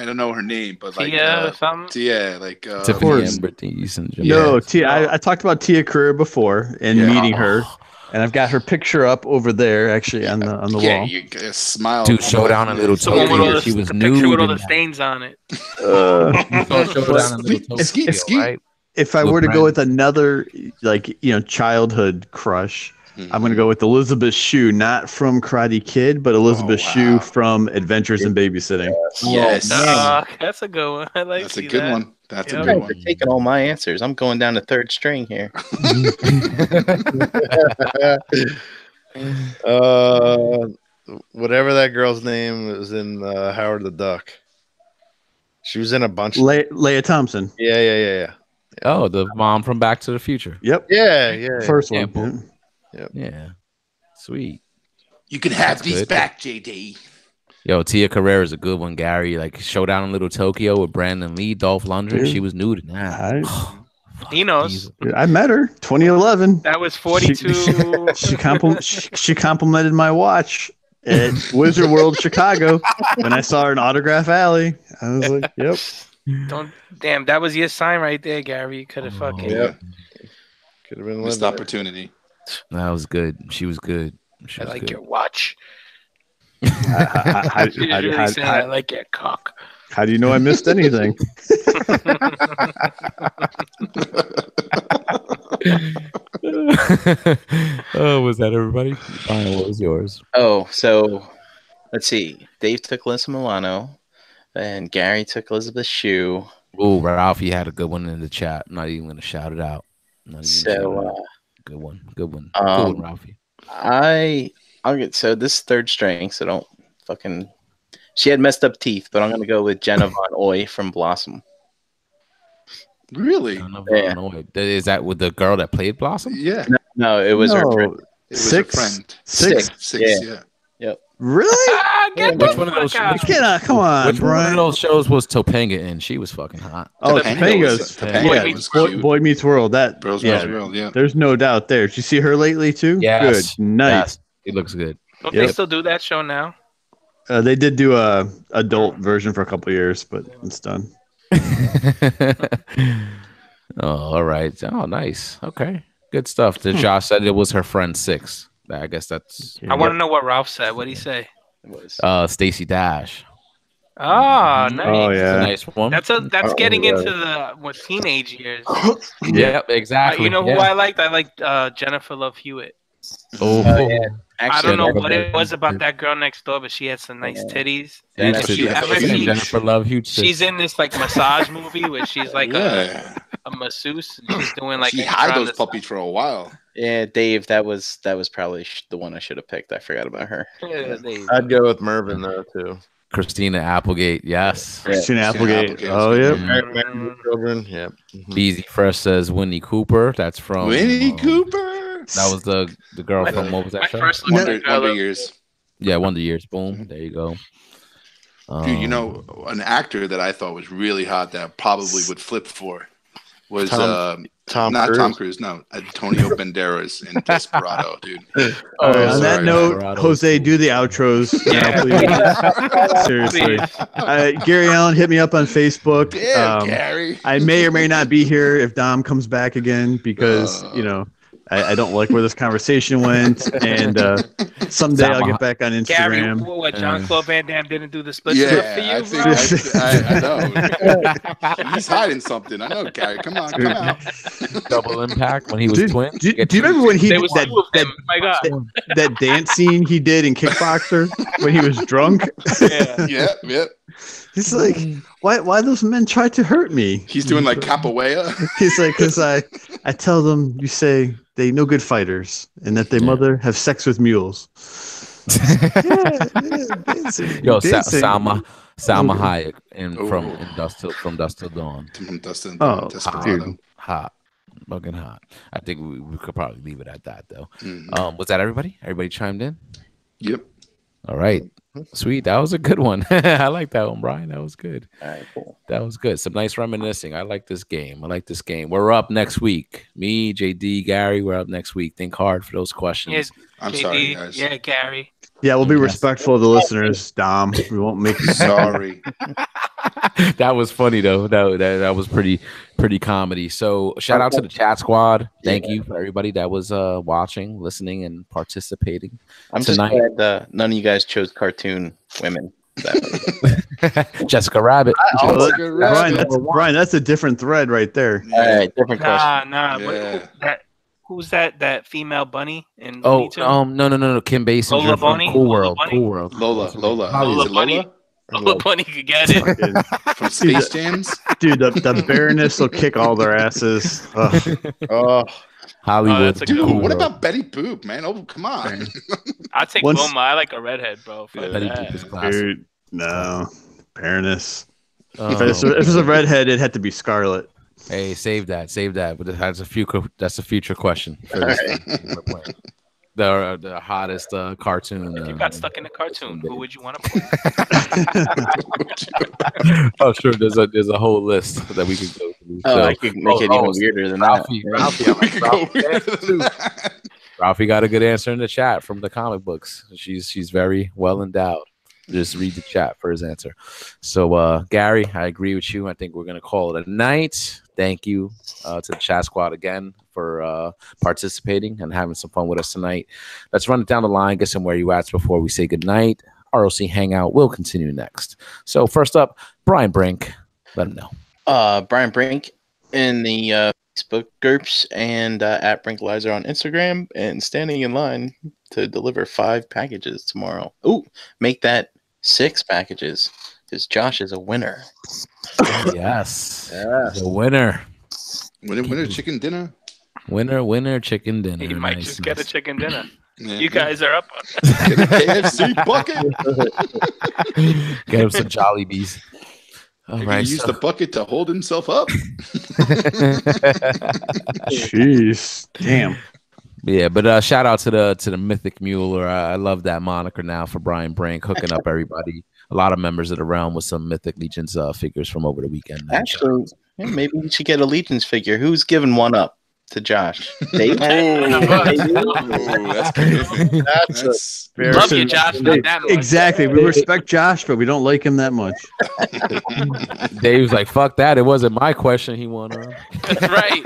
don't know her name, but like Tia something? Tia, like Tiffany Amber Thiessen. No, Tia. I talked about Tia Carrere before and meeting her, and I've got her picture up over there, actually on the yeah, wall. you got smile. Dude, Showdown in Little The one with all Tokyo. the, She was the nude. picture with all in the that. stains on it. Showdown in Little Tokyo, right? If I were to go with another, childhood crush, I'm going to go with Elizabeth Shue, not from Karate Kid, but Elizabeth Shue from Adventures in Babysitting. Yes, That's a good one. I like that's a good one. That's a good You're one. taking all my answers. I'm going down to third string here. Whatever that girl's name was in Howard the Duck. She was in a bunch. Leia Thompson. Yeah. Oh, the mom from Back to the Future. Yep. Yeah. First Yeah, one. Yeah. Sweet. You can have That's these good. back, JD. Yo, Tia Carrere is a good one, Gary. Like Showdown in Little Tokyo with Brandon Lee, Dolph Lundgren. Dude. She was nude in that. He knows. I met her 2011. That was 42. She complimented my watch at Wizard World Chicago when I saw her in Autograph Alley. I was like, "Yep." Damn, that was your sign right there, Gary. You could have fucking. Yeah, Could have been missed living opportunity. That was good. She was good. I like your watch. How I like your cock. How do you know I missed anything? Oh, was that everybody? Brian, what was yours? Oh, so let's see. Dave took Alyssa Milano, and Gary took Elizabeth Shue. Oh, Ralphie had a good one in the chat. I'm not even going to shout it out. good one. Good one. Good one, Ralphie. I'll get so this third string. So don't fucking. She had messed up teeth, but I'm gonna go with Jenna Von Oy from Blossom. Really? Yeah. Is that with the girl that played Blossom? Yeah. No, it was her friend. It was her friend. Six? Yeah. Yep. Really? Get Which the one of those? fuck out. Come on, Which one Brian. of those shows was Topanga in? She was fucking hot. Oh, Topanga's- Topanga's. was Yeah, cute. Boy Meets World. That Girls yeah, Meets World, yeah. There's no doubt there. Did you see her lately too? Yes. Good. Nice. Yes. It looks good. Don't Yep. they still do that show now? They did do a adult version for a couple of years, but it's done. Oh, all right. Oh, nice. Okay. Good stuff. Josh said it was her friend 6. I guess that's I want to know what Ralph said. What'd he say? It was. Stacey Dash. Oh, nice. Oh It's a yeah. nice one. That's getting into the teenage years. Yeah, exactly. You know who yeah. I liked? I liked Jennifer Love Hewitt. Oh, yeah. I Actually, don't know Jennifer what it Love was about that girl next door, but she had some nice titties. Yeah, If you ever yeah, see- Jennifer Love Huge. she's in this like massage movie where she's like Yeah. a masseuse and she's doing like She extra had on those the puppies for a while. Yeah, Dave, that was probably the one I should have picked. I forgot about her. side. Yeah, there you go. I'd go with Mervin though too. Christina Applegate. Yes. Christina Applegate. Applegate. Oh yeah. Children. Yep. Easy Fresh says Winnie Cooper. That's from Winnie Cooper. That was the girl My- from what was My that show? first look at Wonder, that girl, Wonder Years. Yeah, Wonder Years. Boom. There you go. Dude, you know, an actor that I thought was really hot that I probably would flip for was Tom not Cruise. Tom Cruise, no, Antonio Banderas in Desperado, dude. On sorry. that note, Colorado. Jose, do the outros. now, please. Seriously. Gary Allen, hit me up on Facebook. Damn, Gary. I may or may not be here if Dom comes back again because, I don't like where this conversation went. And someday I'll get back on Gary, Instagram. what John Claude Van Damme didn't do the split Yeah, for you, I bro? think I know. He's hiding something. I know, Gary. Come on, come out. Double Impact when he was Dude, twin. do you remember when he There did was that, two of them. My God. that dance scene he did in Kickboxer when he was drunk? Yeah. Yep. He's like, why those men try to hurt me? He's doing like capoeira. He's like, because I tell them, you say they no good fighters and that their mother have sex with mules. Dancing, Yo, dancing. Salma Hayek Oh. from Dusk Till Dawn. From Dustin. Oh, Desperado. dude. Hot. Fucking hot. I think we could probably leave it at that though. Mhm. Was that everybody? Everybody chimed in? Yep. All right. Sweet. That was a good one. I like that one, Brian. That was good. All right, cool. That was good. Some nice reminiscing. I like this game. We're up next week. Me, JD, Gary, we're up next week. Think hard for those questions. Yes, I'm JD, sorry, guys. Yeah, Gary. Yeah, we'll be respectful of the listeners, Dom. We won't make Sorry. That was funny though. That was pretty comedy. So shout out to the chat squad. Thank you for everybody that was watching, listening, and participating. I'm Tonight. just glad none of you guys chose cartoon women. Jessica Rabbit. Brian, that's a different thread right there. All right, different question. Nah. Yeah. Who's that female bunny in Oh, Looney Tunes? no. Kim Basinger Lola from Bunny? Cool Lola World. Bunny? Cool World. Lola. Lola Is it Bunny. Lola? Lola Bunny could get it. From Space Jams? Dude, the Baroness will kick all their asses. Ugh. Oh, Hollywood. that's a good Dude, one. what about Betty Boop, man? Oh, come on. I'd take Once- Wilma. I like a redhead, bro. Fuck Betty that. Boop is classic. Dude, no. Baroness. Oh, If it was a redhead, it had to be Scarlet. hey, save that. But that's a future question. For this thing we're playing. The hottest cartoon. If you got stuck in a cartoon, who would you want to play? Oh, sure. There's a whole list that we could go through. Oh, So- I could make it even weirder than Ralphie, that. Ralphie, We could go weirder than that. Ralphie got a good answer in the chat from the comic books. She's very well endowed. Just read the chat for his answer. So, Gary, I agree with you. I think we're gonna call it a night. Thank you to the chat squad again for participating and having some fun with us tonight. Let's run it down the line, get some where you at before we say goodnight. ROC Hangout will continue next. So first up, Brian Brink. Let him know. Brian Brink in the Facebook groups and at Brinklizer on Instagram, and standing in line to deliver 5 packages tomorrow. Ooh, make that 6 packages because Josh is a winner. Yes. The winner. Winner chicken dinner? Winner, chicken dinner. He might just get a chicken dinner. Yeah. You guys are up. Get a KFC bucket. Get him some Jollibees. All You're right, gonna use the bucket to hold himself up. Jeez, damn. Yeah, but shout out to the Mythic Mule, or I love that moniker now for Brian Brank, hooking up everybody. A lot of members of the realm with some Mythic Legions figures from over the weekend. Actually, yeah, maybe we should get a Legions figure. Who's giving one up to Josh? Dave? That's commitment. That's Love you, Josh. Not that much. Exactly. We respect Josh, but we don't like him that much. Dave's like, fuck that. It wasn't my question. He won. That's right.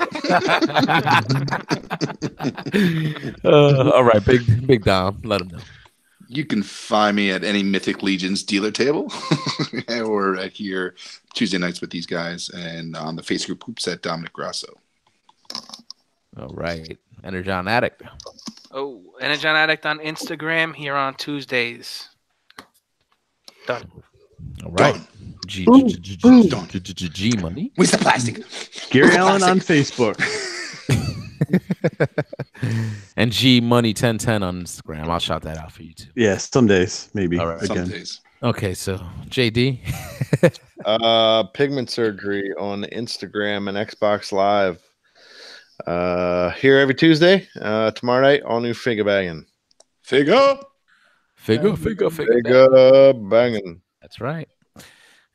All right, big Dom. Let him know. You can find me at any Mythic Legions dealer table or at here Tuesday nights with these guys and on the Facebook groups at Dominic Grasso. All right. Energon Addict. Oh, Energon Addict on Instagram here on Tuesdays. Done. All right. Done. G money. Where's the plastic? Gary Allen on Facebook. And G Money 1010 on Instagram. I'll shout that out for you too. Yeah, some days maybe. All right. Some Again. days. Okay, so JD. Pigment Surgery on Instagram and Xbox Live. Here every Tuesday. Tomorrow night, all new figure banging. Figure Figure banging. That's right.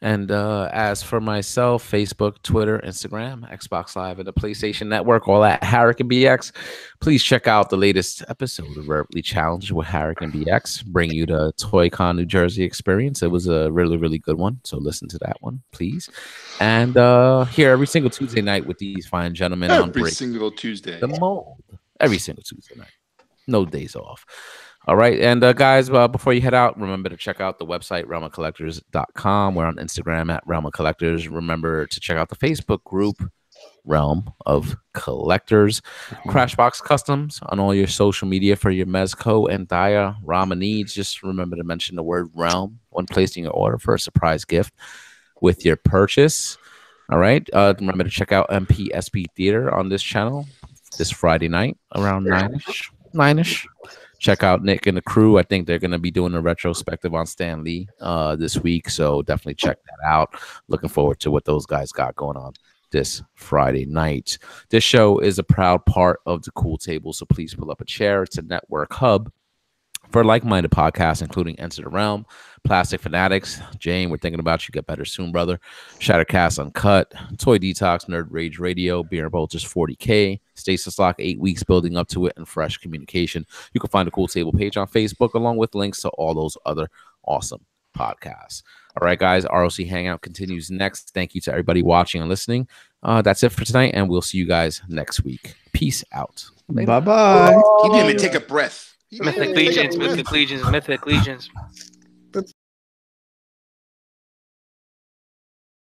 And as for myself, Facebook, Twitter, Instagram, Xbox Live, and the PlayStation Network, all at Harrick and BX. Please check out the latest episode of Verbally Challenged with Harrick and BX. Bring you the ToyCon New Jersey experience. It was a really, really good one. So listen to that one, please. And here every single Tuesday night with these fine gentlemen on every break. single Tuesday. The mold. Every single Tuesday night. No days off. All right. And guys, before you head out, remember to check out the website, realmofcollectors.com. We're on Instagram at Realm of Collectors. Remember to check out the Facebook group, Realm of Collectors. Crashbox Customs on all your social media for your Mezco and diorama needs. Just remember to mention the word Realm when placing your order for a surprise gift with your purchase. All right. Remember to check out MPSP Theater on this channel this Friday night around 9-ish. Check out Nick and the crew. I think they're going to be doing a retrospective on Stan Lee this week. So definitely check that out. Looking forward to what those guys got going on this Friday night. This show is a proud part of the Cool Table. So please pull up a chair. It's a network hub for like-minded podcasts, including Enter the Realm, Plastic Fanatics, Jane, we're thinking about you. Get better soon, brother. Shattercast Uncut, Toy Detox, Nerd Rage Radio, Beer and Bolters 40K, Stasis Lock 8 weeks building up to it, and Fresh Communication. You can find the Cool Table page on Facebook along with links to all those other awesome podcasts. All right, guys, ROC Hangout continues next. Thank you to everybody watching and listening. That's it for tonight, and we'll see you guys next week. Peace out. Bye-bye. He didn't even take a breath. Mythic Legions, Mythic Legions, Mythic Legions.